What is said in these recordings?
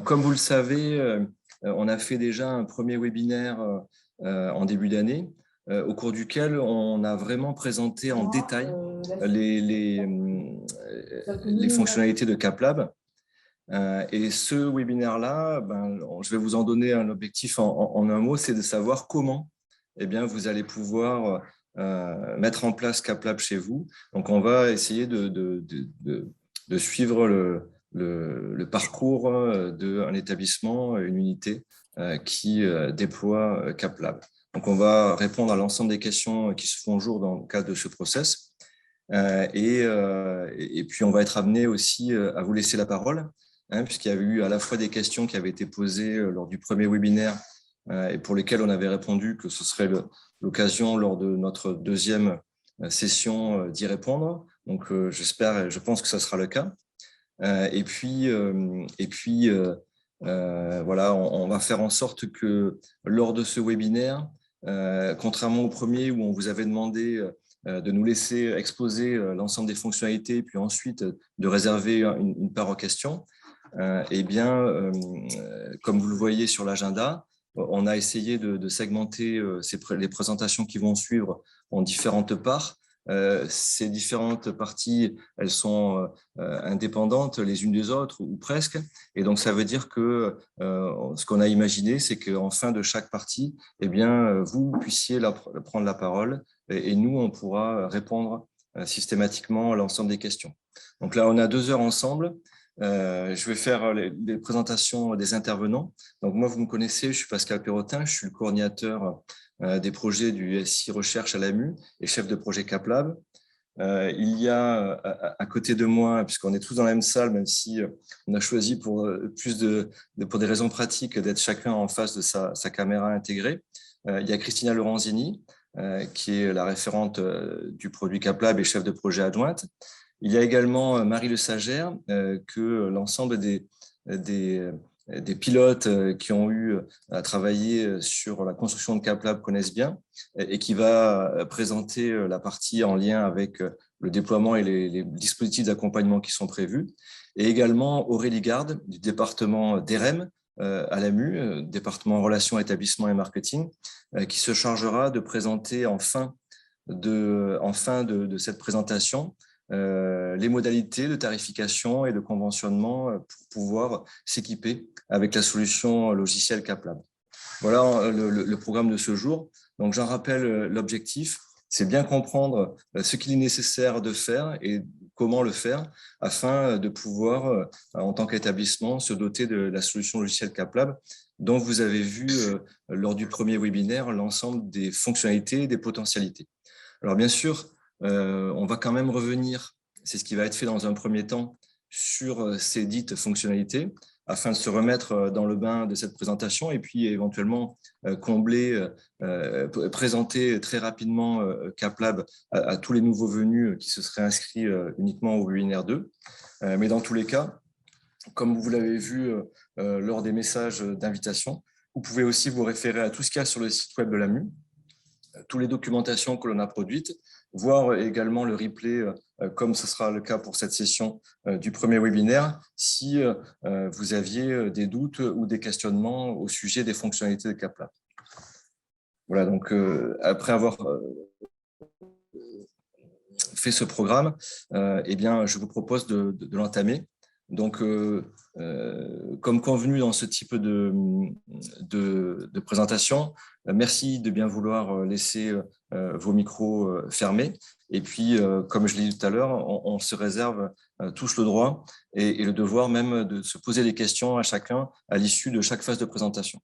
Donc, comme vous le savez, on a fait déjà un premier webinaire en début d'année, au cours duquel on a vraiment présenté en détail les fonctionnalités de CapLab. Et ce webinaire-là, je vais vous en donner un objectif en un mot, c'est de savoir comment vous allez pouvoir mettre en place CapLab chez vous. Donc, on va essayer de suivre le parcours d'un établissement, une unité qui déploie CapLab. Donc, on va répondre à l'ensemble des questions qui se font jour dans le cadre de ce process. Et puis, on va être amené aussi à vous laisser la parole, puisqu'il y a eu à la fois des questions qui avaient été posées lors du premier webinaire et pour lesquelles on avait répondu que ce serait l'occasion lors de notre deuxième session d'y répondre. Donc, j'espère et je pense que ça sera le cas. Voilà, on va faire en sorte que lors de ce webinaire, contrairement au premier où on vous avait demandé de nous laisser exposer l'ensemble des fonctionnalités et puis ensuite de réserver une part aux questions, comme vous le voyez sur l'agenda, on a essayé de segmenter les présentations qui vont suivre en différentes parts. Ces différentes parties, elles sont indépendantes les unes des autres ou presque. Et donc, ça veut dire que ce qu'on a imaginé, c'est qu'en fin de chaque partie, vous puissiez prendre la parole et nous, on pourra répondre systématiquement à l'ensemble des questions. Donc là, on a 2 heures ensemble. Je vais faire les présentations des intervenants. Donc moi, vous me connaissez, je suis Pascal Perrotin, je suis le coordinateur des projets du SI Recherche à l'AMU et chef de projet CapLab. Il y a à côté de moi, puisqu'on est tous dans la même salle, même si on a choisi pour des raisons pratiques d'être chacun en face de sa caméra intégrée, il y a Christina Lorenzini, qui est la référente du produit CapLab et chef de projet adjointe. Il y a également Marie Le Sagère, que l'ensemble des pilotes qui ont eu à travailler sur la construction de CapLab connaissent bien et qui va présenter la partie en lien avec le déploiement et les dispositifs d'accompagnement qui sont prévus. Et également Aurélie Garde du département d'EREM à l'AMU, département relations, établissement et marketing, qui se chargera de présenter en fin de cette présentation les modalités de tarification et de conventionnement pour pouvoir s'équiper avec la solution logicielle CapLab. Voilà le programme de ce jour. Donc, j'en rappelle l'objectif, c'est bien comprendre ce qu'il est nécessaire de faire et comment le faire afin de pouvoir, en tant qu'établissement, se doter de la solution logicielle CapLab dont vous avez vu lors du premier webinaire l'ensemble des fonctionnalités et des potentialités. Alors, bien sûr, on va quand même revenir, c'est ce qui va être fait dans un premier temps, sur ces dites fonctionnalités afin de se remettre dans le bain de cette présentation et puis éventuellement combler, présenter très rapidement CapLab à tous les nouveaux venus qui se seraient inscrits uniquement au webinaire 2. Mais dans tous les cas, comme vous l'avez vu lors des messages d'invitation, vous pouvez aussi vous référer à tout ce qu'il y a sur le site web de l'AMU, toutes les documentations que l'on a produites, voir également le replay, comme ce sera le cas pour cette session du premier webinaire, si vous aviez des doutes ou des questionnements au sujet des fonctionnalités de CapLab. Voilà, donc après avoir fait ce programme, je vous propose de l'entamer. Donc, comme convenu dans ce type de présentation, merci de bien vouloir laisser vos micros fermés. Et puis, comme je l'ai dit tout à l'heure, on se réserve tous le droit et le devoir même de se poser des questions à chacun à l'issue de chaque phase de présentation.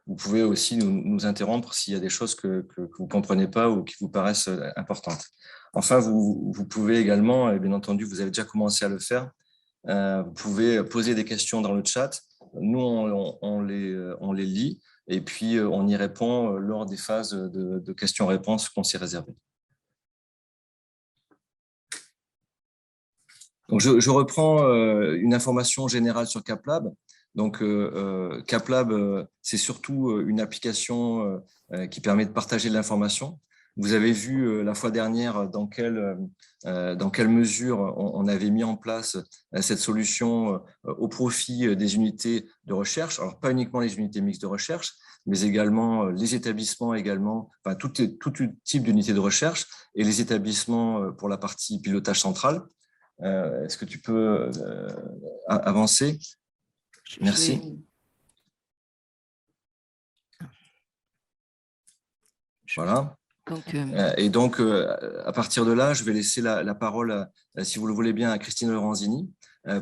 Vous pouvez aussi nous interrompre s'il y a des choses que vous ne comprenez pas ou qui vous paraissent importantes. Enfin, vous pouvez également, et bien entendu, vous avez déjà commencé à le faire, vous pouvez poser des questions dans le chat. Nous, on les lit et puis on y répond lors des phases de questions-réponses qu'on s'est réservées. Donc, je reprends une information générale sur CapLab. Donc, CapLab, c'est surtout une application qui permet de partager de l'information. Vous avez vu la fois dernière dans quelle mesure on avait mis en place cette solution au profit des unités de recherche. Alors, pas uniquement les unités mixtes de recherche, mais également les établissements, également, enfin, tout type d'unités de recherche et les établissements pour la partie pilotage central. Est-ce que tu peux avancer? Merci. Voilà. Et donc, à partir de là, je vais laisser la parole, si vous le voulez bien, à Christine Lorenzini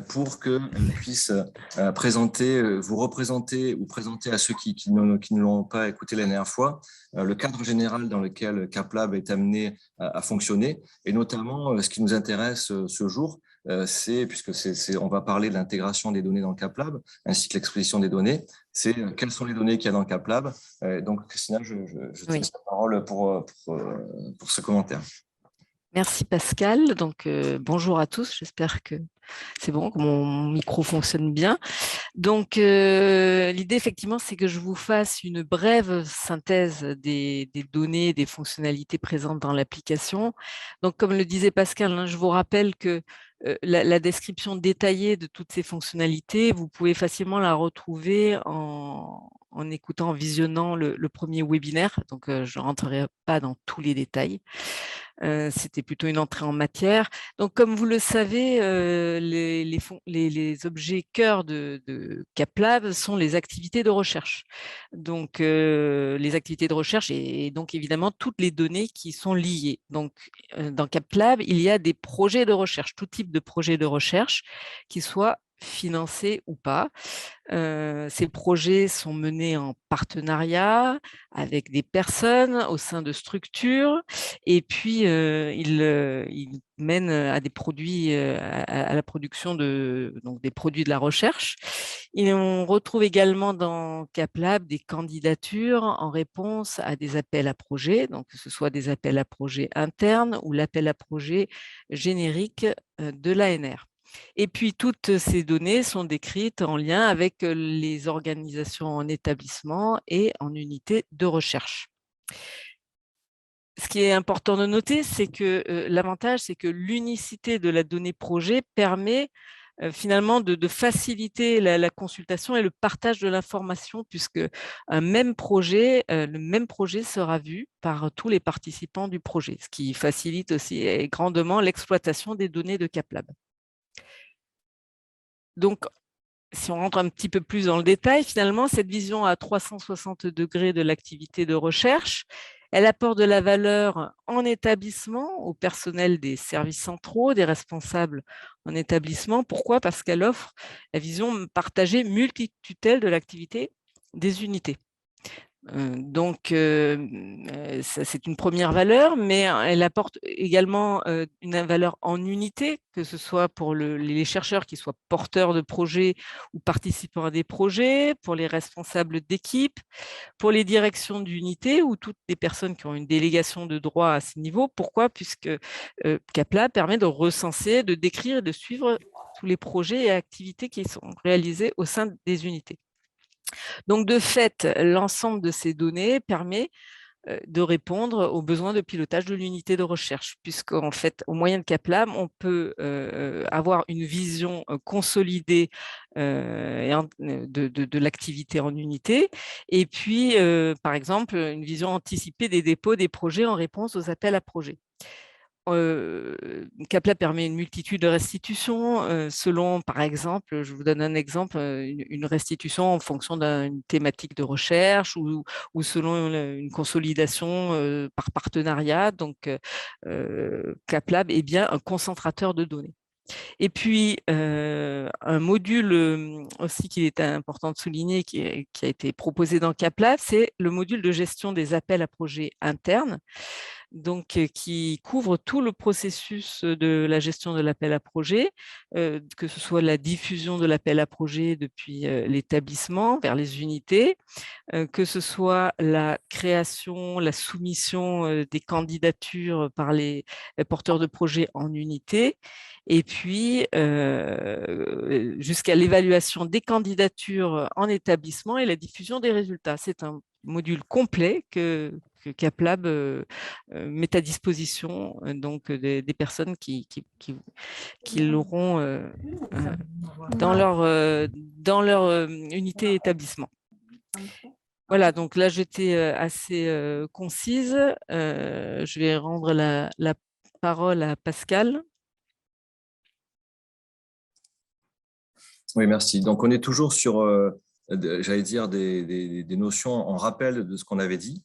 pour qu'elle puisse vous représenter ou présenter à ceux qui ne l'ont pas écouté la dernière fois le cadre général dans lequel CapLab est amené à fonctionner et notamment ce qui nous intéresse ce jour, on va parler de l'intégration des données dans CapLab ainsi que l'exposition des données, c'est quelles sont les données qu'il y a dans CapLab. Donc, Christina, je te laisse la parole pour ce commentaire. Merci Pascal. Donc, bonjour à tous. J'espère que c'est bon, que mon micro fonctionne bien. Donc, l'idée, effectivement, c'est que je vous fasse une brève synthèse des données, des fonctionnalités présentes dans l'application. Donc, comme le disait Pascal, hein, je vous rappelle que la description détaillée de toutes ces fonctionnalités, vous pouvez facilement la retrouver en écoutant, en visionnant le premier webinaire. Donc, je ne rentrerai pas dans tous les détails. C'était plutôt une entrée en matière. Donc, comme vous le savez, les objets cœur de CapLab sont les activités de recherche. Donc, les activités de recherche et donc évidemment toutes les données qui sont liées. Donc, dans CapLab, il y a des projets de recherche, tout type de projets de recherche, qui soient financés ou pas. Ces projets sont menés en partenariat avec des personnes au sein de structures et puis ils mènent à des produits, à la production donc des produits de la recherche. Et on retrouve également dans CapLab des candidatures en réponse à des appels à projets, donc que ce soit des appels à projets internes ou l'appel à projets générique de l'ANR. Et puis, toutes ces données sont décrites en lien avec les organisations en établissement et en unité de recherche. Ce qui est important de noter, c'est que l'avantage, c'est que l'unicité de la donnée projet permet finalement de faciliter la consultation et le partage de l'information, puisque le même projet sera vu par tous les participants du projet, ce qui facilite aussi grandement l'exploitation des données de CapLab. Donc, si on rentre un petit peu plus dans le détail, finalement, cette vision à 360 degrés de l'activité de recherche, elle apporte de la valeur en établissement au personnel des services centraux, des responsables en établissement. Pourquoi? Parce qu'elle offre la vision partagée multitutelle de l'activité des unités. Donc, c'est une première valeur, mais elle apporte également une valeur en unité, que ce soit pour les chercheurs qui soient porteurs de projets ou participants à des projets, pour les responsables d'équipe, pour les directions d'unité ou toutes les personnes qui ont une délégation de droit à ce niveau. Pourquoi? Puisque CapLab permet de recenser, de décrire et de suivre tous les projets et activités qui sont réalisés au sein des unités. Donc, de fait, l'ensemble de ces données permet de répondre aux besoins de pilotage de l'unité de recherche, puisqu'en fait, au moyen de CapLab, on peut avoir une vision consolidée de l'activité en unité, et puis, par exemple, une vision anticipée des dépôts des projets en réponse aux appels à projets. CapLab permet une multitude de restitutions selon, par exemple, je vous donne un exemple, une restitution en fonction d'une thématique de recherche ou selon une consolidation par partenariat. Donc, CapLab est bien un concentrateur de données. Et puis, un module aussi qu'il est important de souligner, qui a été proposé dans CapLab, c'est le module de gestion des appels à projets internes, donc qui couvre tout le processus de la gestion de l'appel à projet, que ce soit la diffusion de l'appel à projet depuis l'établissement vers les unités, que ce soit la création, la soumission des candidatures par les porteurs de projets en unité, et puis jusqu'à l'évaluation des candidatures en établissement et la diffusion des résultats. C'est un module complet que CapLab met à disposition donc des personnes qui l'auront dans leur unité établissement. Voilà, donc là, j'étais assez concise. Je vais rendre la parole à Pascal. Oui, merci. Donc, on est toujours sur, j'allais dire, des notions en rappel de ce qu'on avait dit.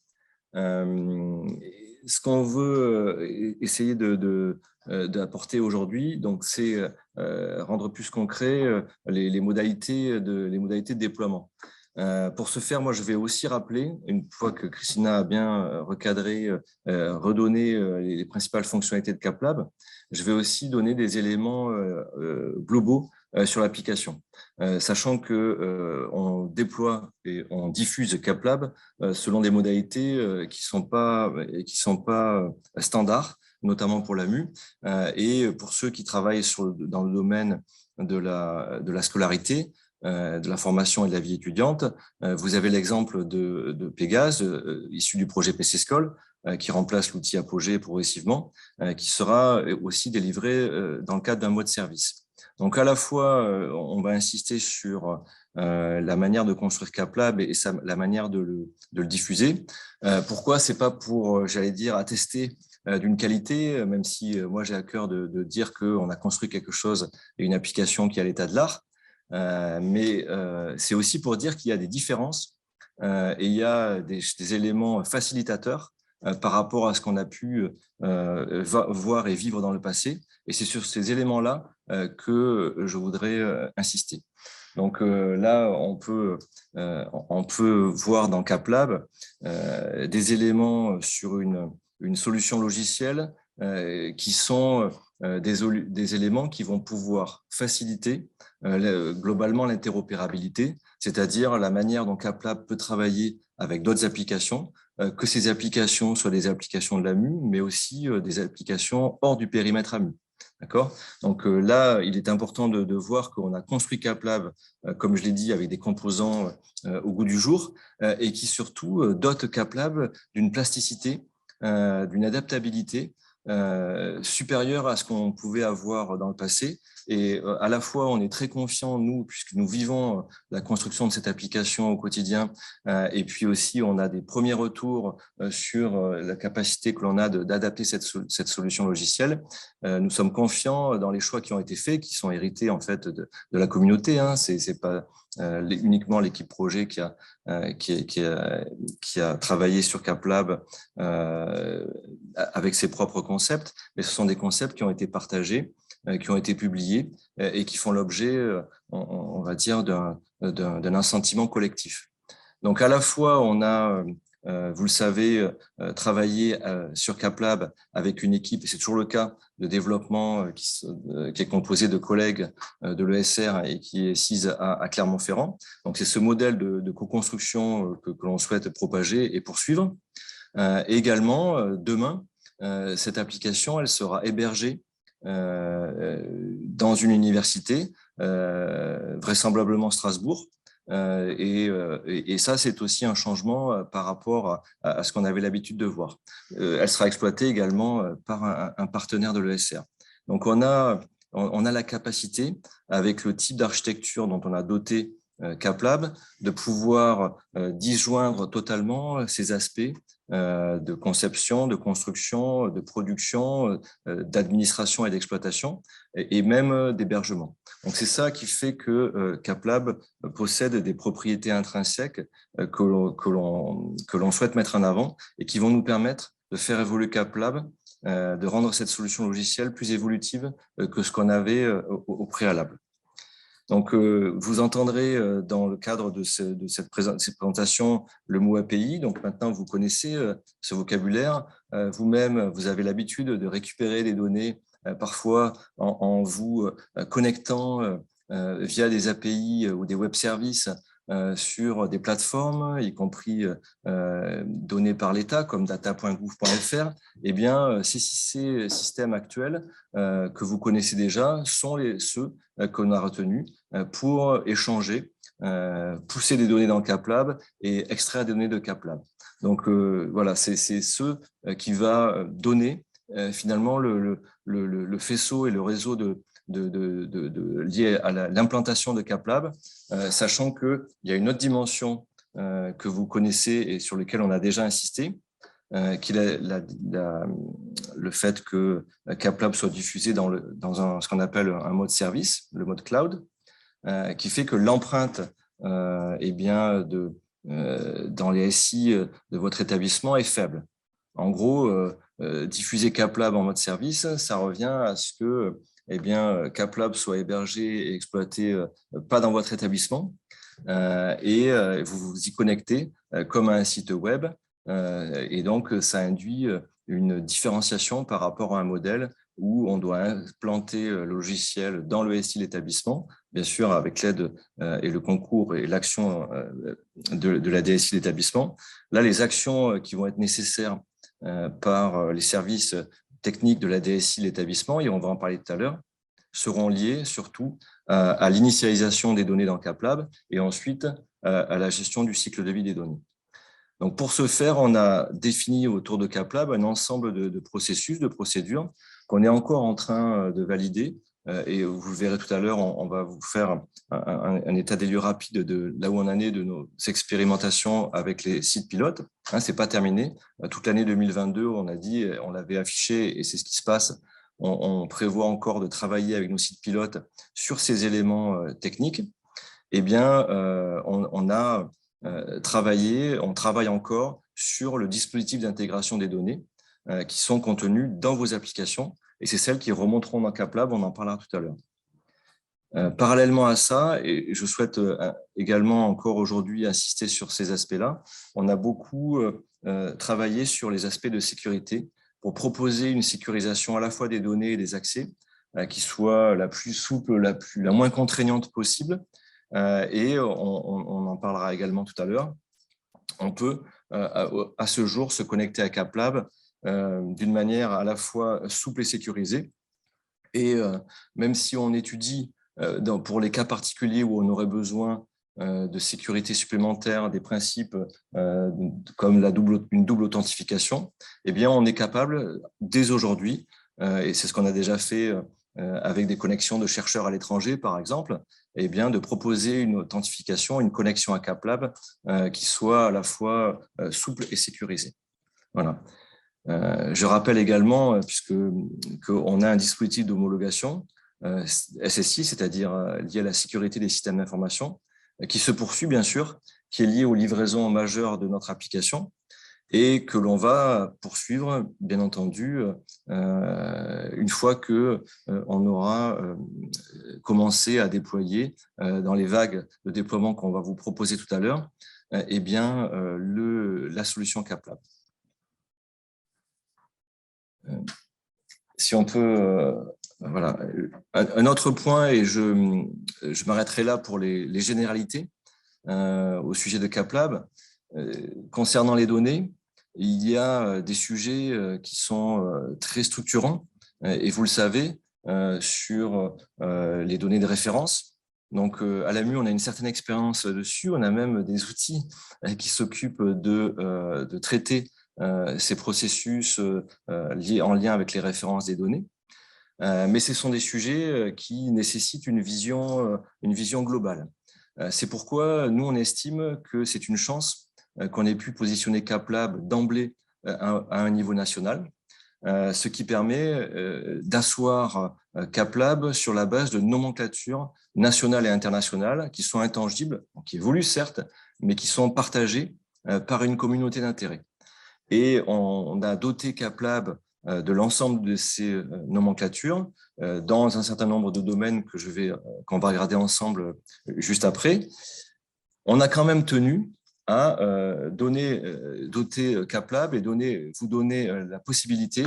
Ce qu'on veut essayer d'apporter aujourd'hui, donc, c'est rendre plus concret les modalités de déploiement. Pour ce faire, moi, je vais aussi rappeler, une fois que Christina a bien recadré, redonné les principales fonctionnalités de CapLab, je vais aussi donner des éléments globaux sur l'application, sachant que on déploie et on diffuse CapLab selon des modalités qui sont pas standards, notamment pour la MU, et pour ceux qui travaillent dans le domaine de la scolarité, de la formation et de la vie étudiante. Vous avez l'exemple de Pégase, issu du projet PC School, qui remplace l'outil Apogée progressivement, qui sera aussi délivré dans le cadre d'un mode service. Donc, à la fois, on va insister sur la manière de construire CapLab et la manière de le diffuser. Pourquoi? C'est pas pour, j'allais dire, attester d'une qualité, même si moi, j'ai à cœur de dire qu'on a construit quelque chose et une application qui est à l'état de l'art. Mais c'est aussi pour dire qu'il y a des différences et il y a des éléments facilitateurs par rapport à ce qu'on a pu voir et vivre dans le passé. Et c'est sur ces éléments-là que je voudrais insister. Donc là, on peut voir dans CapLab des éléments sur une solution logicielle qui sont des éléments qui vont pouvoir faciliter globalement l'interopérabilité, c'est-à-dire la manière dont CapLab peut travailler avec d'autres applications, que ces applications soient des applications de l'AMU, mais aussi des applications hors du périmètre AMU. D'accord? Donc là, il est important de voir qu'on a construit CapLab, comme je l'ai dit, avec des composants au goût du jour et qui surtout dotent CapLab d'une plasticité, d'une adaptabilité supérieure à ce qu'on pouvait avoir dans le passé. Et à la fois, on est très confiants, nous, puisque nous vivons la construction de cette application au quotidien. Et puis aussi, on a des premiers retours sur la capacité que l'on a d'adapter cette solution logicielle. Nous sommes confiants dans les choix qui ont été faits, qui sont hérités en fait de la communauté. Hein. C'est pas uniquement l'équipe projet qui a travaillé sur CapLab avec ses propres concepts, mais ce sont des concepts qui ont été partagés, qui ont été publiés et qui font l'objet, on va dire, d'un assentiment collectif. Donc, à la fois, on a, vous le savez, travaillé sur CapLab avec une équipe, et c'est toujours le cas, de développement qui est composée de collègues de l'ESR et qui est sise à Clermont-Ferrand. Donc, c'est ce modèle de co-construction que l'on souhaite propager et poursuivre. Également, demain, cette application, elle sera hébergée dans une université, vraisemblablement Strasbourg. Et ça, c'est aussi un changement par rapport à ce qu'on avait l'habitude de voir. Elle sera exploitée également par un partenaire de l'ESR. Donc, on a la capacité, avec le type d'architecture dont on a doté CapLab, de pouvoir disjoindre totalement ces aspects de conception, de construction, de production, d'administration et d'exploitation, et même d'hébergement. Donc, c'est ça qui fait que CapLab possède des propriétés intrinsèques que l'on souhaite mettre en avant et qui vont nous permettre de faire évoluer CapLab, de rendre cette solution logicielle plus évolutive que ce qu'on avait au préalable. Donc, vous entendrez dans le cadre de cette présentation le mot API. Donc, maintenant, vous connaissez ce vocabulaire. Vous-même, vous avez l'habitude de récupérer les données parfois en vous connectant via des API ou des web services sur des plateformes, y compris données par l'État, comme data.gouv.fr. Eh bien, ces systèmes actuels que vous connaissez déjà sont ceux qu'on a retenus pour échanger, pousser des données dans CapLab et extraire des données de CapLab. Donc voilà, c'est ce qui va donner finalement le faisceau et le réseau lié à l'implantation de CapLab, sachant qu'il y a une autre dimension que vous connaissez et sur laquelle on a déjà insisté, qui est le fait que CapLab soit diffusé dans ce qu'on appelle un mode service, le mode cloud, qui fait que l'empreinte dans les SI de votre établissement est faible. En gros, diffuser CapLab en mode service, ça revient à ce que CapLab soit hébergé et exploité pas dans votre établissement, et vous vous y connectez comme à un site web, et donc ça induit une différenciation par rapport à un modèle où on doit implanter le logiciel dans le SI de l'établissement, bien sûr avec l'aide et le concours et l'action de la DSI de l'établissement. Là, les actions qui vont être nécessaires par les services techniques de la DSI de l'établissement, et on va en parler tout à l'heure, seront liées surtout à l'initialisation des données dans CapLab et ensuite à la gestion du cycle de vie des données. Donc, pour ce faire, on a défini autour de CapLab un ensemble de processus, de procédures qu'on est encore en train de valider. Et vous verrez tout à l'heure, on va vous faire un état des lieux rapide de là où on en est de nos expérimentations avec les sites pilotes. C'est pas terminé. Toute l'année 2022, on a dit, on l'avait affiché et c'est ce qui se passe. On prévoit encore de travailler avec nos sites pilotes sur ces éléments techniques. Eh bien, on travaille encore sur le dispositif d'intégration des données qui sont contenues dans vos applications, et c'est celles qui remonteront dans CapLab, on en parlera tout à l'heure. Parallèlement à ça, et je souhaite également encore aujourd'hui insister sur ces aspects-là, on a beaucoup travaillé sur les aspects de sécurité pour proposer une sécurisation à la fois des données et des accès qui soit la plus souple, la moins contraignante possible. Et on en parlera également tout à l'heure. On peut à ce jour se connecter à CapLab d'une manière à la fois souple et sécurisée. Et même si on étudie pour les cas particuliers où on aurait besoin de sécurité supplémentaire, des principes comme une double authentification, eh bien, on est capable dès aujourd'hui, et c'est ce qu'on a déjà fait avec des connexions de chercheurs à l'étranger, par exemple, eh bien, de proposer une authentification, une connexion à CapLab qui soit à la fois souple et sécurisée. Voilà. Je rappelle également, puisqu'on a un dispositif d'homologation SSI, c'est-à-dire lié à la sécurité des systèmes d'information, qui se poursuit bien sûr, qui est lié aux livraisons majeures de notre application et que l'on va poursuivre, bien entendu, une fois qu'on aura commencé à déployer dans les vagues de déploiement qu'on va vous proposer tout à l'heure, eh bien, la solution CapLab. Si on peut, voilà. Un autre point, et je m'arrêterai là pour les généralités au sujet de CapLab. Concernant les données, il y a des sujets qui sont très structurants, et vous le savez, sur les données de référence. Donc, à l'AMU, on a une certaine expérience dessus. On a même des outils qui s'occupent de traiter ces processus en lien avec les références des données. Mais ce sont des sujets qui nécessitent une vision globale. C'est pourquoi nous, on estime que c'est une chance qu'on ait pu positionner CapLab d'emblée à un niveau national, ce qui permet d'asseoir CapLab sur la base de nomenclatures nationales et internationales qui sont intangibles, qui évoluent certes, mais qui sont partagées par une communauté d'intérêt. Et on a doté CapLab de l'ensemble de ces nomenclatures dans un certain nombre de domaines qu'on va regarder ensemble juste après. On a quand même tenu à doter CapLab et vous donner la possibilité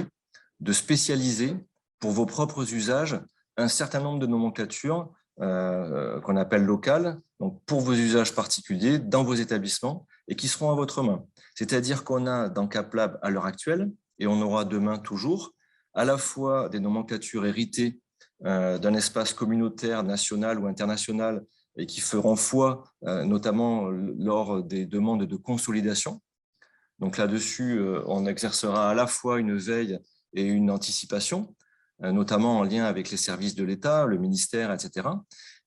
de spécialiser pour vos propres usages un certain nombre de nomenclatures qu'on appelle locales, donc pour vos usages particuliers dans vos établissements et qui seront à votre main. C'est-à-dire qu'on a dans CapLab à l'heure actuelle, et on aura demain toujours, à la fois des nomenclatures héritées d'un espace communautaire, national ou international, et qui feront foi, notamment lors des demandes de consolidation. Donc là-dessus, on exercera à la fois une veille et une anticipation, notamment en lien avec les services de l'État, le ministère, etc.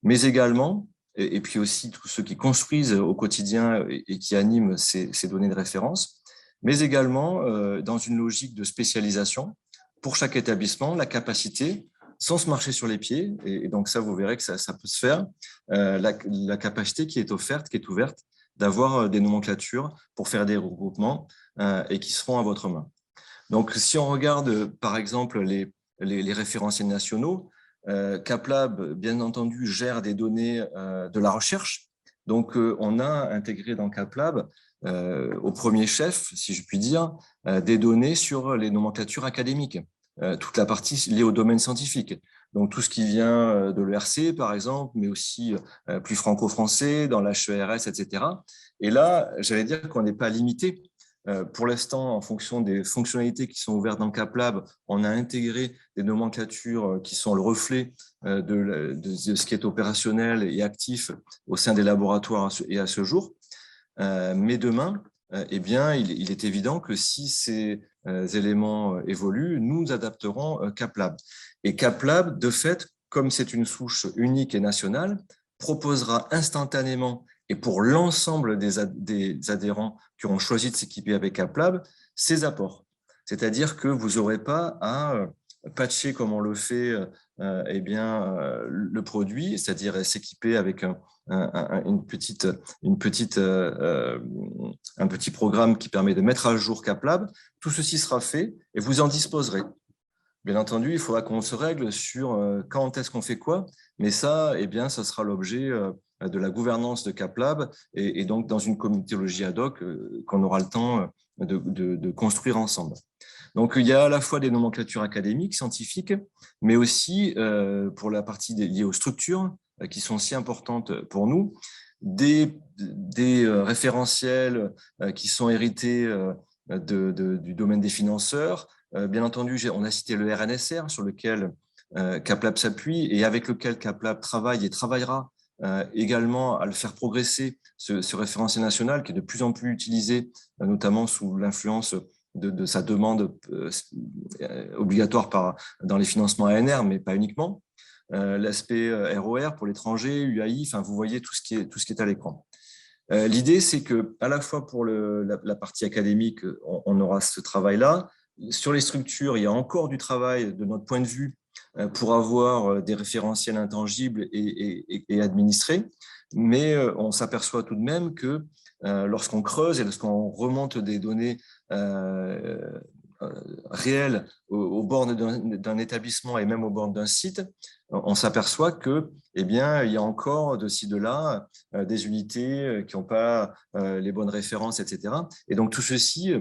Mais également, et puis aussi tous ceux qui construisent au quotidien et qui animent ces données de référence, mais également dans une logique de spécialisation pour chaque établissement, la capacité, sans se marcher sur les pieds, et donc ça, vous verrez que ça peut se faire, la capacité qui est offerte, qui est ouverte, d'avoir des nomenclatures pour faire des regroupements et qui seront à votre main. Donc, si on regarde, par exemple, les référentiels nationaux, CapLab, bien entendu, gère des données de la recherche. Donc, on a intégré dans CapLab, au premier chef, si je puis dire, des données sur les nomenclatures académiques, toute la partie liée au domaine scientifique. Donc, tout ce qui vient de l'ERC, par exemple, mais aussi plus franco-français, dans l'HERS, etc. Et là, j'allais dire qu'on n'est pas limité. Pour l'instant, en fonction des fonctionnalités qui sont ouvertes dans CapLab, on a intégré des nomenclatures qui sont le reflet de ce qui est opérationnel et actif au sein des laboratoires et à ce jour. Mais demain, eh bien, il est évident que si ces éléments évoluent, nous adapterons CapLab. Et CapLab, de fait, comme c'est une souche unique et nationale, proposera instantanément, et pour l'ensemble des adhérents qui auront choisi de s'équiper avec CapLab, ces apports. C'est-à-dire que vous n'aurez pas à patcher comme on le fait eh bien, le produit, c'est-à-dire s'équiper avec un petit programme qui permet de mettre à jour CapLab. Tout ceci sera fait et vous en disposerez. Bien entendu, il faudra qu'on se règle sur quand est-ce qu'on fait quoi, mais ça, eh bien, ça sera l'objet de la gouvernance de CapLab et donc dans une comitologie ad hoc qu'on aura le temps de construire ensemble. Donc, il y a à la fois des nomenclatures académiques, scientifiques, mais aussi, pour la partie liée aux structures, qui sont si importantes pour nous, des référentiels qui sont hérités du domaine des financeurs. Bien entendu, on a cité le RNSR, sur lequel CapLab s'appuie et avec lequel CapLab travaille et travaillera également à le faire progresser, ce référentiel national qui est de plus en plus utilisé, notamment sous l'influence de sa demande obligatoire dans les financements ANR, mais pas uniquement. L'aspect ROR pour l'étranger, UAI, enfin, vous voyez tout ce qui est à l'écran. L'idée, c'est que à la fois pour la partie académique, on aura ce travail-là. Sur les structures, il y a encore du travail de notre point de vue pour avoir des référentiels intangibles et administrés, mais on s'aperçoit tout de même que lorsqu'on creuse et lorsqu'on remonte des données réelles aux bornes d'un établissement et même aux bornes d'un site, on s'aperçoit que, eh bien, il y a encore de ci, de là des unités qui n'ont pas les bonnes références, etc. Et donc, tout ceci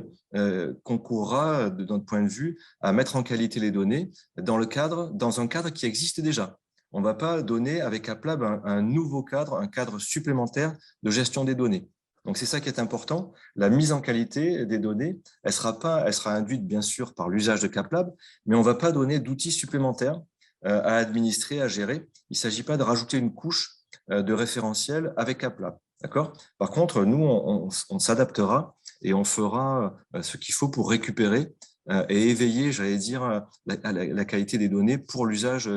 concourra, de notre point de vue, à mettre en qualité les données dans un cadre qui existe déjà. On ne va pas donner avec CapLab un nouveau cadre, un cadre supplémentaire de gestion des données. Donc, c'est ça qui est important. La mise en qualité des données, elle sera induite, bien sûr, par l'usage de CapLab, mais on ne va pas donner d'outils supplémentaires à administrer, à gérer. Il ne s'agit pas de rajouter une couche de référentiel avec CapLab. D'accord ? Par contre, nous, on s'adaptera et on fera ce qu'il faut pour récupérer et éveiller, j'allais dire, la qualité des données pour l'usage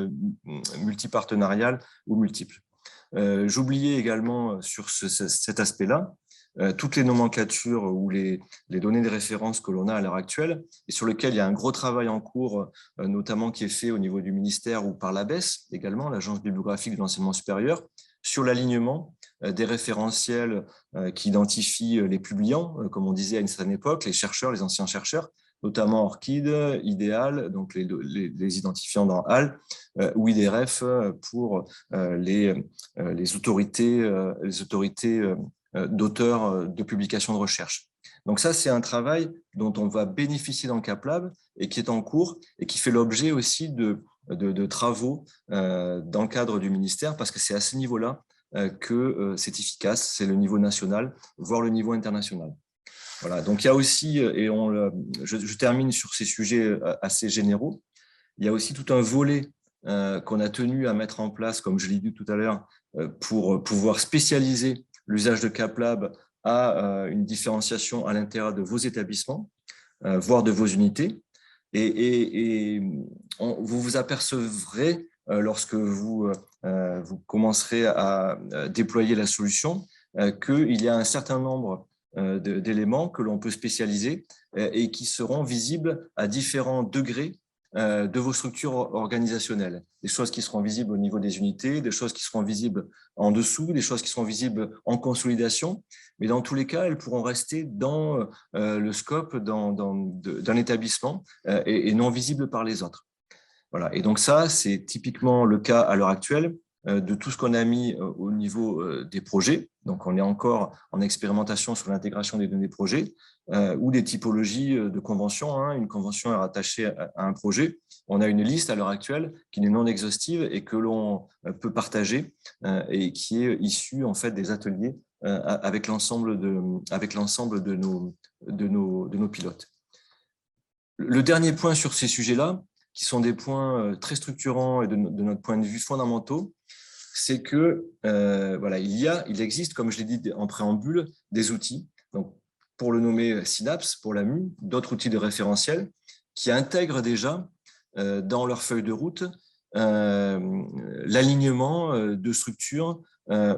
multipartenarial ou multiple. J'oubliais également sur cet aspect-là, toutes les nomenclatures ou les données de référence que l'on a à l'heure actuelle et sur lesquelles il y a un gros travail en cours, notamment qui est fait au niveau du ministère ou par l'ABES, également, l'Agence bibliographique de l'enseignement supérieur, sur l'alignement des référentiels qui identifient les publiants, comme on disait à une certaine époque, les chercheurs, les anciens chercheurs, notamment ORCID, IDEAL, donc les identifiants dans HAL, ou IDRF pour les autorités d'auteurs de publications de recherche. Donc ça, c'est un travail dont on va bénéficier dans CapLab et qui est en cours et qui fait l'objet aussi de travaux dans le cadre du ministère parce que c'est à ce niveau-là que c'est efficace, c'est le niveau national, voire le niveau international. Voilà, donc il y a aussi, et je termine sur ces sujets assez généraux, il y a aussi tout un volet qu'on a tenu à mettre en place, comme je l'ai dit tout à l'heure, pour pouvoir spécialiser l'usage de CapLab à une différenciation à l'intérieur de vos établissements, voire de vos unités. Et vous vous apercevrez, lorsque vous commencerez à déployer la solution, qu'il y a un certain nombre d'éléments que l'on peut spécialiser et qui seront visibles à différents degrés de vos structures organisationnelles. Des choses qui seront visibles au niveau des unités, des choses qui seront visibles en dessous, des choses qui seront visibles en consolidation. Mais dans tous les cas, elles pourront rester dans le scope d'un établissement et non visibles par les autres. Voilà. Et donc ça, c'est typiquement le cas à l'heure actuelle de tout ce qu'on a mis au niveau des projets. Donc, on est encore en expérimentation sur l'intégration des données projets ou des typologies de conventions. Hein. Une convention est rattachée à un projet. On a une liste à l'heure actuelle qui n'est non exhaustive et que l'on peut partager et qui est issue en fait des ateliers avec l'ensemble de nos pilotes. Le dernier point sur ces sujets-là, qui sont des points très structurants et de notre point de vue fondamentaux, c'est que voilà, il existe, comme je l'ai dit en préambule, des outils. Donc, pour le nommer Synapse, pour l'AMU, d'autres outils de référentiel qui intègrent déjà dans leur feuille de route l'alignement de structures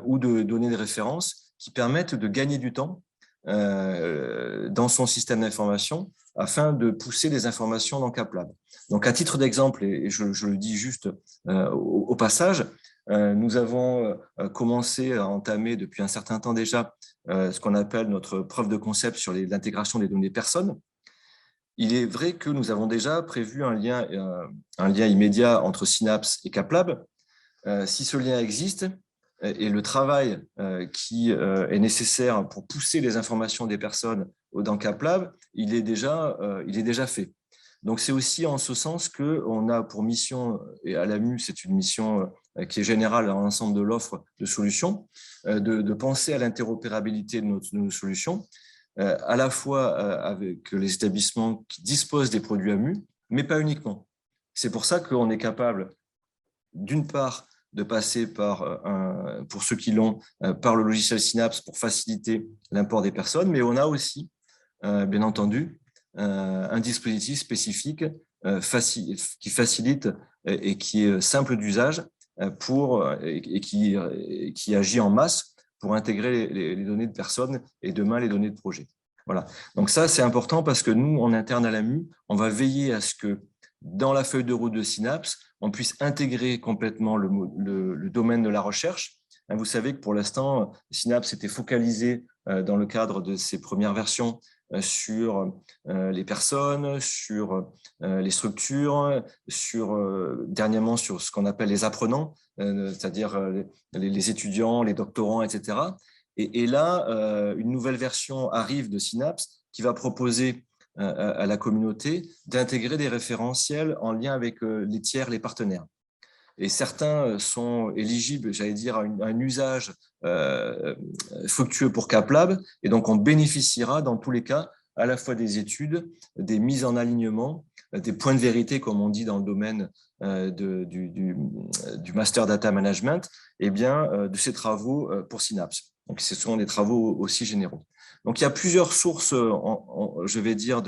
ou de données de référence qui permettent de gagner du temps dans son système d'information afin de pousser les informations dans CapLab. Donc, à titre d'exemple, et je le dis juste au passage, nous avons commencé à entamer depuis un certain temps déjà ce qu'on appelle notre preuve de concept sur l'intégration des données personnes. Il est vrai que nous avons déjà prévu un lien immédiat entre Synapse et CapLab. Si ce lien existe, et le travail qui est nécessaire pour pousser les informations des personnes dans CapLab, il est déjà fait. Donc, c'est aussi en ce sens qu'on a pour mission, et à l'AMU, c'est une mission qui est générale à l'ensemble de l'offre de solutions, de penser à l'interopérabilité de nos solutions, à la fois avec les établissements qui disposent des produits AMU, mais pas uniquement. C'est pour ça qu'on est capable, d'une part, de passer pour ceux qui l'ont, par le logiciel Synapse pour faciliter l'import des personnes, mais on a aussi, bien entendu, un dispositif spécifique qui facilite et qui est simple d'usage et qui agit en masse pour intégrer les données de personnes et demain les données de projet. Voilà. Donc ça, c'est important parce que nous, en interne à l'AMU, on va veiller à ce que dans la feuille de route de Synapse, on puisse intégrer complètement le domaine de la recherche. Vous savez que pour l'instant, Synapse était focalisé dans le cadre de ses premières versions sur les personnes, sur les structures, dernièrement sur ce qu'on appelle les apprenants, c'est-à-dire les étudiants, les doctorants, etc. Et là, une nouvelle version arrive de Synapse qui va proposer à la communauté d'intégrer des référentiels en lien avec les tiers, les partenaires. Et certains sont éligibles, j'allais dire, à un usage fructueux pour CapLab, et donc on bénéficiera dans tous les cas à la fois des études, des mises en alignement, des points de vérité, comme on dit dans le domaine du Master Data Management, et bien de ces travaux pour Synapse. Donc, ce sont des travaux aussi généraux. Donc, il y a plusieurs sources, je vais dire,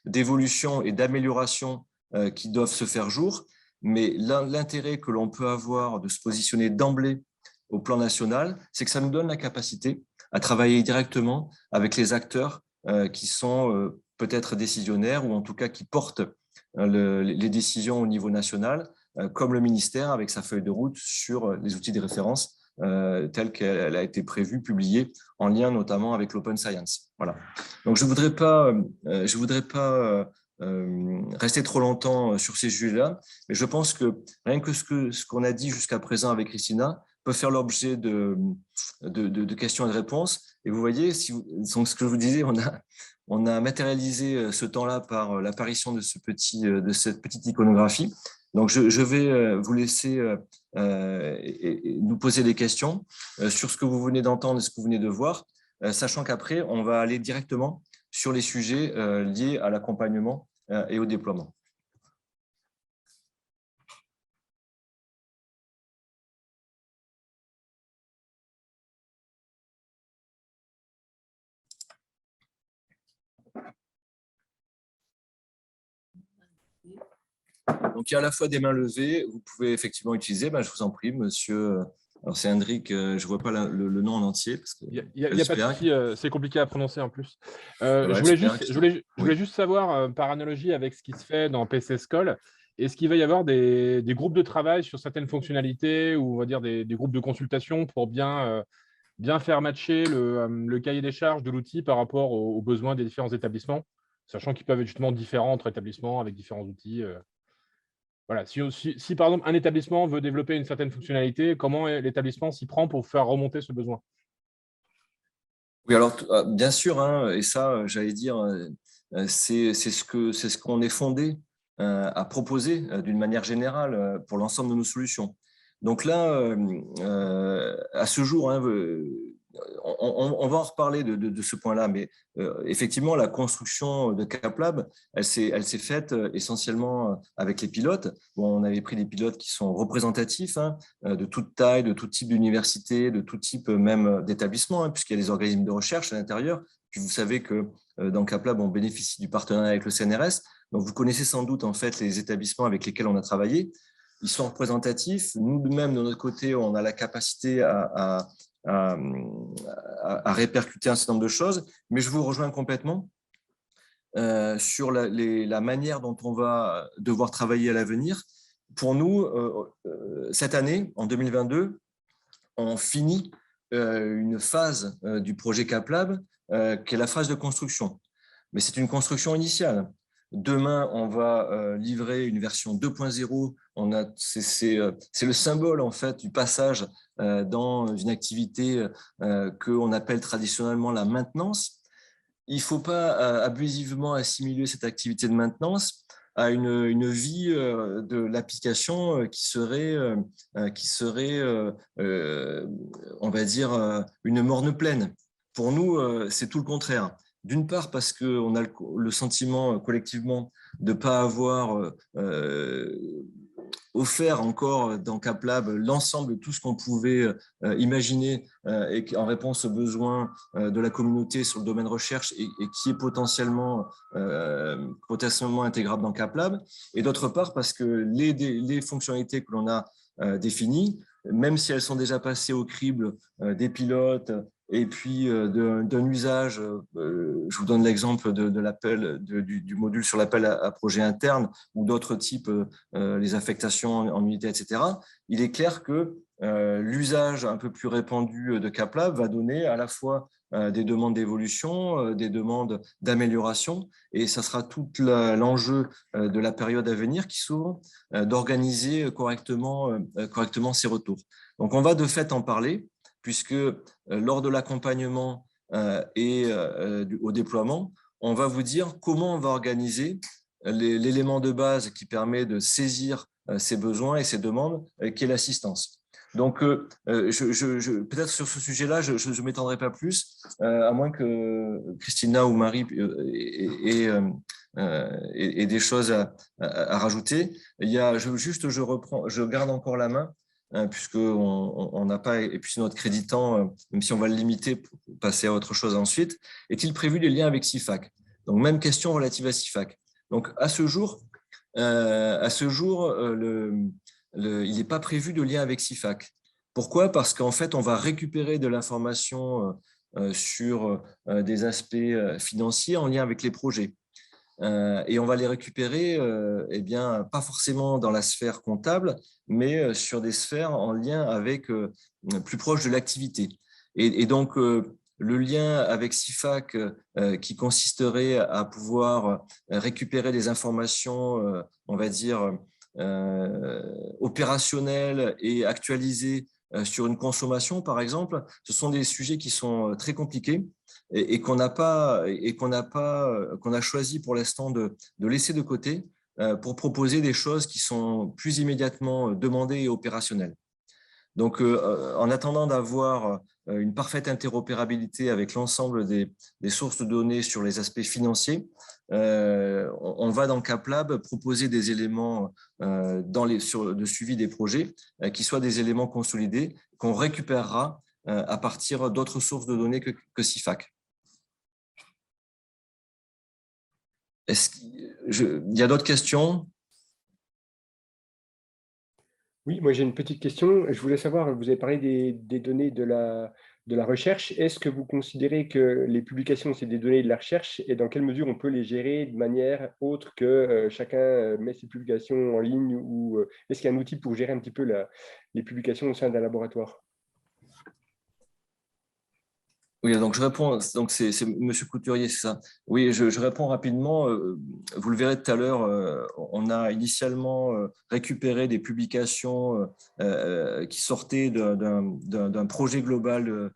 d'évolution et d'amélioration qui doivent se faire jour. Mais l'intérêt que l'on peut avoir de se positionner d'emblée au plan national, c'est que ça nous donne la capacité à travailler directement avec les acteurs qui sont peut-être décisionnaires ou en tout cas qui portent les décisions au niveau national, comme le ministère avec sa feuille de route sur les outils de référence telle qu'elle a été prévue, publiée en lien notamment avec l'Open Science. Voilà. Donc, je voudrais pas rester trop longtemps sur ces sujets-là, mais je pense que rien que ce qu'on a dit jusqu'à présent avec Christina peut faire l'objet de questions et de réponses. Et vous voyez, donc ce que je vous disais, on a matérialisé ce temps-là par l'apparition de cette petite iconographie. Donc, je vais vous laisser nous poser des questions sur ce que vous venez d'entendre et ce que vous venez de voir, sachant qu'après, on va aller directement sur les sujets liés à l'accompagnement et au déploiement. Donc, il y a à la fois des mains levées. Vous pouvez effectivement utiliser. Je vous en prie, monsieur. Alors, c'est Hendrik. Je ne vois pas le nom en entier. Parce que Il y a pas de souci. C'est compliqué à prononcer en plus. Je voulais juste savoir, par analogie avec ce qui se fait dans PC School, est-ce qu'il va y avoir des groupes de travail sur certaines fonctionnalités ou on va dire des groupes de consultation pour bien faire matcher le cahier des charges de l'outil par rapport aux besoins des différents établissements, sachant qu'ils peuvent être justement différents entre établissements avec différents outils. Voilà. Si, par exemple un établissement veut développer une certaine fonctionnalité, comment l'établissement s'y prend pour faire remonter ce besoin? Oui, alors bien sûr, hein, et ça, j'allais dire, c'est ce qu'on est fondé à proposer d'une manière générale pour l'ensemble de nos solutions. Donc là, à ce jour, hein, on va en reparler de ce point-là, mais effectivement, la construction de CapLab, elle s'est faite essentiellement avec les pilotes. Bon, on avait pris des pilotes qui sont représentatifs, hein, de toute taille, de tout type d'université, de tout type même d'établissement, hein, puisqu'il y a des organismes de recherche à l'intérieur. Puis vous savez que dans CapLab, on bénéficie du partenariat avec le CNRS. Donc vous connaissez sans doute en fait les établissements avec lesquels on a travaillé. Ils sont représentatifs. Nous-mêmes, de notre côté, on a la capacité à répercuter un certain nombre de choses, mais je vous rejoins complètement sur la manière dont on va devoir travailler à l'avenir. Pour nous, cette année, en 2022, on finit une phase du projet CapLab qui est la phase de construction. Mais c'est une construction initiale. Demain, on va livrer une version 2.0. C'est le symbole en fait du passage dans une activité qu'on appelle traditionnellement la maintenance. Il ne faut pas abusivement assimiler cette activité de maintenance à une vie de l'application qui serait, on va dire, une morne pleine. Pour nous, c'est tout le contraire. D'une part, parce qu'on a le sentiment collectivement de ne pas avoir offert encore dans CapLab l'ensemble de tout ce qu'on pouvait imaginer et en réponse aux besoins de la communauté sur le domaine recherche et qui est potentiellement intégrable dans CapLab. Et d'autre part, parce que les fonctionnalités que l'on a définies, même si elles sont déjà passées au crible des pilotes et puis d'un usage, je vous donne l'exemple de l'appel du module sur l'appel à projet interne ou d'autres types, les affectations en unité, etc. Il est clair que l'usage un peu plus répandu de CapLab va donner à la fois des demandes d'évolution, des demandes d'amélioration, et ça sera tout l'enjeu de la période à venir qui s'ouvre, d'organiser correctement ces retours. Donc on va de fait en parler, puisque lors de l'accompagnement et au déploiement, on va vous dire comment on va organiser l'élément de base qui permet de saisir ces besoins et ces demandes, qui est l'assistance. Donc, peut-être sur ce sujet-là, je ne m'étendrai pas plus, à moins que Christina ou Marie aient des choses à rajouter. Je garde encore la main, puisqu'on n'a pas épuisé notre créditant, même si on va le limiter pour passer à autre chose ensuite. Est-il prévu des liens avec CIFAC? Donc, même question relative à CIFAC. Donc, à ce jour, il n'est pas prévu de lien avec CIFAC. Pourquoi? Parce qu'en fait, on va récupérer de l'information sur des aspects financiers en lien avec les projets. Et on va les récupérer, eh bien, pas forcément dans la sphère comptable, mais sur des sphères en lien avec plus proche de l'activité. Et donc, le lien avec CIFAC qui consisterait à pouvoir récupérer des informations, on va dire, opérationnelles et actualisées sur une consommation, par exemple, ce sont des sujets qui sont très compliqués et qu'on a choisi pour l'instant de laisser de côté pour proposer des choses qui sont plus immédiatement demandées et opérationnelles. Donc, en attendant d'avoir une parfaite interopérabilité avec l'ensemble des sources de données sur les aspects financiers, on va dans CapLab proposer des éléments de suivi des projets qui soient des éléments consolidés qu'on récupérera à partir d'autres sources de données que CIFAC. Il y a d'autres questions? Oui, moi j'ai une petite question. Je voulais savoir, vous avez parlé des données de la recherche. Est-ce que vous considérez que les publications, c'est des données de la recherche et dans quelle mesure on peut les gérer de manière autre que chacun met ses publications en ligne ou est-ce qu'il y a un outil pour gérer un petit peu les publications au sein d'un laboratoire? Oui, donc je réponds, donc c'est Monsieur Couturier, c'est ça. Oui, je réponds rapidement. Vous le verrez tout à l'heure, on a initialement récupéré des publications qui sortaient d'un projet global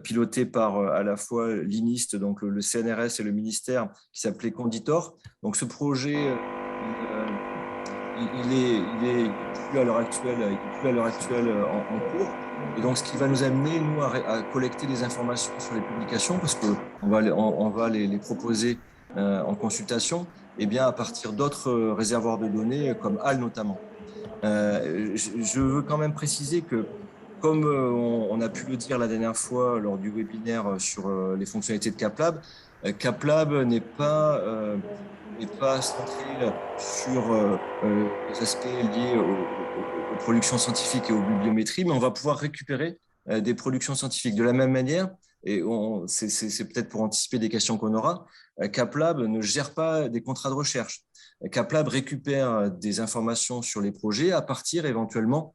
piloté par à la fois l'INIST, donc le CNRS et le ministère, qui s'appelait Conditor. Donc ce projet, il est plus à l'heure actuelle, en cours. Et donc, ce qui va nous amener, nous, à collecter des informations sur les publications, parce qu'on va, on va les proposer en consultation, et bien à partir d'autres réservoirs de données, comme HAL notamment. Je veux quand même préciser que, comme on a pu le dire la dernière fois lors du webinaire sur les fonctionnalités de CapLab, CapLab n'est pas centré sur les aspects liés aux productions scientifiques et aux bibliométries, mais on va pouvoir récupérer des productions scientifiques. De la même manière, et c'est peut-être pour anticiper des questions qu'on aura, CapLab ne gère pas des contrats de recherche. CapLab récupère des informations sur les projets à partir éventuellement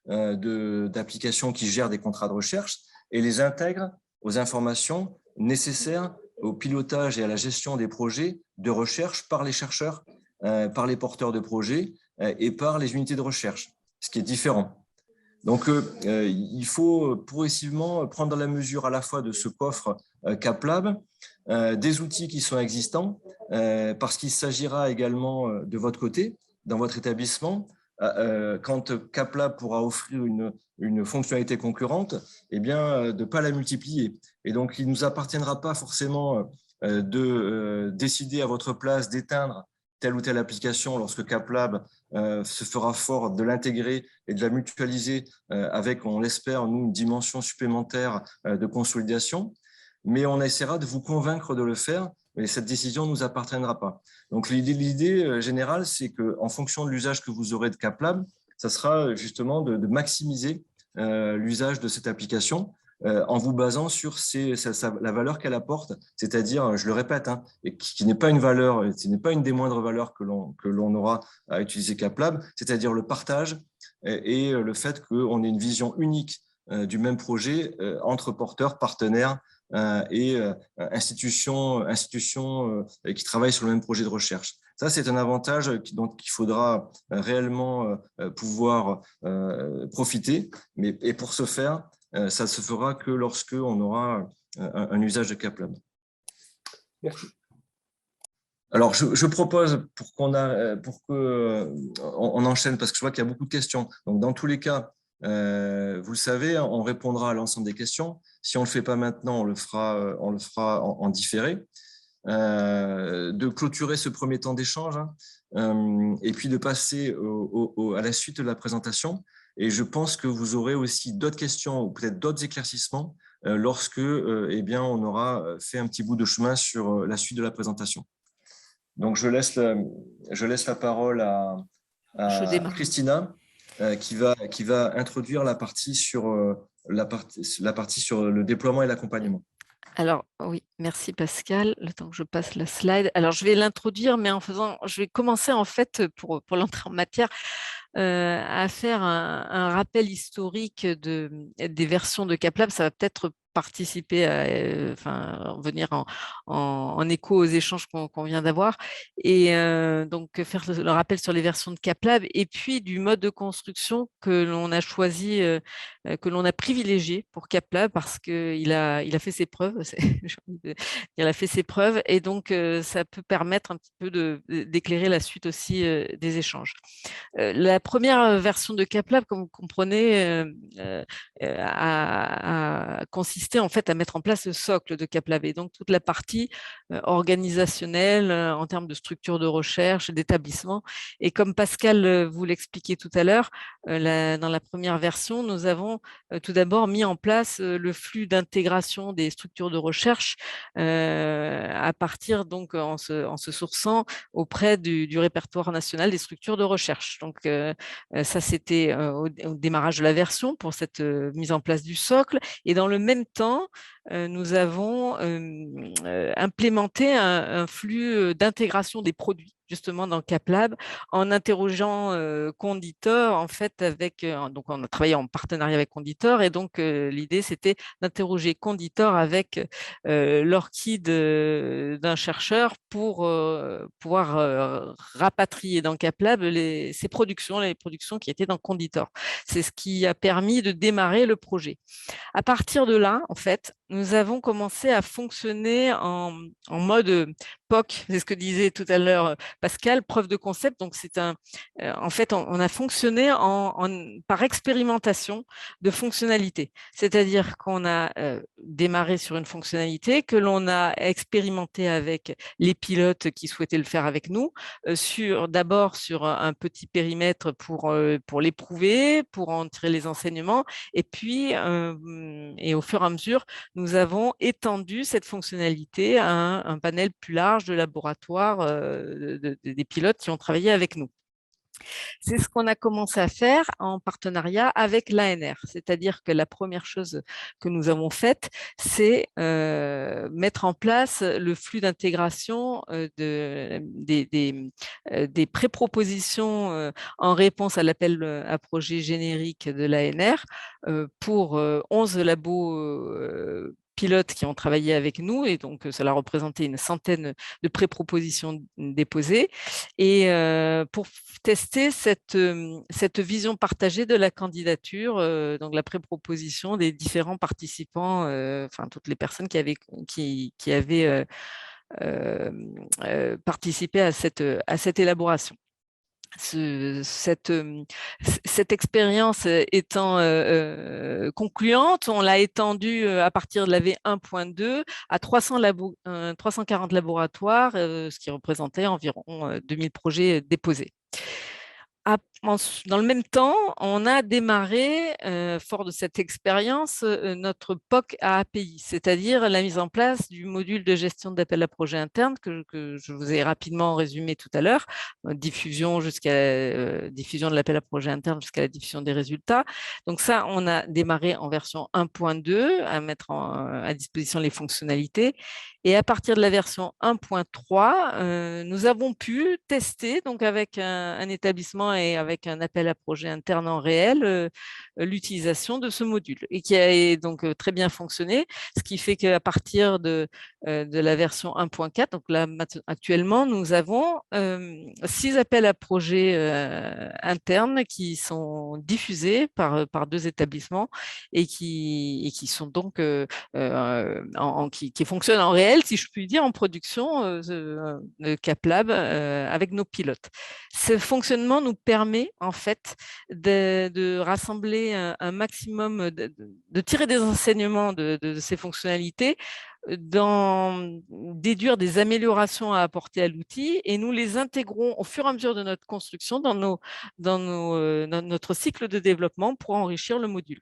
d'applications qui gèrent des contrats de recherche et les intègre aux informations nécessaires au pilotage et à la gestion des projets de recherche par les chercheurs, par les porteurs de projets et par les unités de recherche, ce qui est différent. Donc, il faut progressivement prendre la mesure à la fois de ce qu'offre CapLab, des outils qui sont existants, parce qu'il s'agira également de votre côté, dans votre établissement, quand CapLab pourra offrir une fonctionnalité concurrente, eh bien, de ne pas la multiplier. Et donc, il ne nous appartiendra pas forcément de décider à votre place d'éteindre telle ou telle application lorsque CapLab se fera fort de l'intégrer et de la mutualiser avec, on l'espère, nous, une dimension supplémentaire de consolidation. Mais on essaiera de vous convaincre de le faire, mais cette décision ne nous appartiendra pas. Donc l'idée générale, c'est qu'en fonction de l'usage que vous aurez de CapLab, ça sera justement de maximiser l'usage de cette application en vous basant sur la valeur qu'elle apporte, c'est-à-dire, je le répète, hein, et qui n'est pas une valeur, ce n'est pas une des moindres valeurs que l'on aura à utiliser CapLab, c'est-à-dire le partage et le fait qu'on ait une vision unique du même projet entre porteurs, partenaires et institutions qui travaillent sur le même projet de recherche. Ça, c'est un avantage dont il faudra réellement pouvoir profiter. Et pour ce faire, ça se fera que lorsque on aura un usage de CapLab. Merci. Alors, je propose pour qu'on enchaîne, parce que je vois qu'il y a beaucoup de questions. Donc, dans tous les cas, vous le savez, on répondra à l'ensemble des questions. Si on ne le fait pas maintenant, on le fera en différé. De clôturer ce premier temps d'échange et puis de passer à la suite de la présentation. Et je pense que vous aurez aussi d'autres questions ou peut-être d'autres éclaircissements lorsque eh bien, on aura fait un petit bout de chemin sur la suite de la présentation. Donc, je laisse la parole à Christina qui va introduire la partie sur le déploiement et l'accompagnement. Alors, oui, merci Pascal. Le temps que je passe la slide. Alors, je vais l'introduire, mais je vais commencer en fait, pour l'entrée en matière, à faire un rappel historique des versions de CapLab. Ça va peut-être participer à venir en écho aux échanges qu'on vient d'avoir et donc faire le rappel sur les versions de CapLab et puis du mode de construction que l'on a choisi, que l'on a privilégié pour CapLab parce qu'il a fait ses preuves, il a fait ses preuves et donc ça peut permettre un petit peu d'éclairer la suite aussi des échanges. La première version de CapLab, comme vous comprenez, a consisté consistait en fait à mettre en place le socle de CapLab et donc toute la partie organisationnelle en termes de structure de recherche, d'établissement. Et comme Pascal vous l'expliquait tout à l'heure, dans la première version, nous avons tout d'abord mis en place le flux d'intégration des structures de recherche à partir donc en se sourçant auprès du répertoire national des structures de recherche. Donc ça c'était au démarrage de la version pour cette mise en place du socle. Et dans le même temps, nous avons implémenté un flux d'intégration des produits justement dans CapLab en interrogeant Conditor en fait donc on a travaillé en partenariat avec Conditor et donc l'idée c'était d'interroger Conditor avec l'orchide d'un chercheur pour pouvoir rapatrier dans CapLab les productions qui étaient dans Conditor. C'est ce qui a permis de démarrer le projet. À partir de là, en fait, nous avons commencé à fonctionner en mode POC, c'est ce que disait tout à l'heure Pascal, preuve de concept. Donc, en fait, on a fonctionné par expérimentation de fonctionnalités. C'est-à-dire qu'on a démarré sur une fonctionnalité que l'on a expérimenté avec les pilotes qui souhaitaient le faire avec nous, d'abord sur un petit périmètre pour l'éprouver, pour en tirer les enseignements. Et puis, et au fur et à mesure, nous avons étendu cette fonctionnalité à un panel plus large de laboratoires des pilotes qui ont travaillé avec nous. C'est ce qu'on a commencé à faire en partenariat avec l'ANR. C'est-à-dire que la première chose que nous avons faite, c'est mettre en place le flux d'intégration des pré-propositions en réponse à l'appel à projet générique de l'ANR pour 11 labos pilotes qui ont travaillé avec nous et donc cela représentait une centaine de pré-propositions déposées et pour tester cette vision partagée de la candidature, donc la pré-proposition des différents participants, enfin toutes les personnes qui avaient participé à cette élaboration. Cette expérience étant concluante, on l'a étendue à partir de la V1.2 à 340 laboratoires, ce qui représentait environ 2000 projets déposés. Dans le même temps, on a démarré, fort de cette expérience, notre POC à API, c'est-à-dire la mise en place du module de gestion d'appel à projet interne que je vous ai rapidement résumé tout à l'heure, diffusion de l'appel à projet interne jusqu'à la diffusion des résultats. Donc ça, on a démarré en version 1.2 à mettre à disposition les fonctionnalités. Et à partir de la version 1.3, nous avons pu tester donc avec un établissement et avec un appel à projet interne en réel l'utilisation de ce module et qui a donc très bien fonctionné, ce qui fait qu'à partir de la version 1.4, donc là actuellement nous avons 6 appels à projet internes qui sont diffusés par 2 établissements et qui sont donc qui fonctionnent en réel, si je puis dire, en production de CapLab avec nos pilotes. Ce fonctionnement nous permet en fait de rassembler un maximum, de tirer des enseignements de ces fonctionnalités, déduire des améliorations à apporter à l'outil et nous les intégrons au fur et à mesure de notre construction dans notre cycle de développement pour enrichir le module.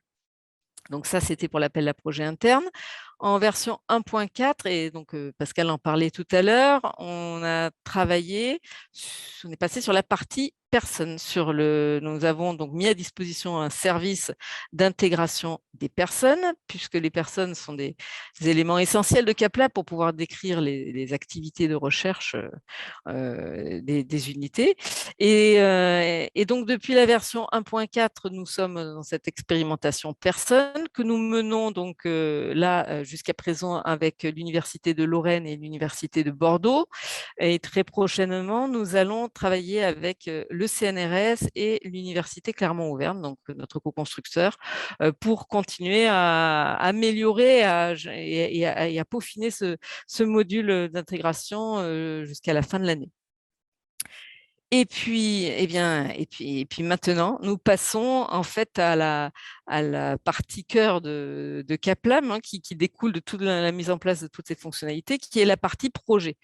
Donc ça, c'était pour l'appel à projet interne. En version 1.4, et donc Pascal en parlait tout à l'heure, on est passé sur la partie personnes. Nous avons donc mis à disposition un service d'intégration des personnes, puisque les personnes sont des éléments essentiels de CapLab pour pouvoir décrire les activités de recherche des unités. Et donc, depuis la version 1.4, nous sommes dans cette expérimentation personne que nous menons donc là jusqu'à présent avec l'Université de Lorraine et l'Université de Bordeaux. Et très prochainement, nous allons travailler avec le CNRS et l'Université Clermont-Auvergne, donc notre co-constructeur, pour continuer à améliorer et à peaufiner ce module d'intégration jusqu'à la fin de l'année. Et puis, maintenant, nous passons en fait à la partie cœur de CapLab, hein, qui découle de toute la mise en place de toutes ces fonctionnalités, qui est la partie projet.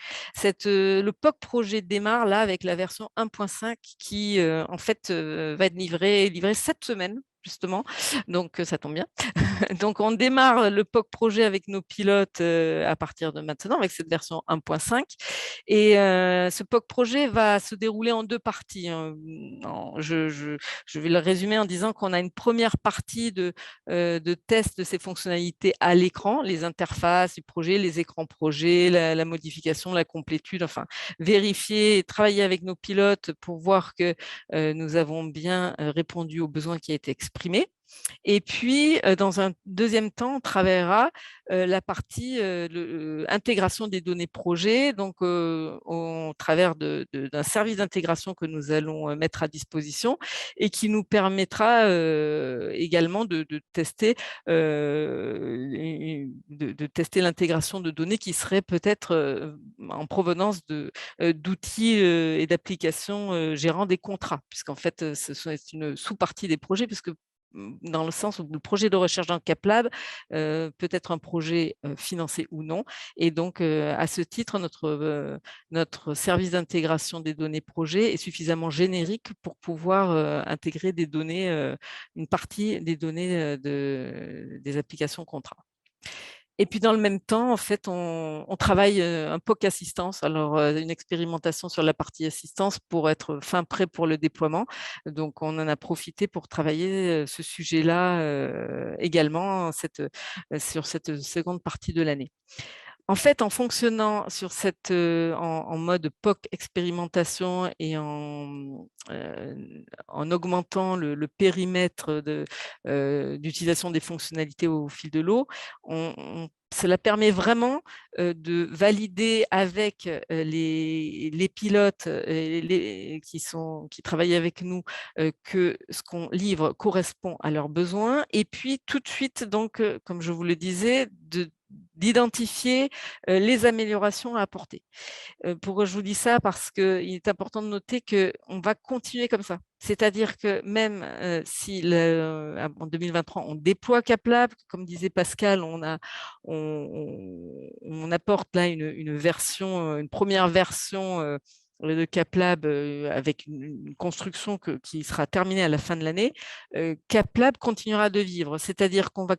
Le POC projet démarre là avec la version 1.5 qui en fait va être livrée cette semaine, justement, donc ça tombe bien. Donc, on démarre le POC projet avec nos pilotes à partir de maintenant, avec cette version 1.5. Et ce POC projet va se dérouler en deux parties. Je vais le résumer en disant qu'on a une première partie de test de ces fonctionnalités à l'écran, les interfaces du projet, les écrans projets, la modification, la complétude, enfin, vérifier et travailler avec nos pilotes pour voir que nous avons bien répondu aux besoins qui a été exprimé. Et puis, dans un deuxième temps, on travaillera la partie intégration des données projets, donc au travers d'un service d'intégration que nous allons mettre à disposition et qui nous permettra également de tester l'intégration de données qui seraient peut-être en provenance d'outils et d'applications gérant des contrats, puisqu'en fait, c'est une sous-partie des projets, puisque dans le sens où le projet de recherche dans CapLab peut être un projet financé ou non. Et donc, à ce titre, notre service d'intégration des données projets est suffisamment générique pour pouvoir intégrer des données, une partie des données des applications contrats. Et puis, dans le même temps, en fait, on travaille un POC assistance, alors une expérimentation sur la partie assistance pour être fin prêt pour le déploiement. Donc, on en a profité pour travailler ce sujet-là également sur cette seconde partie de l'année. En fait, en fonctionnant sur en mode POC expérimentation et en augmentant le périmètre d'utilisation des fonctionnalités au fil de l'eau, cela permet vraiment de valider avec les pilotes qui travaillent avec nous que ce qu'on livre correspond à leurs besoins. Et puis, tout de suite, donc, comme je vous le disais, d'identifier les améliorations à apporter. Pourquoi je vous dis ça? Parce qu'il est important de noter qu'on va continuer comme ça. C'est-à-dire que même si en 2023, on déploie CapLab, comme disait Pascal, on apporte là une première version de CapLab avec une construction qui sera terminée à la fin de l'année. CapLab continuera de vivre, c'est-à-dire qu'on va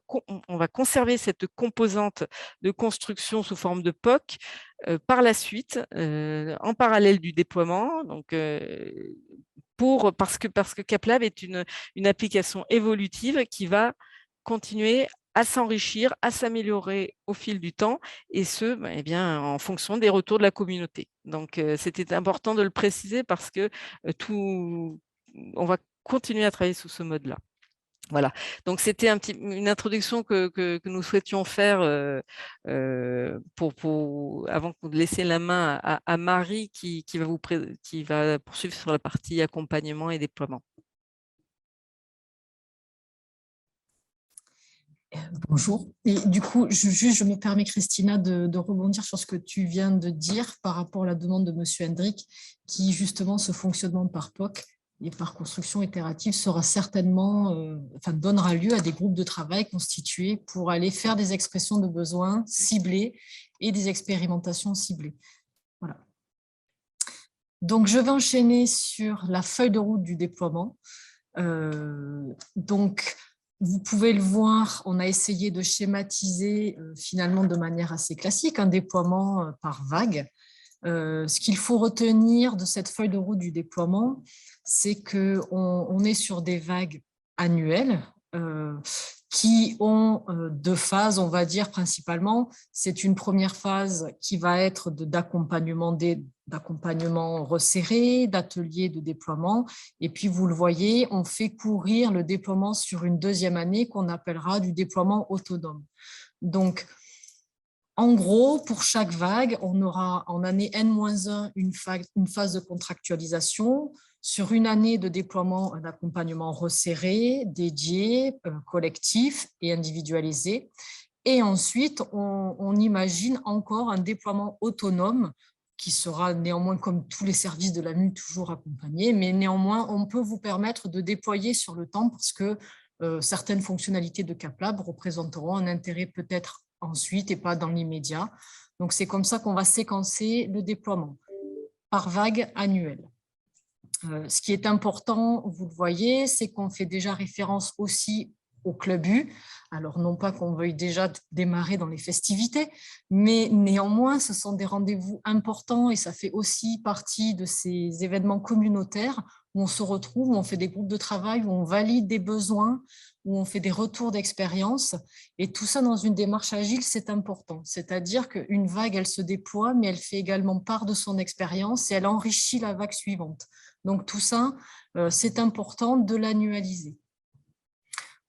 conserver cette composante de construction sous forme de POC par la suite, en parallèle du déploiement, donc, parce que CapLab est une application évolutive qui va continuer à s'enrichir, à s'améliorer au fil du temps, et en fonction des retours de la communauté. Donc, c'était important de le préciser parce que on va continuer à travailler sous ce mode-là. Voilà, donc c'était une introduction que nous souhaitions faire avant de laisser la main à Marie qui va poursuivre sur la partie accompagnement et déploiement. Bonjour. Et du coup, je me permets, Christina, de rebondir sur ce que tu viens de dire par rapport à la demande de M. Hendrick, qui justement, ce fonctionnement par POC et par construction itérative sera certainement, donnera lieu à des groupes de travail constitués pour aller faire des expressions de besoins ciblées et des expérimentations ciblées. Voilà. Donc, je vais enchaîner sur la feuille de route du déploiement. Donc, vous pouvez le voir, on a essayé de schématiser finalement de manière assez classique un déploiement par vague. Ce qu'il faut retenir de cette feuille de route du déploiement, c'est qu'on est sur des vagues annuelles qui ont deux phases, on va dire principalement. C'est une première phase qui va être d'accompagnement resserré, d'ateliers de déploiement. Et puis, vous le voyez, on fait courir le déploiement sur une deuxième année qu'on appellera du déploiement autonome. Donc, en gros, pour chaque vague, on aura en année N-1 une phase de contractualisation, sur une année de déploiement, un accompagnement resserré, dédié, collectif et individualisé. Et ensuite, on imagine encore un déploiement autonome qui sera néanmoins, comme tous les services de l'AMU, toujours accompagné, mais néanmoins, on peut vous permettre de déployer sur le temps parce que certaines fonctionnalités de CapLab représenteront un intérêt peut-être ensuite et pas dans l'immédiat. Donc, c'est comme ça qu'on va séquencer le déploiement par vague annuelle. Ce qui est important, vous le voyez, c'est qu'on fait déjà référence aussi au Club U. Alors, non pas qu'on veuille déjà démarrer dans les festivités, mais néanmoins, ce sont des rendez-vous importants et ça fait aussi partie de ces événements communautaires où on se retrouve, où on fait des groupes de travail, où on valide des besoins, où on fait des retours d'expérience. Et tout ça dans une démarche agile, c'est important. C'est-à-dire qu'une vague, elle se déploie, mais elle fait également part de son expérience et elle enrichit la vague suivante. Donc, tout ça, c'est important de l'annualiser.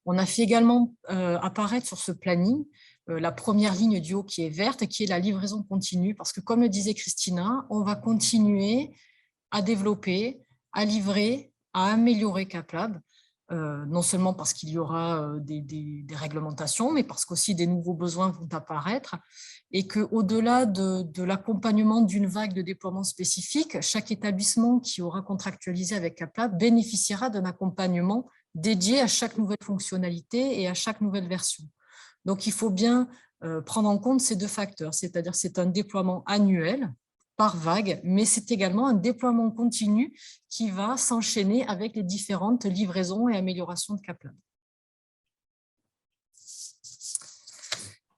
On a fait également apparaître sur ce planning la première ligne du haut qui est verte, qui est la livraison continue, parce que comme le disait Christina, on va continuer à développer, à livrer, à améliorer CapLab, non seulement parce qu'il y aura des réglementations, mais parce qu'aussi des nouveaux besoins vont apparaître, et qu'au-delà de l'accompagnement d'une vague de déploiement spécifique, chaque établissement qui aura contractualisé avec CapLab bénéficiera d'un accompagnement dédié à chaque nouvelle fonctionnalité et à chaque nouvelle version. Donc, il faut bien prendre en compte ces deux facteurs, c'est-à-dire c'est un déploiement annuel par vague, mais c'est également un déploiement continu qui va s'enchaîner avec les différentes livraisons et améliorations de CapLab.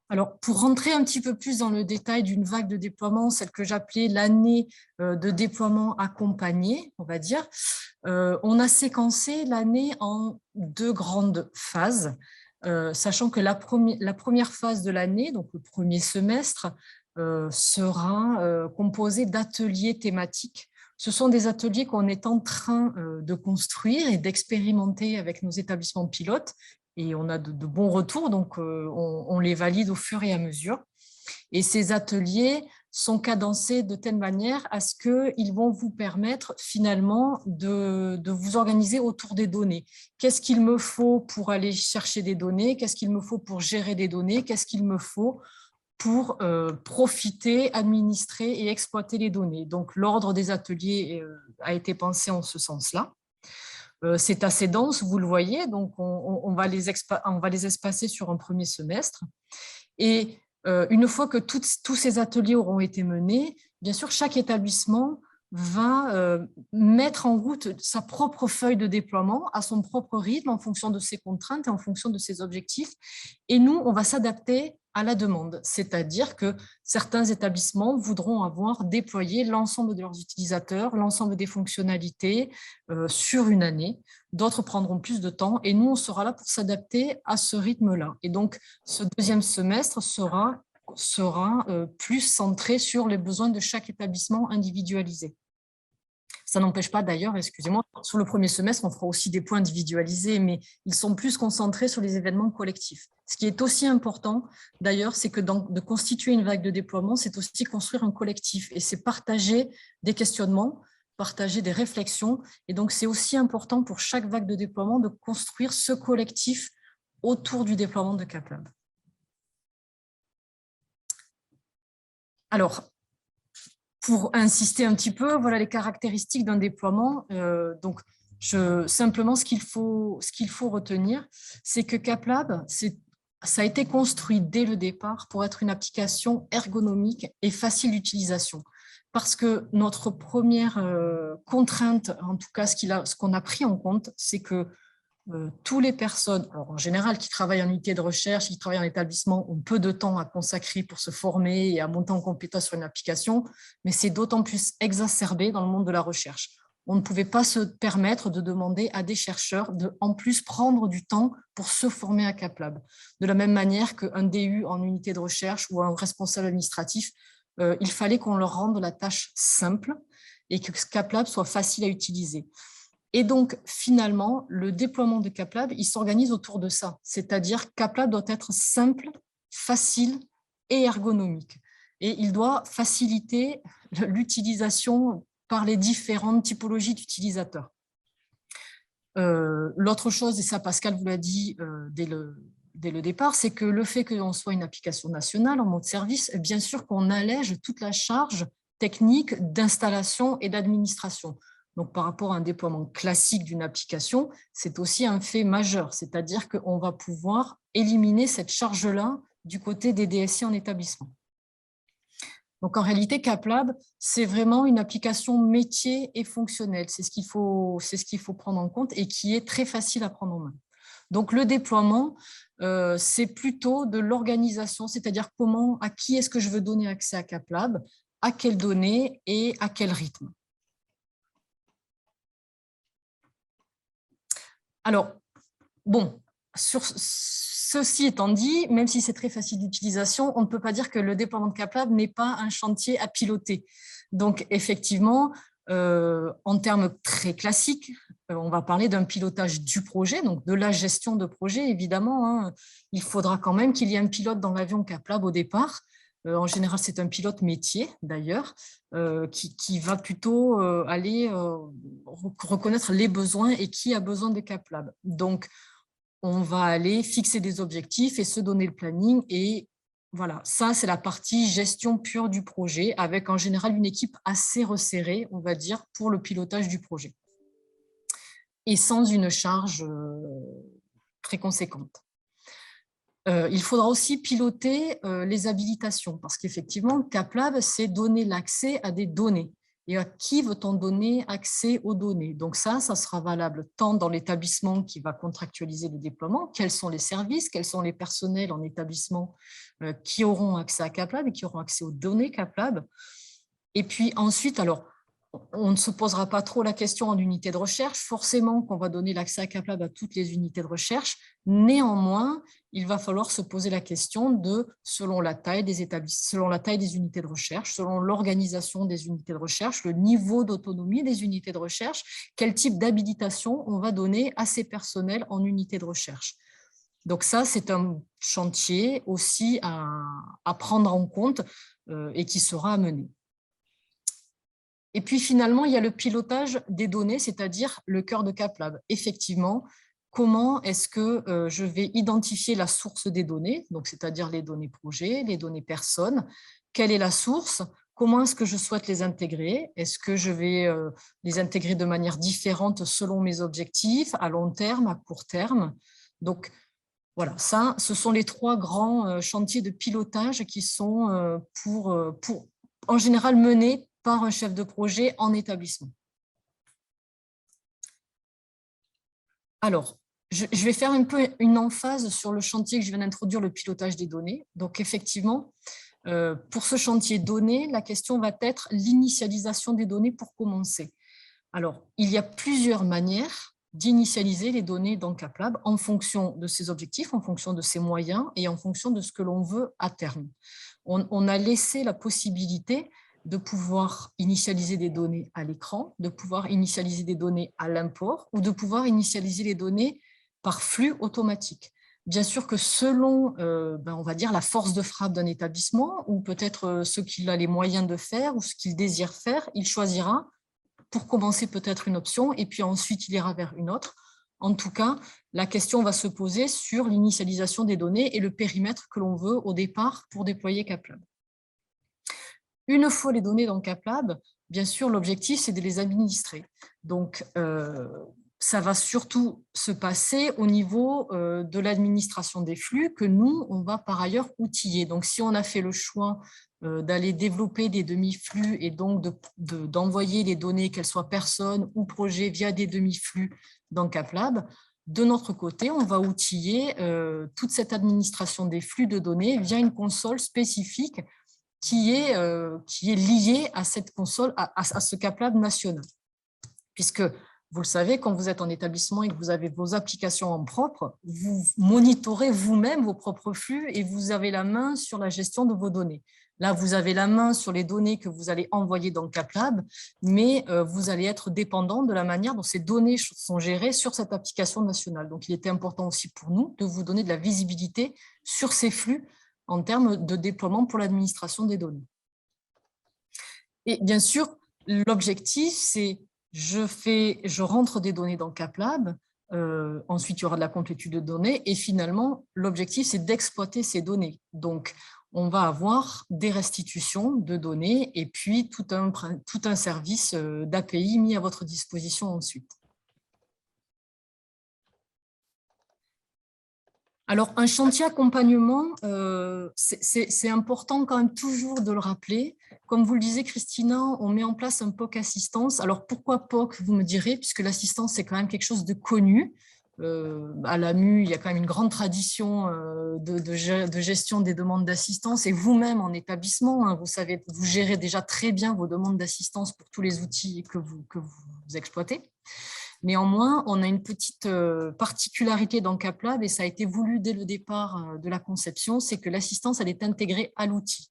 Alors, pour rentrer un petit peu plus dans le détail d'une vague de déploiement, celle que j'appelais l'année de déploiement accompagné, on va dire, on a séquencé l'année en deux grandes phases, sachant que la première phase de l'année, donc le premier semestre, sera composée d'ateliers thématiques. Ce sont des ateliers qu'on est en train de construire et d'expérimenter avec nos établissements pilotes, et on a de bons retours, donc on les valide au fur et à mesure. Et ces ateliers sont cadencés de telle manière à ce qu'ils vont vous permettre finalement de vous organiser autour des données. Qu'est-ce qu'il me faut pour aller chercher des données? Qu'est-ce qu'il me faut pour gérer des données? Qu'est-ce qu'il me faut pour profiter, administrer et exploiter les données? Donc, l'ordre des ateliers a été pensé en ce sens-là. C'est assez dense, vous le voyez, donc on va les espacer sur un premier semestre. Et une fois que tous ces ateliers auront été menés, bien sûr, chaque établissement va mettre en route sa propre feuille de déploiement à son propre rythme en fonction de ses contraintes et en fonction de ses objectifs. Et nous, on va s'adapter à la demande, c'est-à-dire que certains établissements voudront avoir déployé l'ensemble de leurs utilisateurs, l'ensemble des fonctionnalités sur une année. D'autres prendront plus de temps et nous, on sera là pour s'adapter à ce rythme-là. Et donc, ce deuxième semestre sera plus centré sur les besoins de chaque établissement individualisé. Ça n'empêche pas d'ailleurs, excusez-moi, sur le premier semestre, on fera aussi des points individualisés, mais ils sont plus concentrés sur les événements collectifs. Ce qui est aussi important, d'ailleurs, c'est que de constituer une vague de déploiement, c'est aussi construire un collectif et c'est partager des questionnements, partager des réflexions. Et donc, c'est aussi important pour chaque vague de déploiement de construire ce collectif autour du déploiement de CapLab. Alors, pour insister un petit peu, voilà les caractéristiques d'un déploiement. Donc, simplement, ce qu'il faut retenir, c'est que CapLab, ça a été construit dès le départ pour être une application ergonomique et facile d'utilisation. Parce que notre première contrainte, en tout cas ce qu'on a pris en compte, c'est que toutes les personnes, alors en général qui travaillent en unité de recherche, qui travaillent en établissement, ont peu de temps à consacrer pour se former et à monter en compétence sur une application, mais c'est d'autant plus exacerbé dans le monde de la recherche. On ne pouvait pas se permettre de demander à des chercheurs de, en plus, prendre du temps pour se former à CapLab. De la même manière qu'un DU en unité de recherche ou un responsable administratif, il fallait qu'on leur rende la tâche simple et que CapLab soit facile à utiliser. Et donc, finalement, le déploiement de CapLab, il s'organise autour de ça. C'est-à-dire que CapLab doit être simple, facile et ergonomique. Et il doit faciliter l'utilisation par les différentes typologies d'utilisateurs. L'autre chose, et ça Pascal vous l'a dit dès le départ, c'est que le fait qu'on soit une application nationale en mode service, bien sûr qu'on allège toute la charge techniques d'installation et d'administration. Donc, par rapport à un déploiement classique d'une application, c'est aussi un fait majeur, c'est-à-dire qu'on va pouvoir éliminer cette charge-là du côté des DSI en établissement. Donc, en réalité, CapLab, c'est vraiment une application métier et fonctionnelle. C'est ce qu'il faut prendre en compte et qui est très facile à prendre en main. Donc, le déploiement, c'est plutôt de l'organisation, c'est-à-dire à qui est-ce que je veux donner accès à CapLab, à quelles données et à quel rythme. Alors, bon, sur ceci étant dit, même si c'est très facile d'utilisation, on ne peut pas dire que le déploiement de CapLab n'est pas un chantier à piloter. Donc, effectivement, en termes très classiques, on va parler d'un pilotage du projet, donc de la gestion de projet, évidemment. Hein. Il faudra quand même qu'il y ait un pilote dans l'avion CapLab au départ. En général, c'est un pilote métier, d'ailleurs, qui va plutôt aller reconnaître les besoins et qui a besoin de CapLab. Donc, on va aller fixer des objectifs et se donner le planning. Et voilà, ça, c'est la partie gestion pure du projet, avec en général une équipe assez resserrée, on va dire, pour le pilotage du projet. Et sans une charge très conséquente. Il faudra aussi piloter les habilitations, parce qu'effectivement, CapLab, c'est donner l'accès à des données. Et à qui veut-on donner accès aux données? Donc ça sera valable tant dans l'établissement qui va contractualiser le déploiement, quels sont les services, quels sont les personnels en établissement qui auront accès à CapLab et qui auront accès aux données CapLab. Et puis ensuite, alors, on ne se posera pas trop la question en unité de recherche, forcément qu'on va donner l'accès à CapLab à toutes les unités de recherche. Néanmoins, il va falloir se poser la question de, selon la taille des établissements, selon la taille des unités de recherche, selon l'organisation des unités de recherche, le niveau d'autonomie des unités de recherche, quel type d'habilitation on va donner à ces personnels en unité de recherche. Donc ça, c'est un chantier aussi à prendre en compte et qui sera à mener. Et puis finalement, il y a le pilotage des données, c'est-à-dire le cœur de CapLab. Effectivement, comment est-ce que je vais identifier la source des données, donc c'est-à-dire les données projets, les données personnes, quelle est la source, comment est-ce que je souhaite les intégrer, est-ce que je vais les intégrer de manière différente selon mes objectifs, à long terme, à court terme. Donc voilà, ça, ce sont les trois grands chantiers de pilotage qui sont pour en général menés par un chef de projet en établissement. Alors, je vais faire un peu une emphase sur le chantier que je viens d'introduire, le pilotage des données. Donc, effectivement, pour ce chantier données, la question va être l'initialisation des données pour commencer. Alors, il y a plusieurs manières d'initialiser les données dans CapLab en fonction de ses objectifs, en fonction de ses moyens et en fonction de ce que l'on veut à terme. On a laissé la possibilité de pouvoir initialiser des données à l'écran, de pouvoir initialiser des données à l'import ou de pouvoir initialiser les données par flux automatique. Bien sûr que selon, on va dire, la force de frappe d'un établissement ou peut-être ce qu'il a les moyens de faire ou ce qu'il désire faire, il choisira pour commencer peut-être une option et puis ensuite il ira vers une autre. En tout cas, la question va se poser sur l'initialisation des données et le périmètre que l'on veut au départ pour déployer CapLab. Une fois les données dans CapLab, bien sûr, l'objectif, c'est de les administrer. Donc, ça va surtout se passer au niveau de l'administration des flux que nous, on va par ailleurs outiller. Donc, si on a fait le choix d'aller développer des demi-flux et donc d'envoyer les données, qu'elles soient personnes ou projets, via des demi-flux dans CapLab, de notre côté, on va outiller toute cette administration des flux de données via une console spécifique qui est lié à cette console, à ce CapLab national. Puisque, vous le savez, quand vous êtes en établissement et que vous avez vos applications en propre, vous monitorez vous-même vos propres flux et vous avez la main sur la gestion de vos données. Là, vous avez la main sur les données que vous allez envoyer dans CapLab, mais vous allez être dépendant de la manière dont ces données sont gérées sur cette application nationale. Donc, il était important aussi pour nous de vous donner de la visibilité sur ces flux en termes de déploiement pour l'administration des données. Et bien sûr, l'objectif, c'est je rentre des données dans CapLab, ensuite il y aura de la complétude de données, et finalement, l'objectif, c'est d'exploiter ces données. Donc, on va avoir des restitutions de données et puis tout un service d'API mis à votre disposition ensuite. Alors, un chantier accompagnement, c'est important quand même toujours de le rappeler. Comme vous le disiez, Christina, on met en place un POC assistance. Alors, pourquoi POC, vous me direz, puisque l'assistance, c'est quand même quelque chose de connu. À l'AMU, il y a quand même une grande tradition de gestion des demandes d'assistance. Et vous-même, en établissement, hein, vous savez, vous gérez déjà très bien vos demandes d'assistance pour tous les outils que vous exploitez. Néanmoins, on a une petite particularité dans CapLab, et ça a été voulu dès le départ de la conception, c'est que l'assistance, elle est intégrée à l'outil.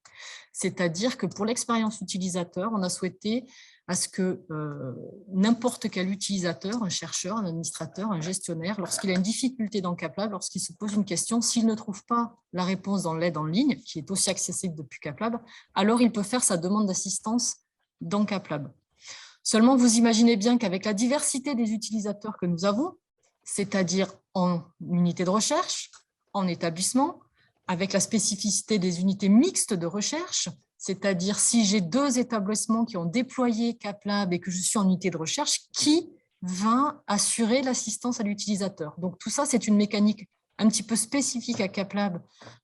C'est-à-dire que pour l'expérience utilisateur, on a souhaité à ce que n'importe quel utilisateur, un chercheur, un administrateur, un gestionnaire, lorsqu'il a une difficulté dans CapLab, lorsqu'il se pose une question, s'il ne trouve pas la réponse dans l'aide en ligne, qui est aussi accessible depuis CapLab, alors il peut faire sa demande d'assistance dans CapLab. Seulement, vous imaginez bien qu'avec la diversité des utilisateurs que nous avons, c'est-à-dire en unité de recherche, en établissement, avec la spécificité des unités mixtes de recherche, c'est-à-dire si j'ai 2 établissements qui ont déployé CapLab et que je suis en unité de recherche, qui va assurer l'assistance à l'utilisateur? Donc tout ça, c'est une mécanique un petit peu spécifique à CapLab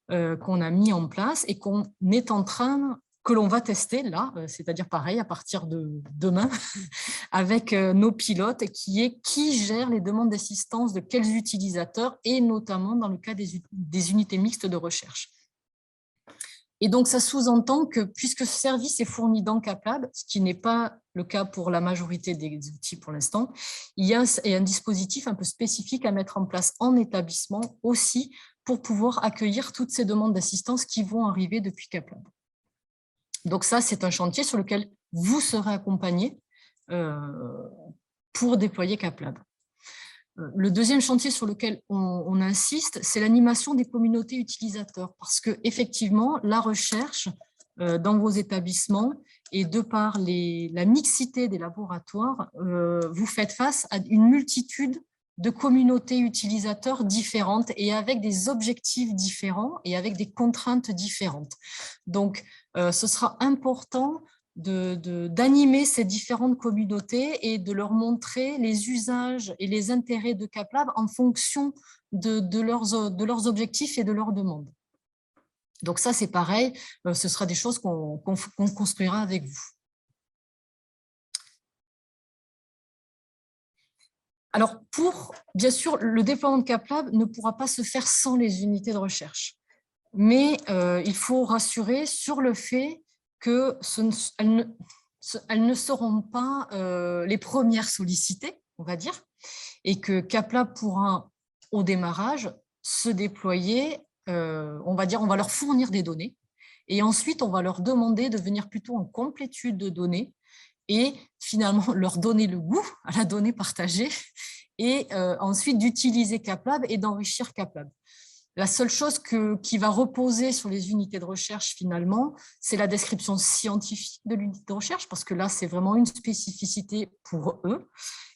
qu'on a mis en place et qu'on est en train que l'on va tester là, c'est-à-dire pareil à partir de demain, avec nos pilotes, qui gère les demandes d'assistance de quels utilisateurs, et notamment dans le cas des unités mixtes de recherche. Et donc, ça sous-entend que puisque ce service est fourni dans CapLab, ce qui n'est pas le cas pour la majorité des outils pour l'instant, il y a un dispositif un peu spécifique à mettre en place en établissement aussi pour pouvoir accueillir toutes ces demandes d'assistance qui vont arriver depuis CapLab. Donc ça, c'est un chantier sur lequel vous serez accompagné pour déployer CapLab. Le deuxième chantier sur lequel on insiste, c'est l'animation des communautés utilisateurs, parce qu'effectivement, la recherche dans vos établissements et de par la mixité des laboratoires, vous faites face à une multitude de communautés utilisateurs différentes et avec des objectifs différents et avec des contraintes différentes. Donc, ce sera important d'animer ces différentes communautés et de leur montrer les usages et les intérêts de CapLab en fonction de leurs objectifs et de leurs demandes. Donc ça, c'est pareil, ce sera des choses qu'on construira avec vous. Alors, bien sûr, le déploiement de CapLab ne pourra pas se faire sans les unités de recherche. Mais il faut rassurer sur le fait qu'elles ne seront pas les premières sollicitées, on va dire, et que CapLab pourra, au démarrage, se déployer, on va leur fournir des données, et ensuite, on va leur demander de venir plutôt en complétude de données, et finalement leur donner le goût à la donnée partagée, et ensuite d'utiliser CapLab et d'enrichir CapLab. La seule chose qui va reposer sur les unités de recherche, finalement, c'est la description scientifique de l'unité de recherche, parce que là, c'est vraiment une spécificité pour eux,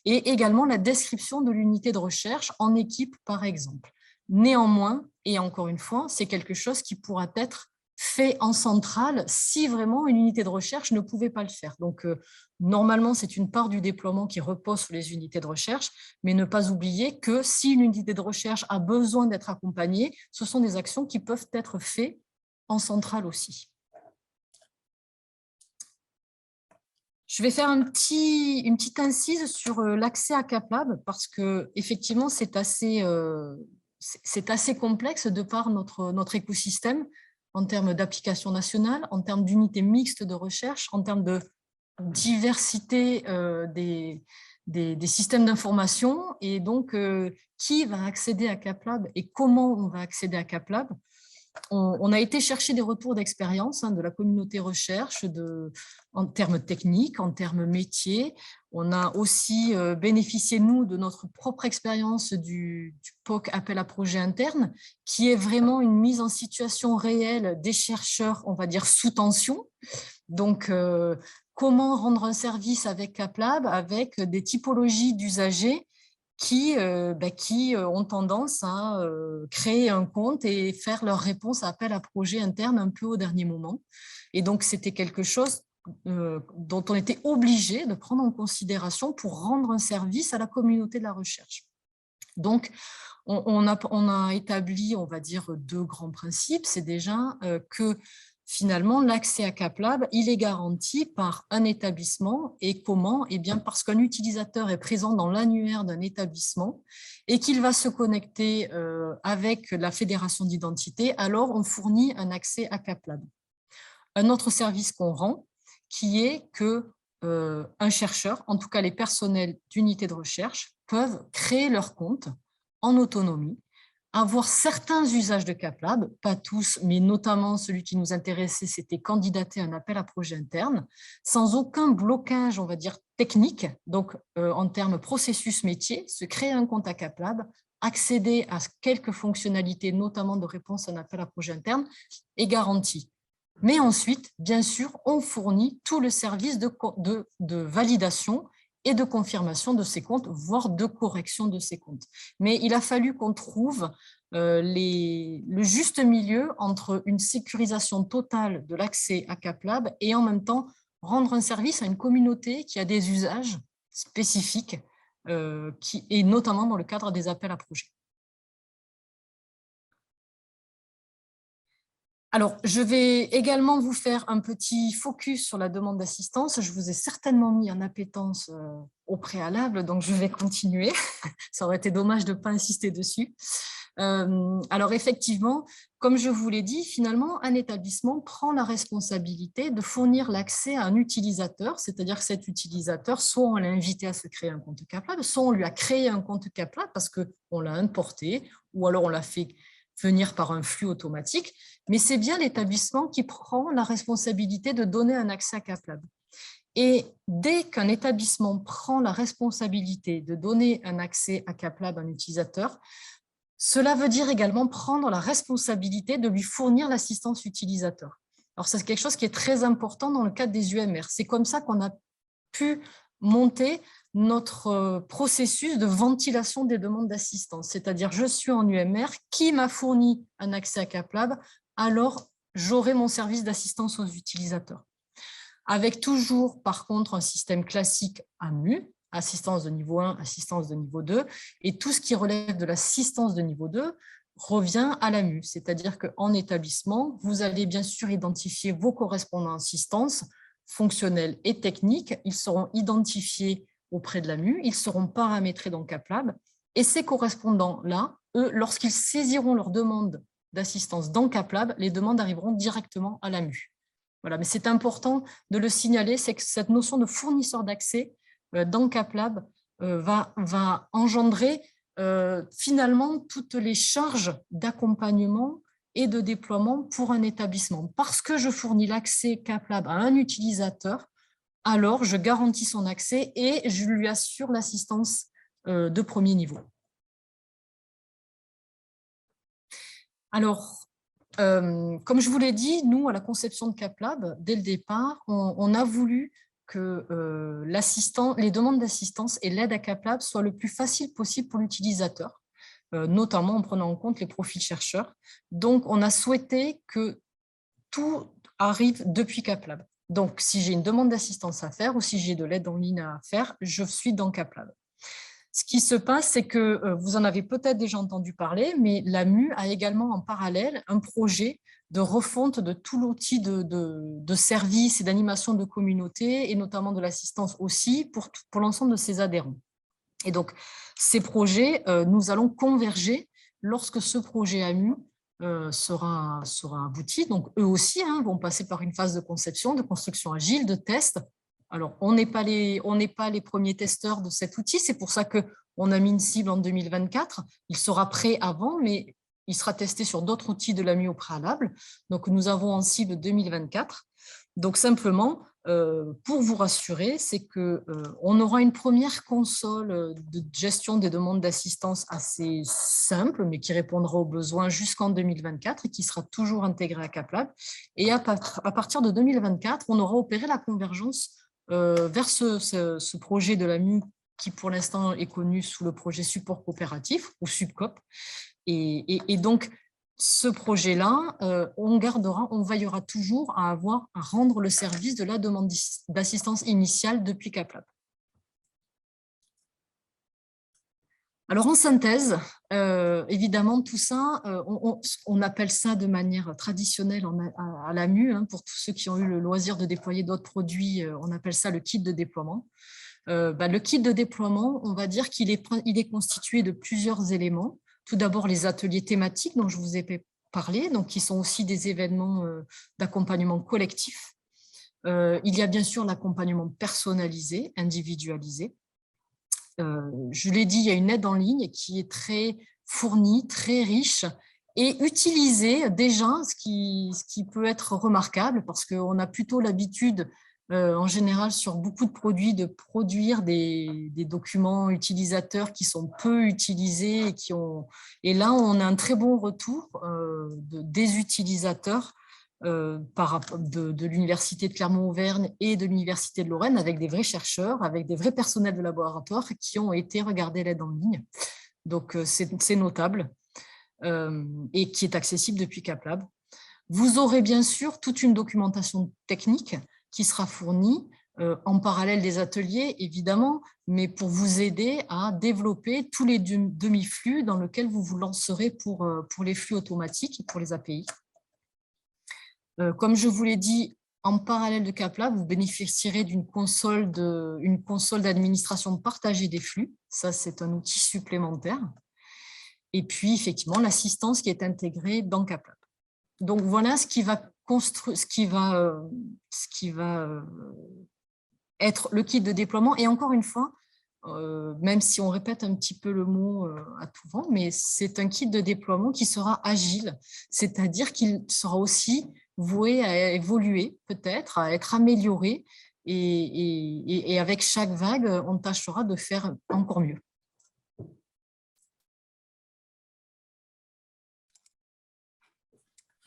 et également la description de l'unité de recherche en équipe, par exemple. Néanmoins, et encore une fois, c'est quelque chose qui pourra être fait en centrale si vraiment une unité de recherche ne pouvait pas le faire. Donc, normalement, c'est une part du déploiement qui repose sur les unités de recherche, mais ne pas oublier que si une unité de recherche a besoin d'être accompagnée, ce sont des actions qui peuvent être faites en centrale aussi. Je vais faire une petite incise sur l'accès à CapLab, parce qu'effectivement, c'est assez complexe de par notre écosystème, en termes d'application nationale, en termes d'unités mixtes de recherche, en termes de diversité des systèmes d'information, et donc qui va accéder à CapLab et comment on va accéder à CapLab. On a été chercher des retours d'expérience de la communauté recherche en termes techniques, en termes métiers. On a aussi bénéficié, nous, de notre propre expérience du POC appel à projet interne, qui est vraiment une mise en situation réelle des chercheurs, on va dire, sous tension. Donc, comment rendre un service avec CapLab, avec des typologies d'usagers qui ont tendance à créer un compte et faire leur réponse à appel à projet interne un peu au dernier moment. Et donc, c'était quelque chose dont on était obligé de prendre en considération pour rendre un service à la communauté de la recherche. Donc, on a établi, on va dire, 2 grands principes. C'est déjà que finalement, l'accès à CapLab, il est garanti par un établissement. Et comment? Eh bien, parce qu'un utilisateur est présent dans l'annuaire d'un établissement et qu'il va se connecter avec la fédération d'identité, alors on fournit un accès à CapLab. Un autre service qu'on rend, qui est que un chercheur, en tout cas les personnels d'unités de recherche, peuvent créer leur compte en autonomie, avoir certains usages de CapLab, pas tous, mais notamment celui qui nous intéressait, c'était candidater à un appel à projet interne, sans aucun blocage, on va dire, technique, donc en termes processus métier, se créer un compte à CapLab, accéder à quelques fonctionnalités, notamment de réponse à un appel à projet interne, est garanti. Mais ensuite, bien sûr, on fournit tout le service de validation et de confirmation de ces comptes, voire de correction de ces comptes. Mais il a fallu qu'on trouve le juste milieu entre une sécurisation totale de l'accès à CapLab et en même temps rendre un service à une communauté qui a des usages spécifiques, et notamment dans le cadre des appels à projets. Alors, je vais également vous faire un petit focus sur la demande d'assistance. Je vous ai certainement mis en appétence au préalable, donc je vais continuer. Ça aurait été dommage de ne pas insister dessus. Alors, effectivement, comme je vous l'ai dit, finalement, un établissement prend la responsabilité de fournir l'accès à un utilisateur, c'est-à-dire que cet utilisateur, soit on l'a invité à se créer un compte CapLab, soit on lui a créé un compte CapLab parce qu'on l'a importé, ou alors on l'a fait venir par un flux automatique, mais c'est bien l'établissement qui prend la responsabilité de donner un accès à CapLab. Et dès qu'un établissement prend la responsabilité de donner un accès à CapLab à un utilisateur, cela veut dire également prendre la responsabilité de lui fournir l'assistance utilisateur. Alors, c'est quelque chose qui est très important dans le cadre des UMR. C'est comme ça qu'on a pu monter notre processus de ventilation des demandes d'assistance. C'est-à-dire, je suis en UMR, qui m'a fourni un accès à CapLab, alors j'aurai mon service d'assistance aux utilisateurs. Avec toujours, par contre, un système classique AMU, assistance de niveau 1, assistance de niveau 2, et tout ce qui relève de l'assistance de niveau 2 revient à l'AMU, c'est-à-dire qu'en établissement, vous allez bien sûr identifier vos correspondants assistance fonctionnels et techniques, ils seront identifiés auprès de l'AMU, ils seront paramétrés dans CapLab, et ces correspondants-là, eux, lorsqu'ils saisiront leur demande d'assistance dans CapLab, les demandes arriveront directement à l'AMU. Voilà, mais c'est important de le signaler, c'est que cette notion de fournisseur d'accès dans CapLab va engendrer finalement toutes les charges d'accompagnement et de déploiement pour un établissement. Parce que je fournis l'accès CapLab à un utilisateur, alors je garantis son accès et je lui assure l'assistance de premier niveau. Alors, comme je vous l'ai dit, nous, à la conception de CapLab, dès le départ, on a voulu que les demandes d'assistance et l'aide à CapLab soient le plus facile possible pour l'utilisateur, notamment en prenant en compte les profils chercheurs. Donc, on a souhaité que tout arrive depuis CapLab. Donc, si j'ai une demande d'assistance à faire ou si j'ai de l'aide en ligne à faire, je suis dans CapLab. Ce qui se passe, c'est que vous en avez peut-être déjà entendu parler, mais l'AMU a également en parallèle un projet de refonte de tout l'outil de services et d'animation de communauté, et notamment de l'assistance aussi pour l'ensemble de ses adhérents. Et donc, ces projets, nous allons converger lorsque ce projet AMU sera abouti. Donc, eux aussi vont passer par une phase de conception, de construction agile, de test. Alors, on n'est pas les premiers testeurs de cet outil, c'est pour ça qu'on a mis une cible en 2024. Il sera prêt avant, mais il sera testé sur d'autres outils de l'AMU au préalable. Donc, nous avons en cible 2024. Donc, simplement, pour vous rassurer, c'est qu'on aura une première console de gestion des demandes d'assistance assez simple, mais qui répondra aux besoins jusqu'en 2024 et qui sera toujours intégrée à CapLab. Et à partir de 2024, on aura opéré la convergence vers ce projet de l'AMU qui pour l'instant est connu sous le projet support coopératif ou SUPCOP. Et donc, ce projet-là, on veillera toujours à rendre le service de la demande d'assistance initiale depuis CapLab. Alors, en synthèse, évidemment, tout ça, on appelle ça de manière traditionnelle à l'AMU, hein, pour tous ceux qui ont eu le loisir de déployer d'autres produits, on appelle ça le kit de déploiement. Le kit de déploiement, on va dire qu'il est constitué de plusieurs éléments. Tout d'abord, les ateliers thématiques dont je vous ai parlé, donc qui sont aussi des événements d'accompagnement collectif. Il y a bien sûr l'accompagnement personnalisé, individualisé. Je l'ai dit, il y a une aide en ligne qui est très fournie, très riche et utilisée déjà, ce qui peut être remarquable parce qu'on a plutôt l'habitude, en général, sur beaucoup de produits, de produire des documents utilisateurs qui sont peu utilisés et là, on a un très bon retour des utilisateurs de l'Université de Clermont-Auvergne et de l'Université de Lorraine, avec des vrais chercheurs, avec des vrais personnels de laboratoire qui ont été regarder l'aide en ligne. Donc, c'est notable et qui est accessible depuis CapLab. Vous aurez bien sûr toute une documentation technique qui sera fournie en parallèle des ateliers, évidemment, mais pour vous aider à développer tous les demi-flux dans lesquels vous vous lancerez pour les flux automatiques et pour les API. Comme je vous l'ai dit, en parallèle de CapLab, vous bénéficierez d'une console d'administration partagée des flux. Ça, c'est un outil supplémentaire. Et puis, effectivement, l'assistance qui est intégrée dans CapLab. Donc, voilà ce qui va être le kit de déploiement. Et encore une fois, même si on répète un petit peu le mot à tout vent, mais c'est un kit de déploiement qui sera agile, c'est-à-dire qu'il sera aussi voué à évoluer, peut-être, à être amélioré, et avec chaque vague, on tâchera de faire encore mieux.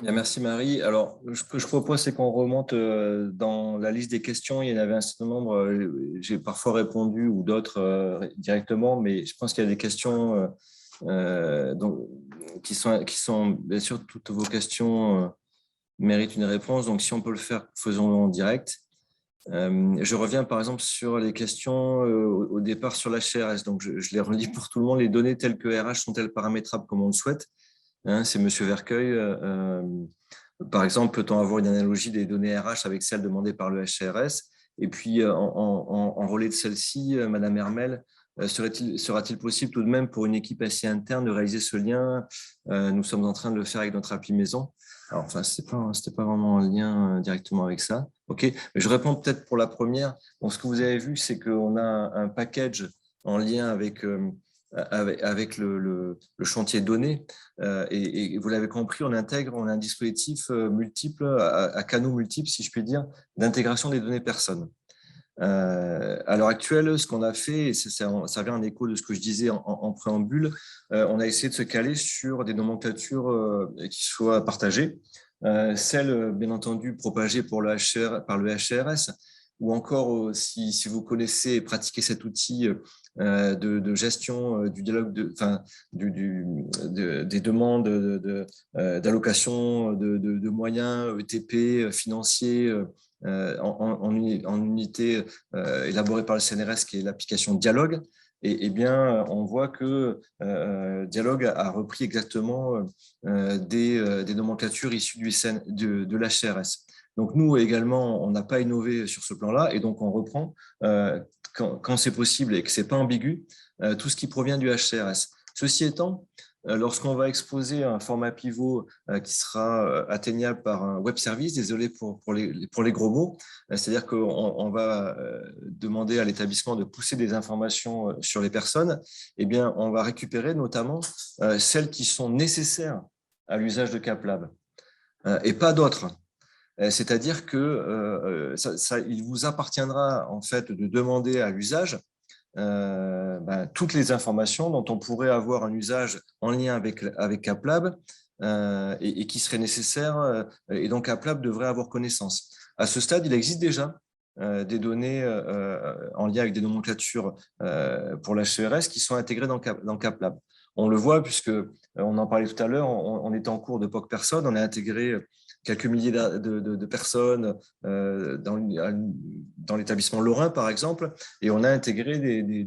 Bien, merci Marie. Alors, ce que je propose, c'est qu'on remonte dans la liste des questions. Il y en avait un certain nombre, j'ai parfois répondu ou d'autres directement, mais je pense qu'il y a des questions qui sont, bien sûr, toutes vos questions méritent une réponse. Donc, si on peut le faire, faisons-le en direct. Je reviens par exemple sur les questions au départ sur la HRS. Donc, je les relis pour tout le monde. Les données telles que RH sont-elles paramétrables comme on le souhaite? C'est M. Vercueil. Par exemple, peut-on avoir une analogie des données RH avec celles demandées par le HCRS? Et puis, en relais de celle-ci, Mme Hermel, sera-t-il possible tout de même pour une équipe assez interne de réaliser ce lien? Nous sommes en train de le faire avec notre appli maison. Alors, enfin, ce n'était pas vraiment en lien directement avec ça. OK, je réponds peut-être pour la première. Bon, ce que vous avez vu, c'est qu'on a un package en lien avec le chantier données. Et vous l'avez compris, on a un dispositif multiple, à canaux multiples, si je puis dire, d'intégration des données personnes. À l'heure actuelle, ce qu'on a fait, et ça vient en écho de ce que je disais en préambule, on a essayé de se caler sur des nomenclatures qui soient partagées, celles, bien entendu, propagées par le HCRS, ou encore, si vous connaissez et pratiquez cet outil de gestion du dialogue, des demandes d'allocation de moyens ETP financiers en unité élaborée par le CNRS, qui est l'application Dialogue, et bien, on voit que Dialogue a repris exactement des nomenclatures issues de l'HCRS. Donc, nous également, on n'a pas innové sur ce plan-là, et donc on reprend, quand c'est possible et que ce n'est pas ambigu, tout ce qui provient du HCRS. Ceci étant, lorsqu'on va exposer un format pivot qui sera atteignable par un web service, désolé pour les gros mots, c'est-à-dire qu'on va demander à l'établissement de pousser des informations sur les personnes, eh bien, on va récupérer notamment celles qui sont nécessaires à l'usage de CapLab et pas d'autres. C'est-à-dire que il vous appartiendra en fait de demander à l'usage toutes les informations dont on pourrait avoir un usage en lien avec CapLab et qui serait nécessaire, et donc CapLab devrait avoir connaissance. À ce stade, il existe déjà des données en lien avec des nomenclatures pour l'HCRS qui sont intégrées dans CapLab. On le voit puisque, on en parlait tout à l'heure, on est en cours de POC personnes, on a intégré quelques milliers de personnes dans l'établissement lorrain, par exemple, et on a intégré des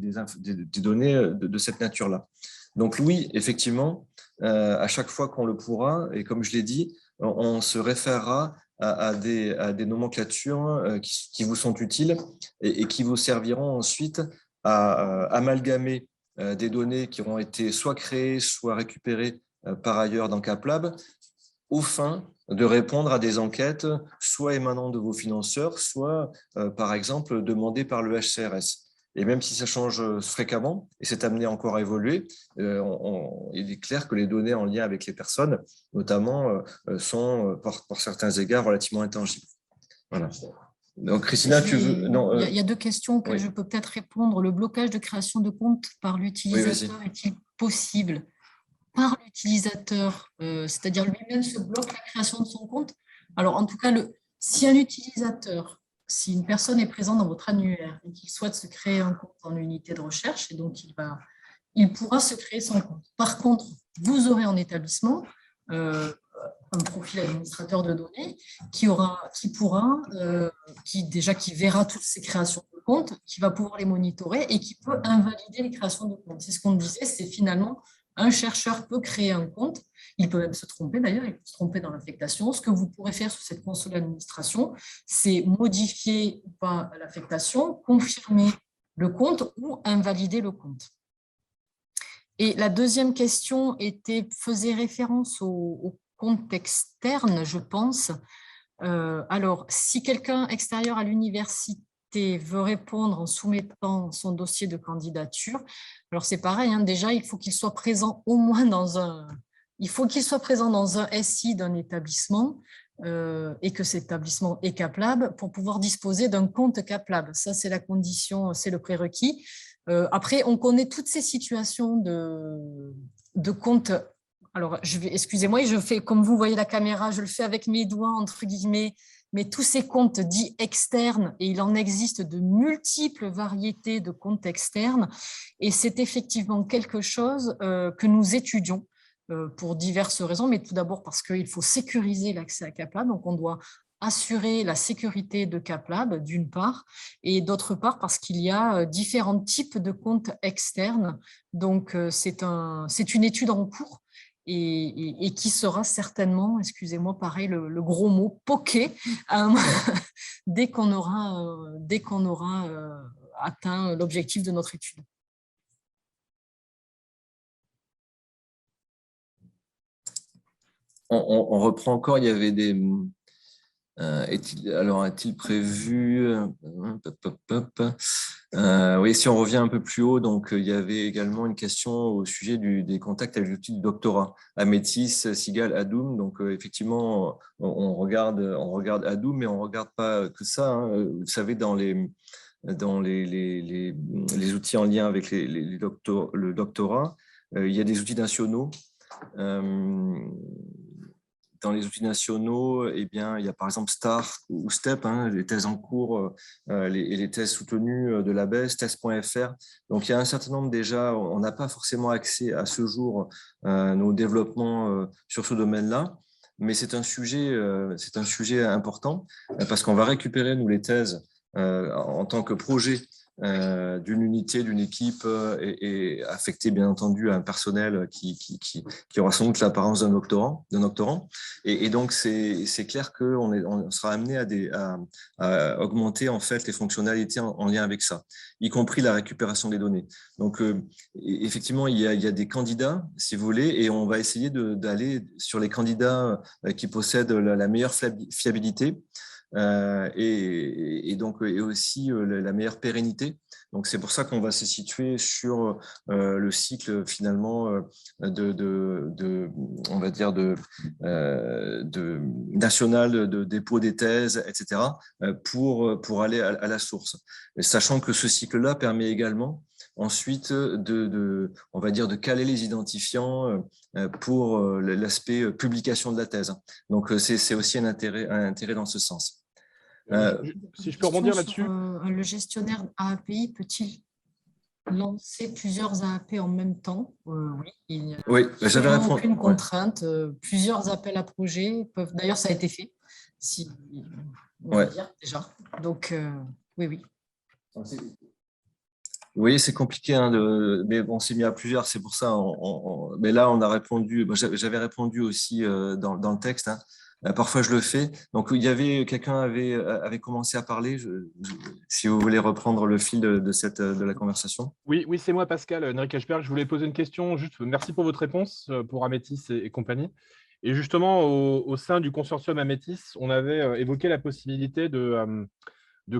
données de cette nature-là. Donc oui, effectivement, à chaque fois qu'on le pourra, et comme je l'ai dit, on se référera à des nomenclatures qui vous sont utiles et qui vous serviront ensuite à amalgamer des données qui auront été soit créées, soit récupérées par ailleurs dans CapLab, aux fins de répondre à des enquêtes, soit émanant de vos financeurs, soit, par exemple, demandées par le HCRS. Et même si ça change fréquemment, et c'est amené encore à évoluer, il est clair que les données en lien avec les personnes, notamment, sont, pour certains égards, relativement intangibles. Voilà. Donc, Christina, tu veux… Il y a deux questions auxquelles je peux peut-être répondre. Le blocage de création de compte par l'utilisateur est-il possible par l'utilisateur, c'est-à-dire lui-même se bloque la création de son compte? Alors, en tout cas, si un utilisateur, si une personne est présente dans votre annuaire et qu'il souhaite se créer un compte en unité de recherche, et donc il pourra se créer son compte. Par contre, vous aurez en établissement un profil administrateur de données qui verra toutes ces créations de comptes, qui va pouvoir les monitorer et qui peut invalider les créations de comptes. C'est ce qu'on disait, c'est finalement un chercheur peut créer un compte, il peut même se tromper d'ailleurs, il peut se tromper dans l'affectation. Ce que vous pourrez faire sur cette console d'administration, c'est modifier ou pas l'affectation, confirmer le compte ou invalider le compte. Et la deuxième question faisait référence au compte externe, je pense. Alors, si quelqu'un extérieur à l'université veut répondre en soumettant son dossier de candidature, alors c'est pareil, hein, déjà, il faut qu'il soit présent au moins dans un SI d'un établissement et que cet établissement est CapLab pour pouvoir disposer d'un compte CapLab. Ça, c'est la condition, c'est le prérequis. Après, on connaît toutes ces situations de compte. Alors, excusez-moi, je fais, comme vous voyez la caméra, je le fais avec mes doigts, entre guillemets, mais tous ces comptes dits externes, et il en existe de multiples variétés de comptes externes, et c'est effectivement quelque chose que nous étudions pour diverses raisons, mais tout d'abord parce qu'il faut sécuriser l'accès à CapLab, donc on doit assurer la sécurité de CapLab, d'une part, et d'autre part parce qu'il y a différents types de comptes externes, donc c'est une étude en cours, et qui sera certainement, excusez-moi, pareil, le gros mot, poké, dès qu'on aura atteint l'objectif de notre étude. On reprend encore, il y avait des… a-t-il prévu… oui, si on revient un peu plus haut, donc il y avait également une question au sujet des contacts avec l'outil de doctorat, Amétis, Sigal, Hadoum. Donc effectivement, on regarde Hadoum, mais on ne regarde pas que ça. Hein. Vous savez, dans les outils en lien avec le doctorat, il y a des outils nationaux. Dans les outils nationaux, eh bien, il y a par exemple STAR ou STEP, hein, les thèses en cours et les thèses soutenues de l'ABES, thèse.fr. Donc, il y a un certain nombre déjà, on n'a pas forcément accès à ce jour nos développements sur ce domaine-là, mais c'est un sujet important parce qu'on va récupérer, nous, les thèses en tant que projet d'une unité, d'une équipe et affecté bien entendu à un personnel qui aura sans doute l'apparence d'un doctorant. Et donc, c'est clair qu'on sera amené à augmenter en fait les fonctionnalités en lien avec ça, y compris la récupération des données. Donc, effectivement, il y a des candidats, si vous voulez, et on va essayer d'aller sur les candidats qui possèdent la meilleure fiabilité, et aussi la meilleure pérennité. Donc c'est pour ça qu'on va se situer sur le cycle finalement on va dire national de dépôt des thèses, etc. pour aller à la source, sachant que ce cycle-là permet également ensuite on va dire de caler les identifiants pour l'aspect publication de la thèse. Donc c'est aussi un intérêt dans ce sens. Si je peux rebondir là-dessus. Le gestionnaire AAPI peut-il lancer plusieurs AAP en même temps? Oui, il n'y a aucune contrainte. Plusieurs appels à projets peuvent. D'ailleurs, ça a été fait. Si, on va dire déjà. Donc, oui. Oui, c'est compliqué, hein, mais on s'est mis à plusieurs, c'est pour ça. Mais là, on a répondu. J'avais répondu aussi dans le texte. Hein. Parfois, je le fais. Donc, il y avait quelqu'un avait commencé à parler. Si vous voulez reprendre le fil de la conversation. Oui, c'est moi, Pascal, Henrik Eschberg. Je voulais poser une question. Juste, merci pour votre réponse pour Amétis et compagnie. Et justement, au sein du consortium Amétis, on avait évoqué la possibilité de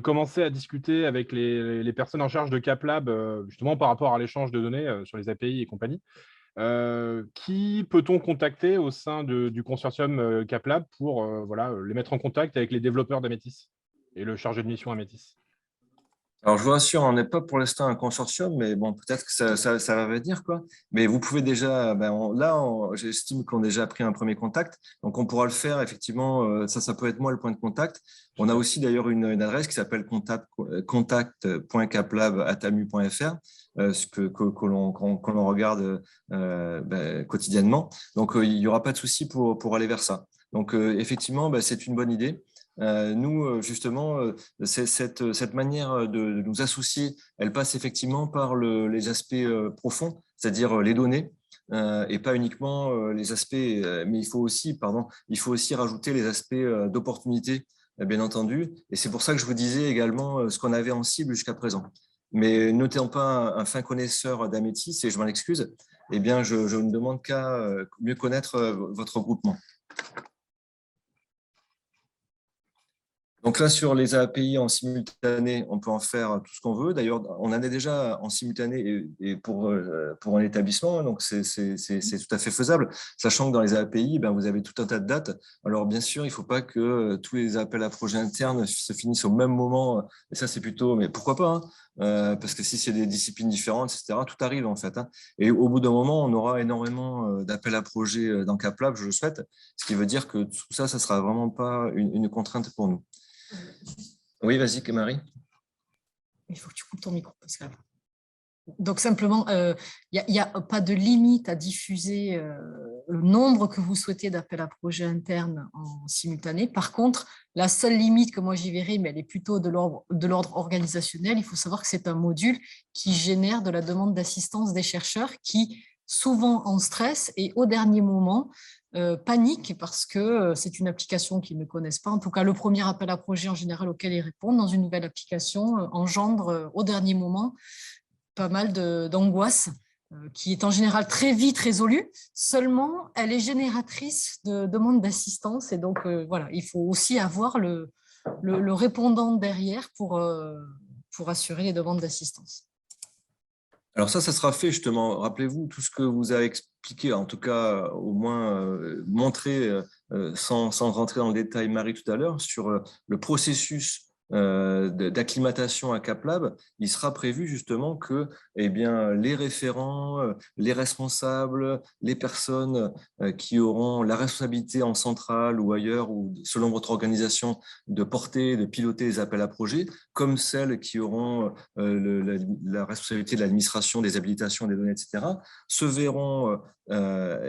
commencer à discuter avec les personnes en charge de CapLab, justement par rapport à l'échange de données sur les API et compagnie. Qui peut-on contacter au sein du consortium CapLab pour les mettre en contact avec les développeurs d'Amétis et le chargé de mission Amétis? Alors, je vous rassure, on n'est pas pour l'instant un consortium, mais bon, peut-être que ça va venir, quoi. Mais vous pouvez déjà, j'estime qu'on a déjà pris un premier contact, donc on pourra le faire, effectivement, ça peut être moi le point de contact. On a aussi d'ailleurs une adresse qui s'appelle contact.caplab@amu.fr, que l'on regarde quotidiennement. Donc, il n'y aura pas de souci pour aller vers ça. Donc, effectivement, c'est une bonne idée. Nous, justement, cette manière de nous associer, elle passe effectivement par les aspects profonds, c'est-à-dire les données, et pas uniquement les aspects, mais il faut aussi rajouter les aspects d'opportunité, bien entendu. Et c'est pour ça que je vous disais également ce qu'on avait en cible jusqu'à présent. Mais n'étant pas un fin connaisseur d'Amétis, et je m'en excuse, eh bien, je ne demande qu'à mieux connaître votre regroupement. Donc là, sur les API en simultané, on peut en faire tout ce qu'on veut. D'ailleurs, on en est déjà en simultané et pour un établissement, donc c'est tout à fait faisable, sachant que dans les API, vous avez tout un tas de dates. Alors bien sûr, il ne faut pas que tous les appels à projets internes se finissent au même moment. Et ça, c'est plutôt, mais pourquoi pas, hein, parce que si c'est des disciplines différentes, etc., tout arrive en fait. Hein. Et au bout d'un moment, on aura énormément d'appels à projets dans CapLab, je le souhaite, ce qui veut dire que tout ça, ça ne sera vraiment pas une contrainte pour nous. Oui, vas-y, Marie. Il faut que tu coupes ton micro, Pascal. Donc, simplement, il n'y a pas de limite à diffuser le nombre que vous souhaitez d'appels à projets internes en simultané. Par contre, la seule limite que moi j'y verrai, mais elle est plutôt de l'ordre organisationnel, il faut savoir que c'est un module qui génère de la demande d'assistance des chercheurs qui, souvent en stress et au dernier moment, paniquent parce que c'est une application qu'ils ne connaissent pas. En tout cas, le premier appel à projet en général auquel ils répondent dans une nouvelle application engendre au dernier moment pas mal d'angoisse qui est en général très vite résolue. Seulement, elle est génératrice de demandes d'assistance et donc voilà, il faut aussi avoir le répondant derrière pour assurer les demandes d'assistance. Alors ça sera fait justement. Rappelez-vous tout ce que vous avez expliqué, en tout cas au moins montré sans rentrer dans le détail, Marie, tout à l'heure, sur le processus d'acclimatation à CapLab. Il sera prévu justement que les référents, les responsables, les personnes qui auront la responsabilité en centrale ou ailleurs, ou selon votre organisation, de porter, de piloter les appels à projets, comme celles qui auront la responsabilité de l'administration, des habilitations, des données, etc., se verront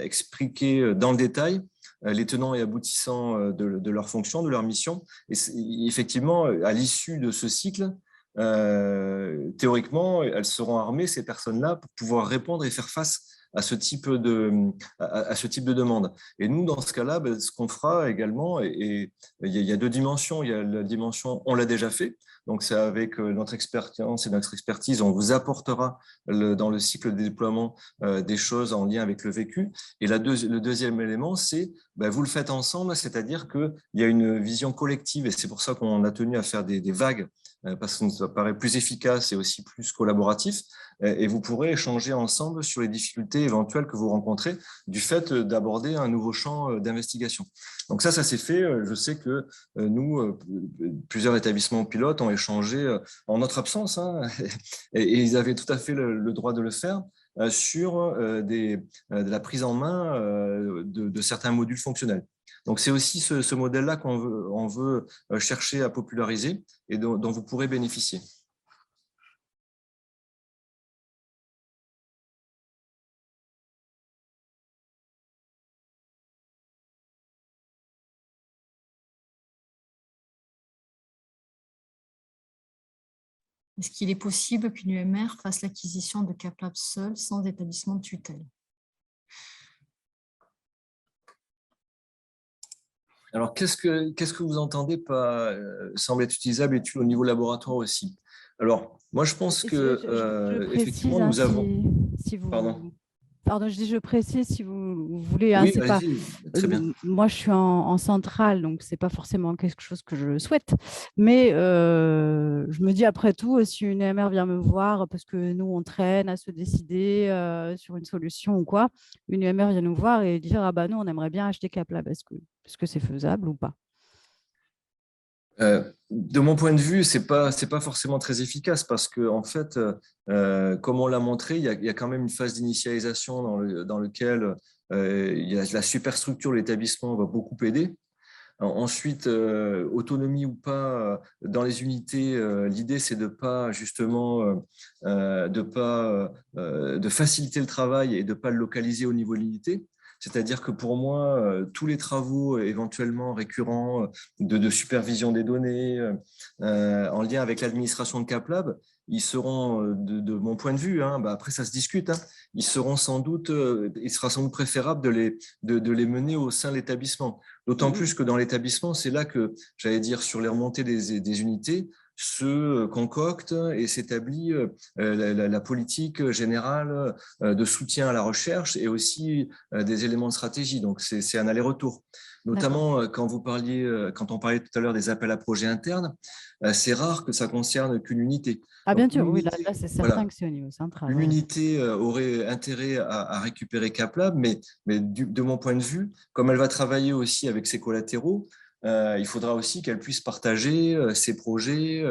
expliquer dans le détail les tenants et aboutissants de leur fonction, de leur mission. Et effectivement, à l'issue de ce cycle, théoriquement, elles seront armées, ces personnes-là, pour pouvoir répondre et faire face à ce type de demande. Et nous, dans ce cas-là, ce qu'on fera également, et il y a deux dimensions. Il y a la dimension, on l'a déjà fait, donc c'est avec notre expérience et notre expertise, on vous apportera dans le cycle de déploiement des choses en lien avec le vécu. Et le deuxième élément, c'est vous le faites ensemble, c'est-à-dire qu'il y a une vision collective, et c'est pour ça qu'on a tenu à faire des vagues, parce que ça paraît plus efficace et aussi plus collaboratif, et vous pourrez échanger ensemble sur les difficultés éventuelles que vous rencontrez du fait d'aborder un nouveau champ d'investigation. Donc ça s'est fait. Je sais que nous, plusieurs établissements pilotes ont échangé en notre absence, hein, et ils avaient tout à fait le droit de le faire. sur de la prise en main de certains modules fonctionnels. Donc, c'est aussi ce modèle-là qu'on veut chercher à populariser et dont vous pourrez bénéficier. Est-ce qu'il est possible qu'une UMR fasse l'acquisition de CapLab seule, sans établissement de tutelle? Alors, qu'est-ce que vous entendez par semble être utilisable et utile au niveau laboratoire aussi? Alors, moi, je pense que je effectivement, précise, nous avons… si vous… Pardon. Pardon, je précise si vous voulez. Oui, Pas… très bien. Moi, je suis en centrale, donc ce n'est pas forcément quelque chose que je souhaite. Mais je me dis, après tout, si une EMR vient me voir, parce que nous, on traîne à se décider sur une solution ou quoi, une EMR vient nous voir et dire, ah bah nous, on aimerait bien acheter CapLab. Est-ce que c'est faisable ou pas? De mon point de vue, c'est pas forcément très efficace parce que en fait, comme on l'a montré, il y a quand même une phase d'initialisation dans lequel il y a la superstructure de l'établissement va beaucoup aider. Ensuite, autonomie ou pas dans les unités, l'idée c'est de pas justement de faciliter le travail et de pas le localiser au niveau de l'unité. C'est-à-dire que pour moi, tous les travaux éventuellement récurrents de supervision des données en lien avec l'administration de CapLab, ils seront, de mon point de vue, après ça se discute, ils seront sans doute, il sera sans doute préférable de les mener au sein de l'établissement. D'autant plus que dans l'établissement, c'est là que, j'allais dire, sur les remontées des unités, se concocte et s'établit la politique générale de soutien à la recherche et aussi des éléments de stratégie. Donc, c'est un aller-retour. Notamment, quand on parlait tout à l'heure des appels à projets internes, c'est rare que ça concerne qu'une unité. Ah, donc, bien sûr, oui, là c'est certain que c'est au niveau central. Une unité aurait intérêt à récupérer CapLab, mais de mon point de vue, comme elle va travailler aussi avec ses collatéraux, il faudra aussi qu'elle puisse partager ses projets.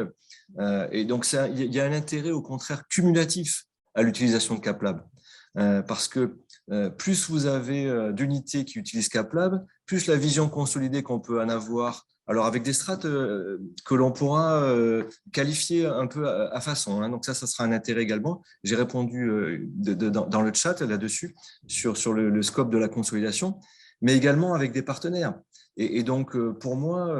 Et donc, il y a un intérêt, au contraire, cumulatif à l'utilisation de CapLab. Parce que plus vous avez d'unités qui utilisent CapLab, plus la vision consolidée qu'on peut en avoir, alors avec des strates que l'on pourra qualifier un peu à façon. Donc ça sera un intérêt également. J'ai répondu dans le chat là-dessus, sur le scope de la consolidation, mais également avec des partenaires. Et donc, pour moi,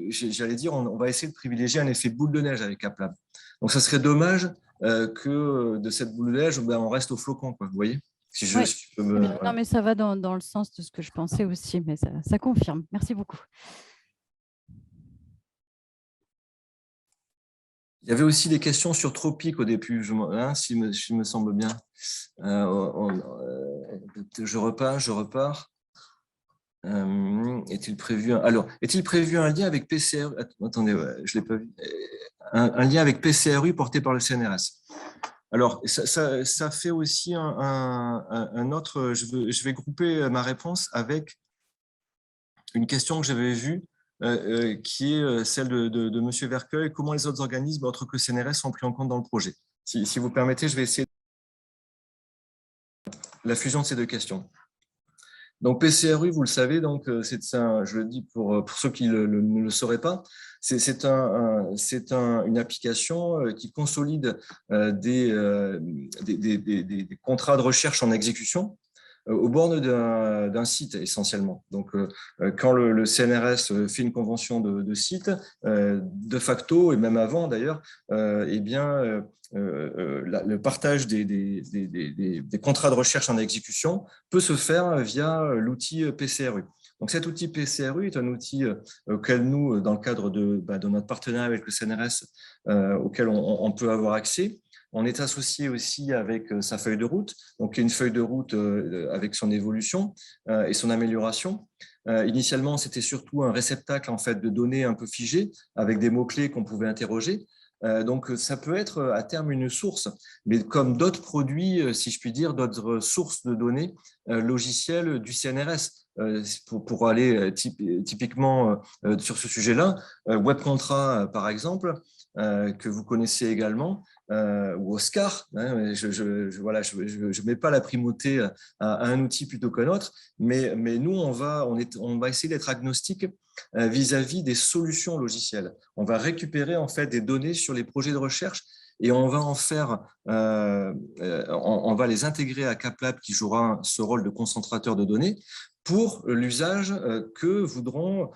j'allais dire, on va essayer de privilégier un effet boule de neige avec CapLab. Donc, ça serait dommage que de cette boule de neige, on reste au flocon, quoi, vous voyez? Non, mais ça va dans le sens de ce que je pensais aussi, mais ça confirme. Merci beaucoup. Il y avait aussi des questions sur Tropic au début, si me semble bien. Je repars. Est-il prévu un lien avec PCRU? Attendez, je l'ai pas vu. Un lien avec PCRU porté par le CNRS. Alors, ça fait aussi un autre… Je vais grouper ma réponse avec une question que j'avais vue, qui est celle de M. Vercueil. Comment les autres organismes, autres que CNRS, sont pris en compte dans le projet? Si vous permettez, je vais essayer la fusion de ces deux questions. Donc, PCRU, vous le savez, donc je le dis pour ceux qui ne le sauraient pas, c'est une application qui consolide des contrats de recherche en exécution aux bornes d'un site essentiellement. Donc, quand le CNRS fait une convention de site, de facto, et même avant d'ailleurs, le partage des contrats de recherche en exécution peut se faire via l'outil PCRU. Donc, cet outil PCRU est un outil auquel nous, dans le cadre de notre partenariat avec le CNRS, auquel on peut avoir accès. On est associé aussi avec sa feuille de route, donc une feuille de route avec son évolution et son amélioration. Initialement, c'était surtout un réceptacle en fait de données un peu figées avec des mots-clés qu'on pouvait interroger. Donc, ça peut être à terme une source, mais comme d'autres produits, si je puis dire, d'autres sources de données logicielles du CNRS. Pour aller typiquement sur ce sujet-là, WebContra, par exemple, que vous connaissez également, ou Oscar. Hein, je mets pas la primauté à un outil plutôt qu'un autre, mais nous, on va essayer d'être agnostique vis-à-vis des solutions logicielles. On va récupérer en fait des données sur les projets de recherche et on va on va les intégrer à CapLab qui jouera ce rôle de concentrateur de données pour l'usage que voudront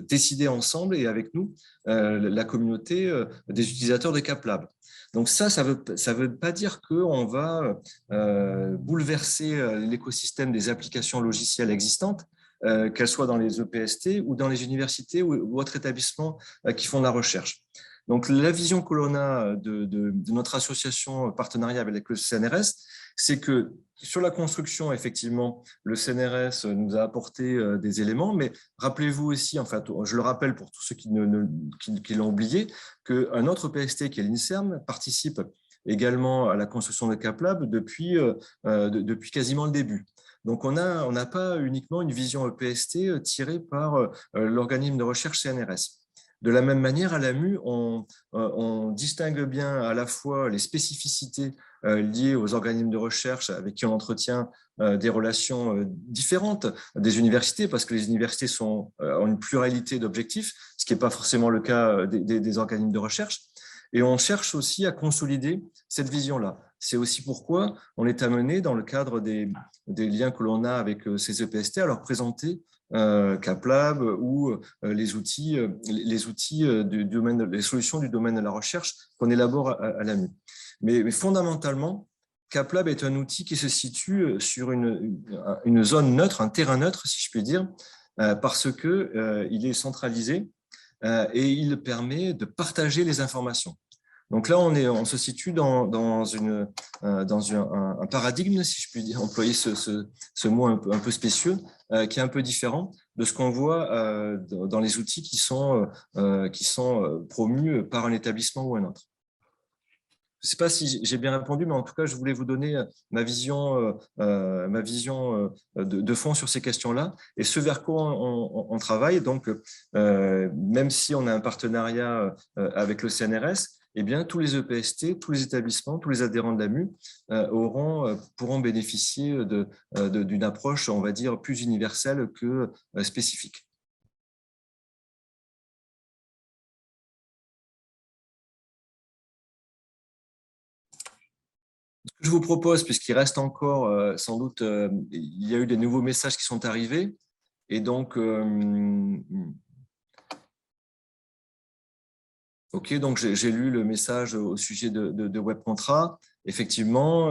décider ensemble et avec nous la communauté des utilisateurs de CapLab. Donc ça veut pas dire qu'on va bouleverser l'écosystème des applications logicielles existantes, qu'elles soient dans les EPST ou dans les universités ou autres établissements qui font de la recherche. Donc, la vision que l'on a de notre association partenariat avec le CNRS, c'est que sur la construction, effectivement, le CNRS nous a apporté des éléments, mais rappelez-vous aussi, en fait, je le rappelle pour tous ceux qui l'ont oublié, qu'un autre PST qui est l'INSERM participe également à la construction de CapLab depuis quasiment le début. Donc, on n'a pas uniquement une vision EPST tirée par l'organisme de recherche CNRS. De la même manière, à l'AMU, on distingue bien à la fois les spécificités liées aux organismes de recherche avec qui on entretient des relations différentes des universités, parce que les universités ont une pluralité d'objectifs, ce qui n'est pas forcément le cas des organismes de recherche. Et on cherche aussi à consolider cette vision-là. C'est aussi pourquoi on est amené, dans le cadre des liens que l'on a avec ces EPST, à leur présenter CapLab ou les solutions du domaine de la recherche qu'on élabore à l'AMU. Mais fondamentalement, CapLab est un outil qui se situe sur une zone neutre, un terrain neutre, si je puis dire, parce qu'il est centralisé et il permet de partager les informations. Donc là, on se situe dans un paradigme, si je puis dire, employer ce mot un peu spécieux, qui est un peu différent de ce qu'on voit dans les outils qui sont promus par un établissement ou un autre. Je ne sais pas si j'ai bien répondu, mais en tout cas, je voulais vous donner ma vision de fond sur ces questions-là et ce vers quoi on travaille. Donc, même si on a un partenariat avec le CNRS, eh bien, tous les EPST, tous les établissements, tous les adhérents de l'AMU pourront bénéficier d'une approche, on va dire, plus universelle que spécifique. Ce que je vous propose, puisqu'il reste encore, sans doute, il y a eu des nouveaux messages qui sont arrivés, et donc, ok, donc j'ai lu le message au sujet de WebContra. Effectivement,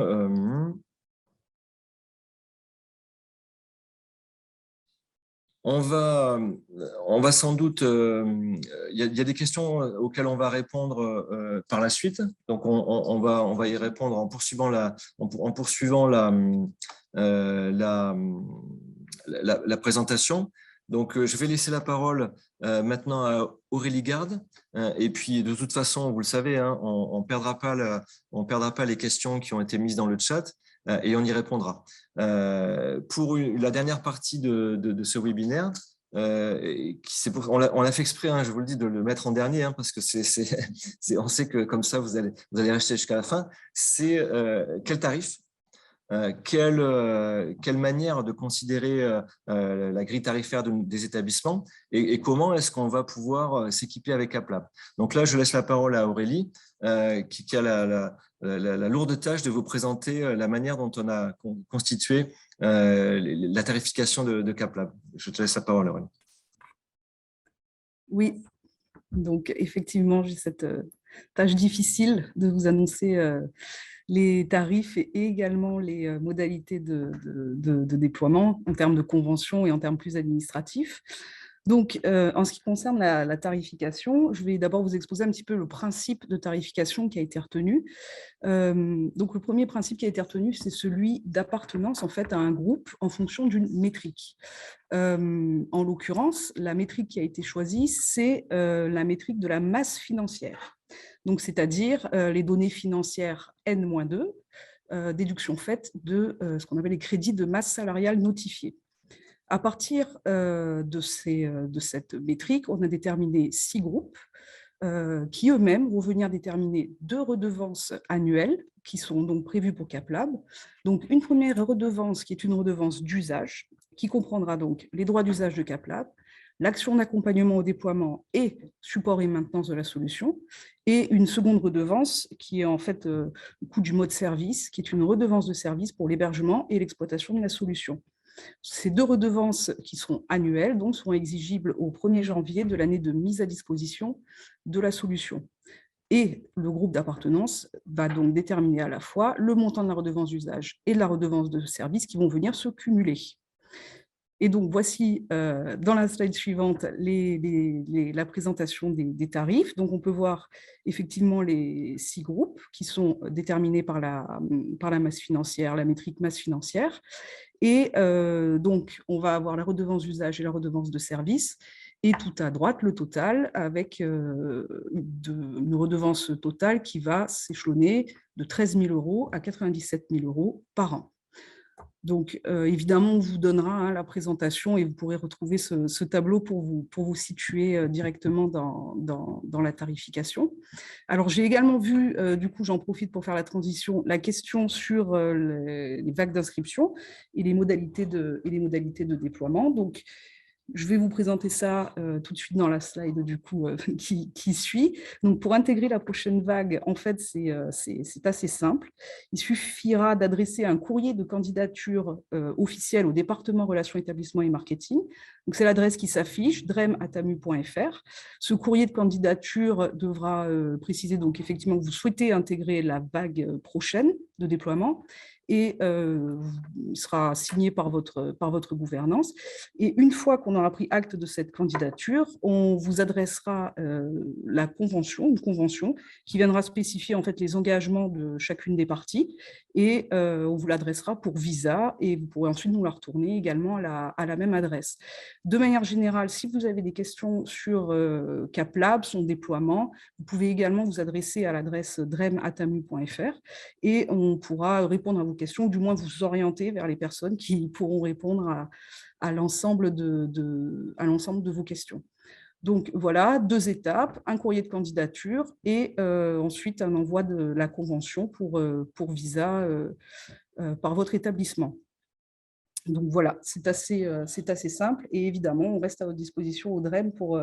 on va sans doute, il y a des questions auxquelles on va répondre par la suite. Donc, on va y répondre en poursuivant la présentation. Donc, je vais laisser la parole maintenant à Aurélie Garde. Et puis, de toute façon, vous le savez, hein, on ne perdra pas les questions qui ont été mises dans le chat et on y répondra. Pour la dernière partie de ce webinaire, on l'a fait exprès, hein, je vous le dis, de le mettre en dernier, hein, parce que on sait que comme ça, vous allez rester jusqu'à la fin. C'est quel tarif ? Quelle manière de considérer la grille tarifaire des établissements et comment est-ce qu'on va pouvoir s'équiper avec CapLab. Donc là, je laisse la parole à Aurélie qui a la lourde tâche de vous présenter la manière dont on a constitué la tarification de CapLab. Je te laisse la parole, Aurélie. Oui, donc effectivement, j'ai cette tâche difficile de vous annoncer les tarifs et également les modalités de déploiement en termes de convention et en termes plus administratifs. Donc, en ce qui concerne la tarification, je vais d'abord vous exposer un petit peu le principe de tarification qui a été retenu. Donc, le premier principe qui a été retenu, c'est celui d'appartenance en fait à un groupe en fonction d'une métrique. En l'occurrence, la métrique qui a été choisie, c'est la métrique de la masse financière. Donc, c'est-à-dire les données financières N-2, déduction faite de ce qu'on appelle les crédits de masse salariale notifiés. À partir de cette métrique, on a déterminé 6 groupes. qui eux-mêmes vont venir déterminer 2 redevances annuelles qui sont donc prévues pour CapLab. Donc, une première redevance qui est une redevance d'usage, qui comprendra donc les droits d'usage de CapLab, l'action d'accompagnement au déploiement et support et maintenance de la solution, et une seconde redevance qui est en fait le coût du mode service, qui est une redevance de service pour l'hébergement et l'exploitation de la solution. Ces 2 redevances qui seront annuelles donc, seront exigibles au 1er janvier de l'année de mise à disposition de la solution. Et le groupe d'appartenance va donc déterminer à la fois le montant de la redevance d'usage et de la redevance de service qui vont venir se cumuler. Et donc, voici dans la slide suivante la présentation des tarifs. Donc, on peut voir effectivement les 6 groupes qui sont déterminés par la masse financière, la métrique masse financière. Et donc, on va avoir la redevance d'usage et la redevance de service. Et tout à droite, le total, avec une redevance totale qui va s'échelonner de 13 000 € à 97 000 € par an. Donc, évidemment, on vous donnera la présentation et vous pourrez retrouver ce tableau pour vous situer directement dans la tarification. Alors, j'ai également vu, du coup, j'en profite pour faire la transition, la question sur les vagues d'inscription et les modalités de déploiement. Donc, je vais vous présenter ça tout de suite dans la slide du coup, qui suit. Donc, pour intégrer la prochaine vague, en fait, c'est assez simple. Il suffira d'adresser un courrier de candidature officiel au département Relations Établissements et Marketing. Donc, c'est l'adresse qui s'affiche, drem@amu.fr. Ce courrier de candidature devra préciser donc effectivement que vous souhaitez intégrer la vague prochaine de déploiement et il sera signé par votre gouvernance. Et une fois qu'on aura pris acte de cette candidature, on vous adressera une convention qui viendra spécifier en fait les engagements de chacune des parties et on vous l'adressera pour visa et vous pourrez ensuite nous la retourner également à la même adresse. De manière générale, si vous avez des questions sur CapLab, son déploiement, vous pouvez également vous adresser à l'adresse drem@amu.fr et on pourra répondre à vos questions, ou du moins vous orienter vers les personnes qui pourront répondre à l'ensemble de vos questions. Donc voilà, 2 étapes, un courrier de candidature et ensuite un envoi de la convention pour visa par votre établissement. Donc voilà, c'est assez simple et évidemment, on reste à votre disposition au DREM pour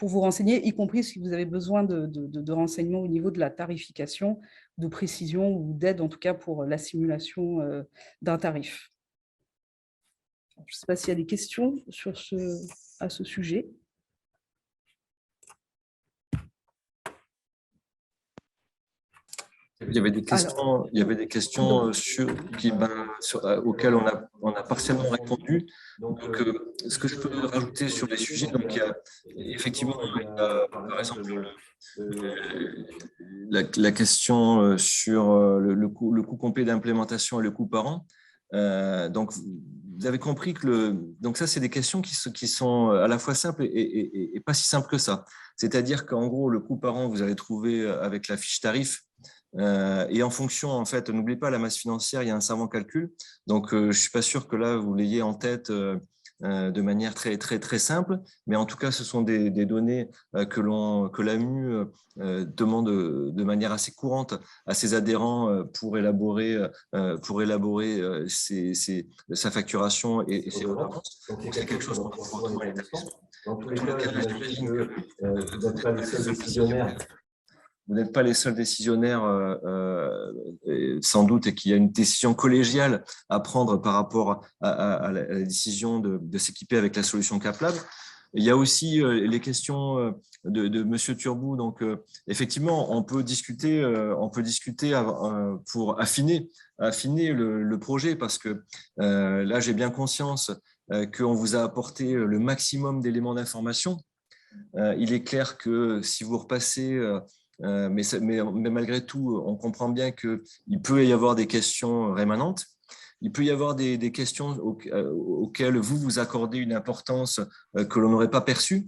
vous renseigner, y compris si vous avez besoin de renseignements au niveau de la tarification, de précision ou d'aide en tout cas pour la simulation d'un tarif. Je ne sais pas s'il y a des questions à ce sujet. Il y avait des questions auxquelles on a partiellement répondu. Donc, ce que je peux rajouter sur les sujets, donc il y a effectivement, par exemple, la question sur le coût complet d'implémentation et le coût par an. Donc, vous avez compris que donc ça, c'est des questions qui sont à la fois simples et pas si simples que ça. C'est-à-dire qu'en gros, le coût par an, vous allez trouver avec la fiche tarif. Et en fonction, en fait, n'oubliez pas la masse financière, il y a un savant calcul. Donc, je ne suis pas sûr que là, vous l'ayez en tête de manière très, très, très simple. Mais en tout cas, ce sont des données que l'AMU demande de manière assez courante à ses adhérents pour élaborer sa facturation et ses redevances. Donc, c'est quelque chose qu'on trouve dans l'établissement. Dans tous les cas, j'imagine que vous n'êtes pas les seuls décisionnaires. Vous n'êtes pas les seuls décisionnaires, sans doute, et qu'il y a une décision collégiale à prendre par rapport à la décision de s'équiper avec la solution CapLab. Il y a aussi les questions de Monsieur Turbou. Donc, effectivement, on peut discuter pour affiner le projet, parce que là, j'ai bien conscience qu'on vous a apporté le maximum d'éléments d'information. Il est clair que si vous repassez… mais malgré tout, on comprend bien qu'il peut y avoir des questions rémanentes. Il peut y avoir des questions auxquelles vous accordez une importance que l'on n'aurait pas perçue.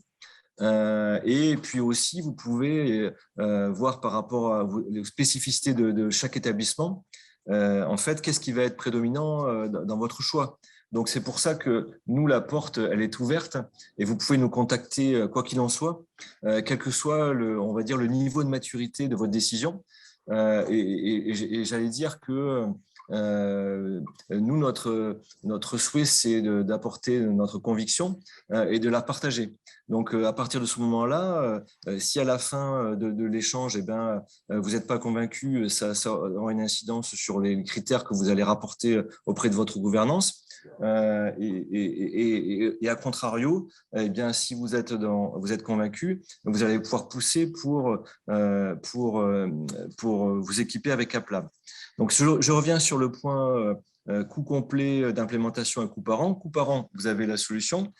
Et puis aussi, vous pouvez voir par rapport aux spécificités de chaque établissement, en fait, qu'est-ce qui va être prédominant dans votre choix. Donc, c'est pour ça que nous, la porte, elle est ouverte et vous pouvez nous contacter quoi qu'il en soit, quel que soit, on va dire, le niveau de maturité de votre décision. Et j'allais dire que nous, notre souhait, c'est d'apporter notre conviction et de la partager. Donc, à partir de ce moment-là, si à la fin de l'échange, vous n'êtes pas convaincu, ça aura une incidence sur les critères que vous allez rapporter auprès de votre gouvernance. Et à contrario, si vous êtes convaincu, vous allez pouvoir pousser pour vous équiper avec CapLab. Donc, je reviens sur le point coût complet d'implémentation et coût par an. Coût par an, vous avez la solution.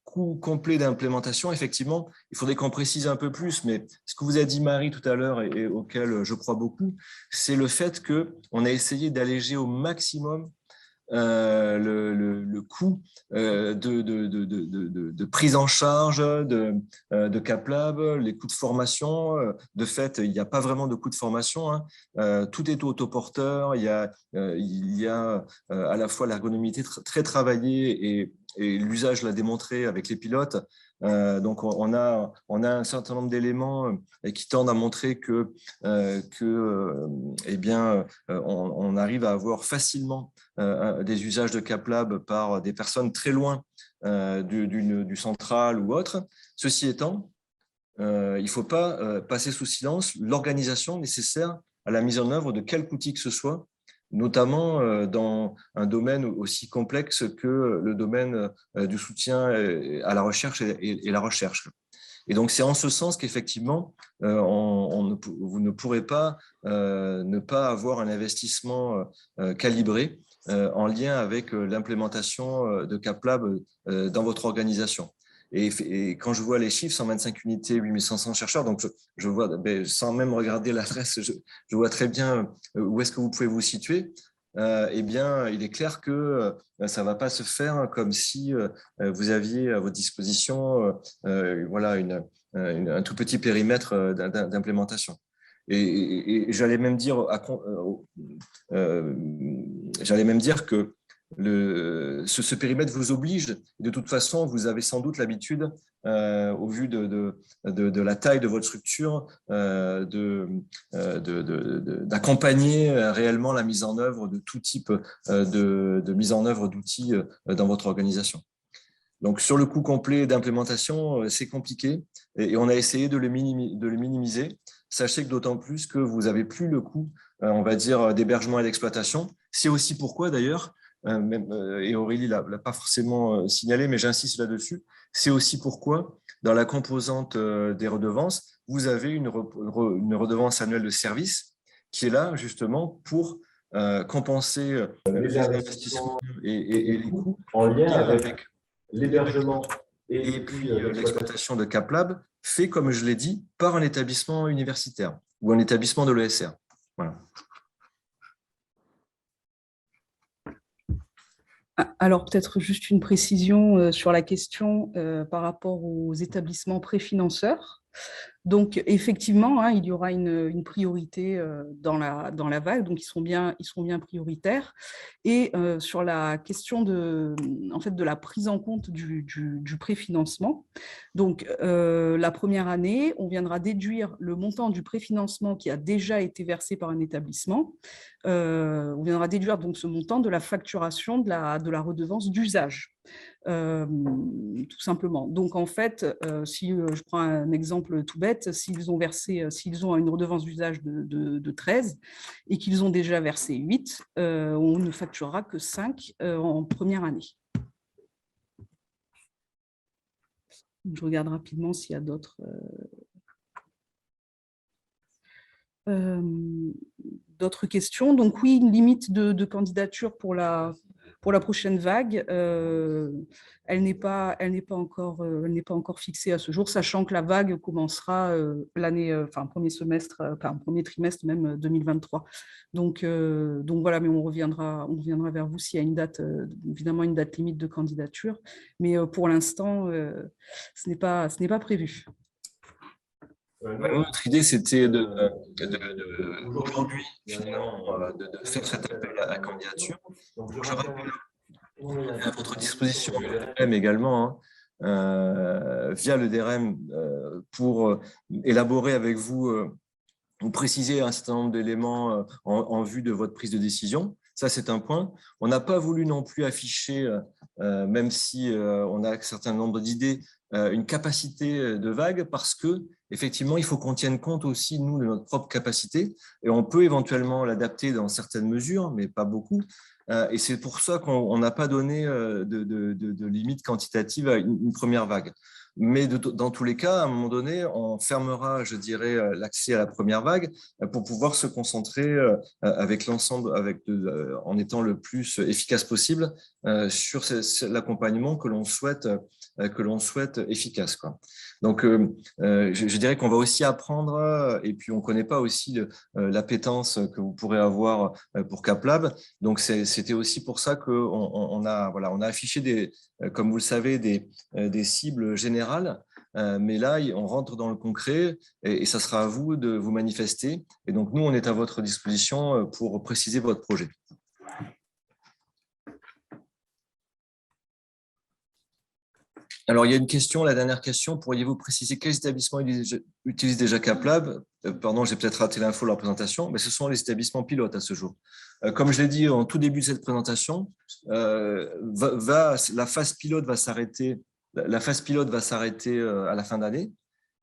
Coût complet d'implémentation, effectivement, il faudrait qu'on précise un peu plus, mais ce que vous a dit Marie tout à l'heure et auquel je crois beaucoup, c'est le fait qu'on a essayé d'alléger au maximum le coût de prise en charge de CapLab, les coûts de formation. De fait, il n'y a pas vraiment de coût de formation, hein. Tout est autoporteur. Il y a à la fois l'ergonomie très travaillée et l'usage l'a démontré avec les pilotes. Donc, on a un certain nombre d'éléments qui tendent à montrer que on arrive à avoir facilement des usages de CapLab par des personnes très loin du central ou autre. Ceci étant, il ne faut pas passer sous silence l'organisation nécessaire à la mise en œuvre de quelque outil que ce soit, notamment dans un domaine aussi complexe que le domaine du soutien à la recherche et la recherche. Et donc, c'est en ce sens qu'effectivement, vous ne pourrez pas ne pas avoir un investissement calibré en lien avec l'implémentation de CapLab dans votre organisation. Et quand je vois les chiffres, 125 unités, 8500 chercheurs, donc je vois, sans même regarder l'adresse, je vois très bien où est-ce que vous pouvez vous situer. Il est clair que ça ne va pas se faire comme si vous aviez à votre disposition un tout petit périmètre d'implémentation. Et j'allais même dire que ce périmètre vous oblige. De toute façon, vous avez sans doute l'habitude, au vu de la taille de votre structure, d'accompagner réellement la mise en œuvre de tout type de mise en œuvre d'outils dans votre organisation. Donc, sur le coût complet d'implémentation, c'est compliqué et on a essayé de le minimiser. Sachez que d'autant plus que vous n'avez plus le coût, on va dire, d'hébergement et d'exploitation. C'est aussi pourquoi, d'ailleurs, et Aurélie ne l'a pas forcément signalé, mais j'insiste là-dessus, c'est aussi pourquoi, dans la composante des redevances, vous avez une redevance annuelle de service qui est là, justement, pour compenser les investissements et les coûts en lien avec l'hébergement et puis l'exploitation de CapLab, fait, comme je l'ai dit, par un établissement universitaire ou un établissement de l'ESR. Voilà. Alors, peut-être juste une précision sur la question par rapport aux établissements préfinanceurs. Donc, effectivement, il y aura une priorité dans la vague, donc ils seront bien prioritaires. Et sur la question de la prise en compte du préfinancement, donc la première année, on viendra déduire le montant du préfinancement qui a déjà été versé par un établissement. On viendra déduire donc ce montant de la facturation de la redevance d'usage. Tout simplement. Donc, en fait, si je prends un exemple tout bête, s'ils ont une redevance d'usage de 13 et qu'ils ont déjà versé 8, on ne facturera que 5 en première année. Je regarde rapidement s'il y a d'autres questions. Donc oui, une limite de candidature pour la prochaine vague, elle n'est pas encore fixée à ce jour, sachant que la vague commencera premier trimestre même 2023. Donc voilà, mais on reviendra vers vous s'il y a une date, évidemment une date limite de candidature, mais pour l'instant, ce n'est pas prévu. Notre idée, c'était aujourd'hui, finalement, de faire cet appel à la candidature. Je rappelle À votre disposition, le DREM également, via le DREM, pour élaborer avec vous ou préciser un certain nombre d'éléments en vue de votre prise de décision. Ça, c'est un point. On n'a pas voulu non plus afficher, même si on a un certain nombre d'idées, une capacité de vague, parce que effectivement, il faut qu'on tienne compte aussi, nous, de notre propre capacité, et on peut éventuellement l'adapter dans certaines mesures, mais pas beaucoup. Et c'est pour ça qu'on n'a pas donné de limite quantitative à une première vague. Mais dans tous les cas, à un moment donné, on fermera, je dirais, l'accès à la première vague pour pouvoir se concentrer avec l'ensemble, en étant le plus efficace possible sur l'accompagnement que l'on souhaite efficace, quoi. Donc, je dirais qu'on va aussi apprendre, et puis on ne connaît pas aussi l'appétence que vous pourrez avoir pour CapLab. Donc, c'était aussi pour ça qu'on a affiché, comme vous le savez, des cibles générales. Mais là, on rentre dans le concret et ça sera à vous de vous manifester. Et donc, nous, on est à votre disposition pour préciser votre projet. Alors, il y a une question, la dernière question. Pourriez-vous préciser quels établissements utilisent déjà CapLab? Pardon, j'ai peut-être raté l'info de la présentation, mais ce sont les établissements pilotes à ce jour. Comme je l'ai dit en tout début de cette présentation, la phase pilote va s'arrêter. La phase pilote va s'arrêter à la fin d'année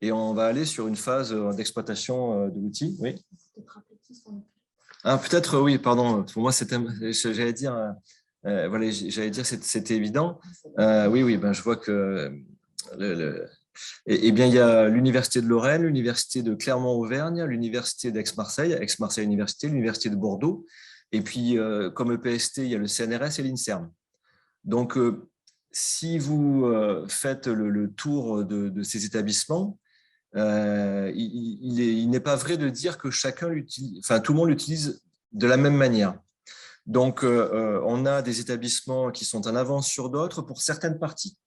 et on va aller sur une phase d'exploitation de l'outil. Oui. Peut-être, oui, pardon. Pour moi, j'allais dire. Voilà, j'allais dire c'était évident. Oui, je vois que bien, il y a l'Université de Lorraine, l'Université de Clermont-Auvergne, l'Université d'Aix-Marseille, Aix-Marseille Université, l'Université de Bordeaux, et puis comme EPST, il y a le CNRS et l'INSERM. Donc, si vous faites le tour de ces établissements, il n'est pas vrai de dire que tout le monde l'utilise de la même manière. Donc, on a des établissements qui sont en avance sur d'autres pour certaines parties.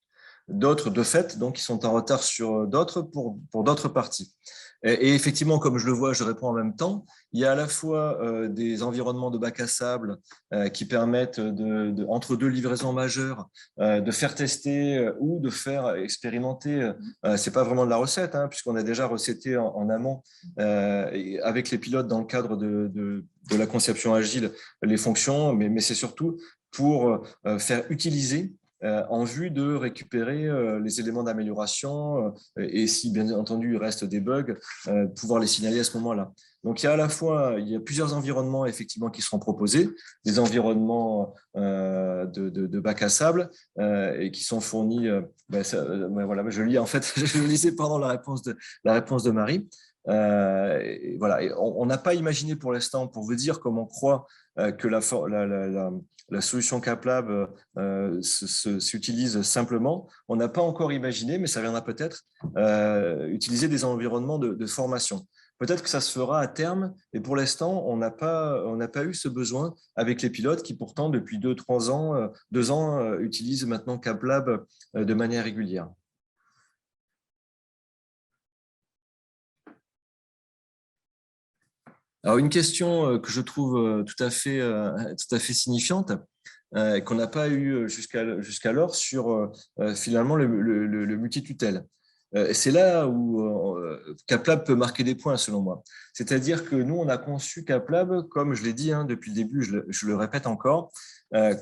D'autres, de fait, donc, qui sont en retard sur d'autres pour d'autres parties. Et effectivement, comme je le vois, je réponds en même temps, il y a à la fois des environnements de bac à sable qui permettent, entre deux livraisons majeures, de faire tester ou de faire expérimenter. Ce n'est pas vraiment de la recette, puisqu'on a déjà recetté en amont avec les pilotes dans le cadre de la conception agile les fonctions, mais c'est surtout pour faire utiliser en vue de récupérer les éléments d'amélioration et si bien entendu il reste des bugs, pouvoir les signaler à ce moment-là. Donc il y a plusieurs environnements effectivement qui seront proposés, des environnements de bac à sable et qui sont fournis. Voilà, je lis en fait, je lisais pendant la réponse de Marie. Et voilà, et on n'a pas imaginé pour l'instant, pour vous dire comme on croit que la solution CapLab s'utilise simplement. On n'a pas encore imaginé, mais ça viendra peut-être, utiliser des environnements de formation. Peut-être que ça se fera à terme, et pour l'instant, on n'a pas eu ce besoin avec les pilotes qui pourtant, depuis 2 ans, utilisent maintenant CapLab de manière régulière. Alors, une question que je trouve tout à fait signifiante, qu'on n'a pas eu jusqu'alors sur finalement le multitutelle. C'est là où CapLab peut marquer des points, selon moi. C'est-à-dire que nous, on a conçu CapLab, comme je l'ai dit depuis le début, je le répète encore,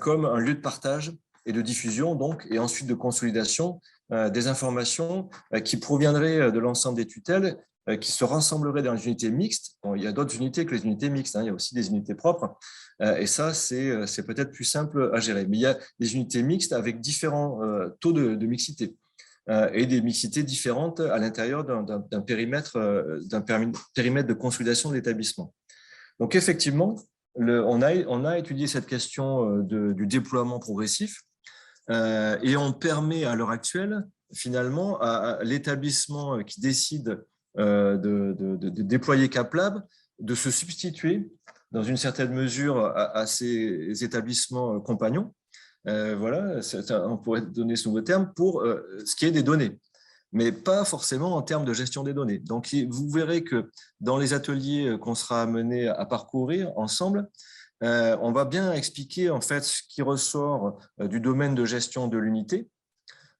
comme un lieu de partage et de diffusion, donc, et ensuite de consolidation des informations qui proviendraient de l'ensemble des tutelles, qui se rassembleraient dans les unités mixtes. Bon, il y a d'autres unités que les unités mixtes, il y a aussi des unités propres, et ça, c'est peut-être plus simple à gérer. Mais il y a des unités mixtes avec différents taux de mixité et des mixités différentes à l'intérieur d'un périmètre de consolidation de l'établissement. Donc, effectivement, on a étudié cette question du déploiement progressif et on permet à l'heure actuelle, finalement, à l'établissement qui décide de déployer CapLab, de se substituer dans une certaine mesure à ces établissements compagnons. Voilà, on pourrait donner ce nouveau terme pour ce qui est des données, mais pas forcément en termes de gestion des données. Donc, vous verrez que dans les ateliers qu'on sera amenés à parcourir ensemble, on va bien expliquer en fait ce qui ressort du domaine de gestion de l'unité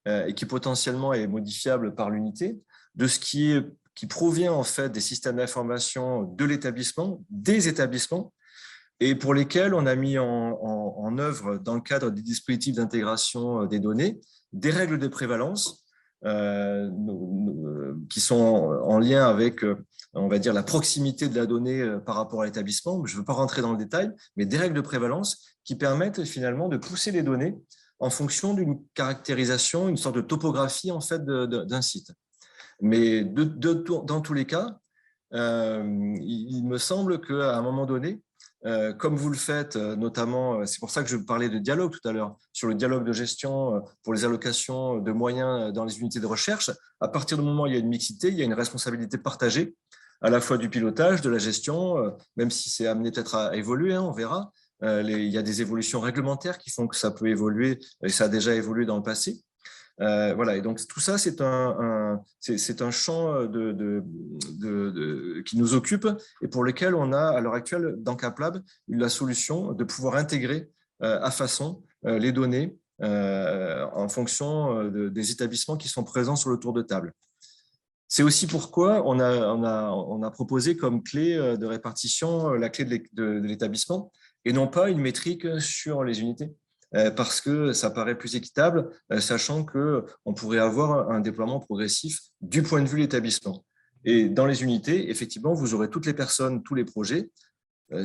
et qui potentiellement est modifiable par l'unité, de ce qui provient en fait des systèmes d'information de l'établissement, des établissements, et pour lesquels on a mis en œuvre, dans le cadre des dispositifs d'intégration des données, des règles de prévalence qui sont en lien avec, on va dire, la proximité de la donnée par rapport à l'établissement. Je ne veux pas rentrer dans le détail, mais des règles de prévalence qui permettent finalement de pousser les données en fonction d'une caractérisation, une sorte de topographie en fait d'un site. Mais dans tous les cas, il me semble qu'à un moment donné, comme vous le faites, notamment, c'est pour ça que je parlais de dialogue tout à l'heure, sur le dialogue de gestion pour les allocations de moyens dans les unités de recherche, à partir du moment où il y a une mixité, il y a une responsabilité partagée, à la fois du pilotage, de la gestion, même si c'est amené peut-être à évoluer, hein, on verra. Il y a des évolutions réglementaires qui font que ça peut évoluer, et ça a déjà évolué dans le passé. Voilà, et donc tout ça, c'est un champ qui nous occupe et pour lequel on a, à l'heure actuelle, dans CapLab, la solution de pouvoir intégrer à façon les données en fonction des établissements qui sont présents sur le tour de table. C'est aussi pourquoi on a proposé comme clé de répartition la clé de l'établissement et non pas une métrique sur les unités. Parce que ça paraît plus équitable, sachant qu'on pourrait avoir un déploiement progressif du point de vue de l'établissement. Et dans les unités, effectivement, vous aurez toutes les personnes, tous les projets,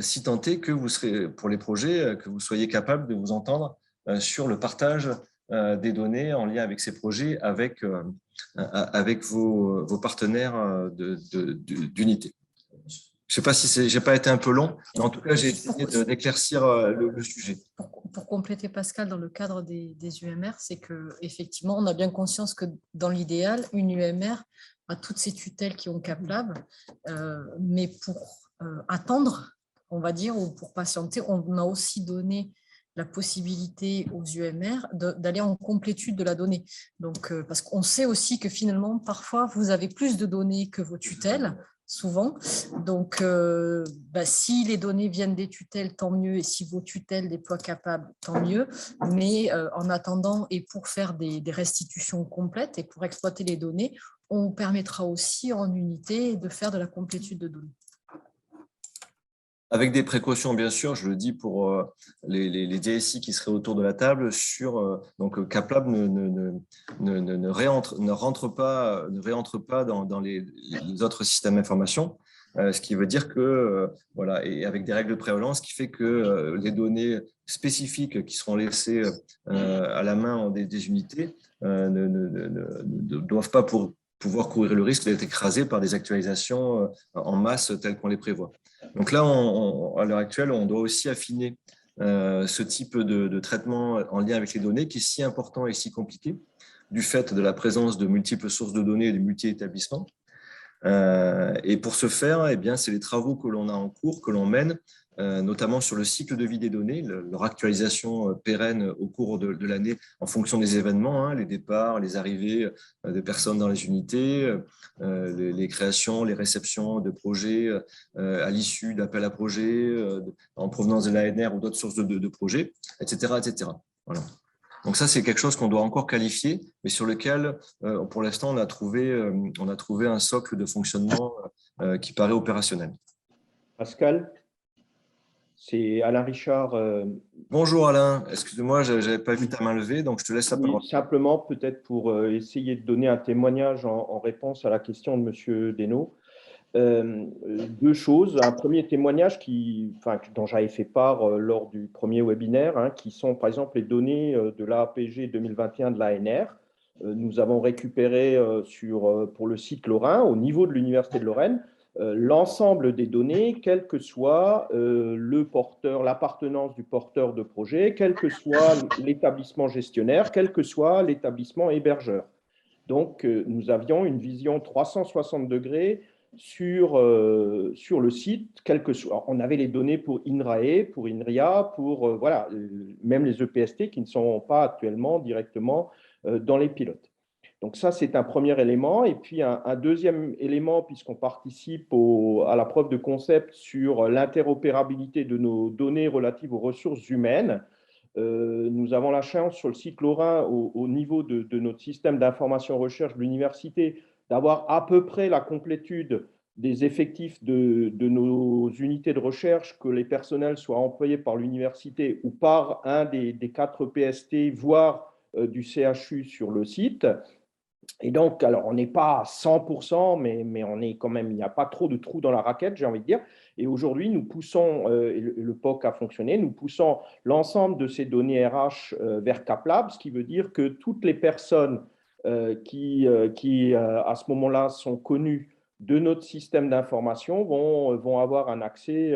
si tant est que vous serez, pour les projets, que vous soyez capable de vous entendre sur le partage des données en lien avec ces projets, avec vos partenaires d'unité. Je ne sais pas si je n'ai pas été un peu long, mais en tout cas, j'ai essayé d'éclaircir le sujet. Pour compléter Pascal, dans le cadre des UMR, c'est qu'effectivement, on a bien conscience que dans l'idéal, une UMR a toutes ces tutelles qui ont CapLab, mais pour attendre, on va dire, ou pour patienter, on a aussi donné la possibilité aux UMR d'aller en complétude de la donnée. Donc, parce qu'on sait aussi que finalement, parfois, vous avez plus de données que vos tutelles, souvent. Donc, si les données viennent des tutelles, tant mieux. Et si vos tutelles déploient CapLab, tant mieux. Mais en attendant, et pour faire des restitutions complètes et pour exploiter les données, on permettra aussi en unité de faire de la complétude de données. Avec des précautions, bien sûr, je le dis pour les DSI qui seraient autour de la table, donc CapLab ne réentre pas dans les autres systèmes d'information, ce qui veut dire que, voilà, et avec des règles de prévalence, ce qui fait que les données spécifiques qui seront laissées à la main des unités ne doivent pas pouvoir courir le risque d'être écrasés par des actualisations en masse telles qu'on les prévoit. Donc là, à l'heure actuelle, on doit aussi affiner ce type de traitement en lien avec les données qui est si important et si compliqué du fait de la présence de multiples sources de données et de multi-établissements. Et pour ce faire, eh bien, c'est les travaux que l'on a en cours, que l'on mène, notamment sur le cycle de vie des données, leur actualisation pérenne au cours de l'année en fonction des événements, hein, les départs, les arrivées de personnes dans les unités, les créations, les réceptions de projets à l'issue d'appels à projets en provenance de l'ANR ou d'autres sources de projets, etc. etc. Voilà. Donc ça, c'est quelque chose qu'on doit encore qualifier, mais sur lequel, pour l'instant, on a trouvé un socle de fonctionnement qui paraît opérationnel. Pascal, c'est Alain Richard. Bonjour Alain, excuse-moi, je n'avais pas vu ta main levée, donc je te laisse la parole. Simplement, peut-être pour essayer de donner un témoignage en réponse à la question de M. Desnaux. Deux choses. Un premier témoignage dont j'avais fait part lors du premier webinaire, hein, qui sont par exemple les données de l'APG 2021 de l'ANR. Nous avons récupéré pour le site lorrain, au niveau de l'Université de Lorraine, l'ensemble des données, quel que soit l'appartenance du porteur de projet, quel que soit l'établissement gestionnaire, quel que soit l'établissement hébergeur. Donc, nous avions une vision 360 degrés sur le site, quel que soit. On avait les données pour INRAE, pour INRIA, pour même les EPST qui ne sont pas actuellement directement dans les pilotes. Donc ça, c'est un premier élément. Et puis un deuxième élément, puisqu'on participe à la preuve de concept sur l'interopérabilité de nos données relatives aux ressources humaines, nous avons la chance sur le site Lorrain, au niveau de notre système d'information recherche de l'université, d'avoir à peu près la complétude des effectifs de nos unités de recherche, que les personnels soient employés par l'université ou par un des 4 PST, voire du CHU sur le site. Et donc, alors on n'est pas à 100%, mais on est quand même, il n'y a pas trop de trous dans la raquette, j'ai envie de dire. Et aujourd'hui, nous poussons, et le POC a fonctionné, nous poussons l'ensemble de ces données RH vers CapLab, ce qui veut dire que toutes les personnes qui à ce moment-là, sont connues de notre système d'information vont avoir un accès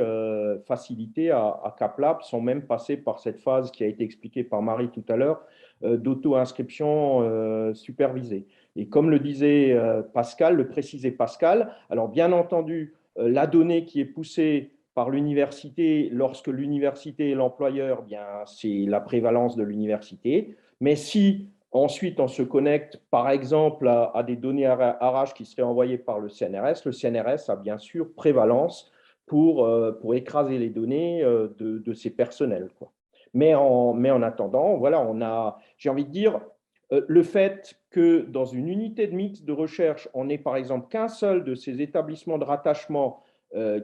facilité à CapLab, sans même passer par cette phase qui a été expliquée par Marie tout à l'heure, d'auto-inscription supervisée. Et comme le disait Pascal, le précisait Pascal, alors bien entendu, la donnée qui est poussée par l'université, lorsque l'université est l'employeur, bien c'est la prévalence de l'université. Mais si ensuite on se connecte, par exemple, à des données RH qui seraient envoyées par le CNRS a bien sûr prévalence pour écraser les données de ces personnels, quoi. Mais en attendant, voilà, j'ai envie de dire, le fait que dans une unité de mix de recherche, on n'ait par exemple qu'un seul de ces établissements de rattachement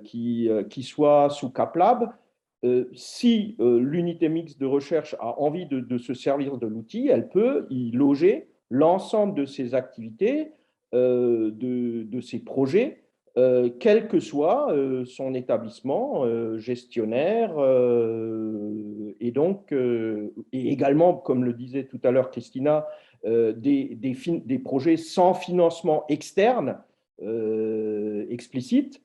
qui soit sous CapLab, si l'unité mixte de recherche a envie de se servir de l'outil, elle peut y loger l'ensemble de ses activités, de ses projets, quel que soit son établissement gestionnaire, et donc, et également, comme le disait tout à l'heure Christina, des projets sans financement externe explicite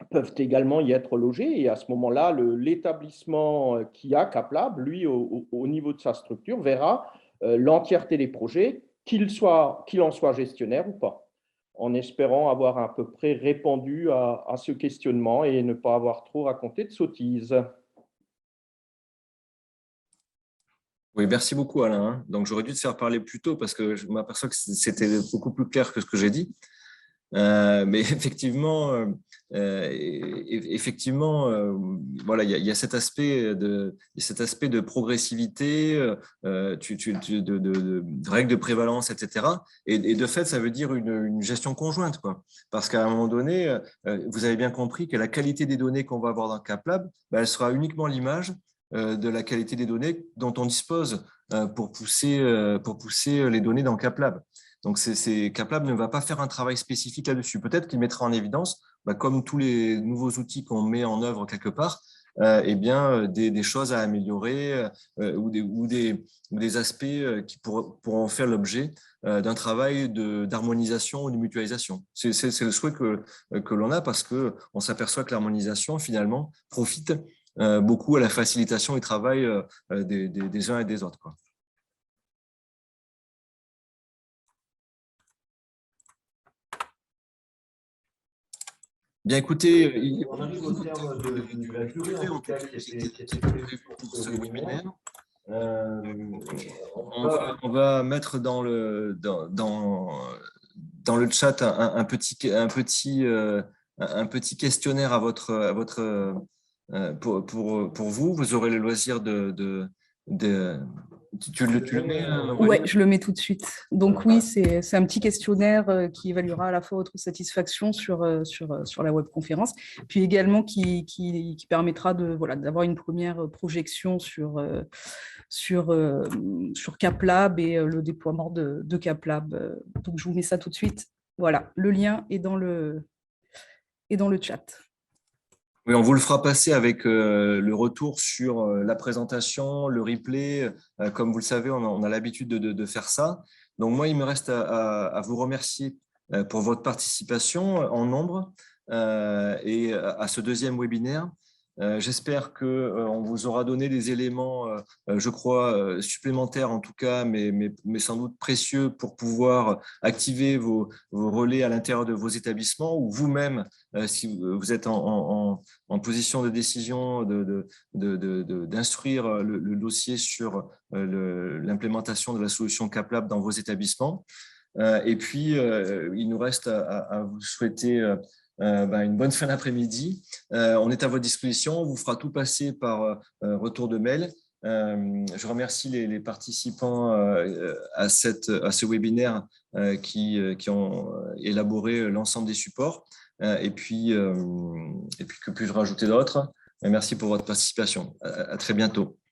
peuvent également y être logés. Et à ce moment-là, l'établissement qui a CapLab, lui, au niveau de sa structure, verra l'entièreté des projets, qu'il en soit gestionnaire ou pas, en espérant avoir à peu près répondu à ce questionnement et ne pas avoir trop raconté de sottises. Oui, merci beaucoup Alain. Donc j'aurais dû te faire parler plus tôt parce que je m'aperçois que c'était beaucoup plus clair que ce que j'ai dit. Mais effectivement, voilà, il y a cet aspect de progressivité, de règles de prévalence, etc. Et de fait, ça veut dire une gestion conjointe, quoi. Parce qu'à un moment donné, vous avez bien compris que la qualité des données qu'on va avoir dans CapLab, elle sera uniquement l'image de la qualité des données dont on dispose pour pousser les données dans CapLab. Donc, CapLab ne va pas faire un travail spécifique là-dessus. Peut-être qu'il mettra en évidence, comme tous les nouveaux outils qu'on met en œuvre quelque part, des choses à améliorer ou des aspects qui pourront faire l'objet d'un travail d'harmonisation ou de mutualisation. C'est le souhait que l'on a parce qu'on s'aperçoit que l'harmonisation, finalement, profite beaucoup à la facilitation du travail des uns et des autres, quoi. Bien, écoutez, on arrive au terme de la durée en tout cas qui était prévue pour ce webinaire. On va mettre dans le chat un petit questionnaire pour vous. Vous aurez le loisir tu le mets, Oui, je le mets tout de suite. Donc oui, c'est un petit questionnaire qui évaluera à la fois votre satisfaction sur la webconférence, puis également qui permettra d'avoir une première projection sur CapLab et le déploiement de CapLab. Donc je vous mets ça tout de suite. Voilà, le lien est dans le chat. Oui, on vous le fera passer avec le retour sur la présentation, le replay. Comme vous le savez, on a l'habitude de faire ça. Donc, moi, il me reste à vous remercier pour votre participation en nombre et à ce deuxième webinaire. J'espère qu'on vous aura donné des éléments, je crois, supplémentaires en tout cas, mais sans doute précieux pour pouvoir activer vos relais à l'intérieur de vos établissements ou vous-même, si vous êtes en position de décision, d'instruire le dossier sur l'implémentation de la solution CapLab dans vos établissements. Et puis, il nous reste à vous souhaiter une bonne fin d'après-midi. On est à votre disposition. On vous fera tout passer par retour de mail. Je remercie les participants à ce webinaire qui ont élaboré l'ensemble des supports. Et puis, que puis-je rajouter d'autre? Merci pour votre participation. À très bientôt.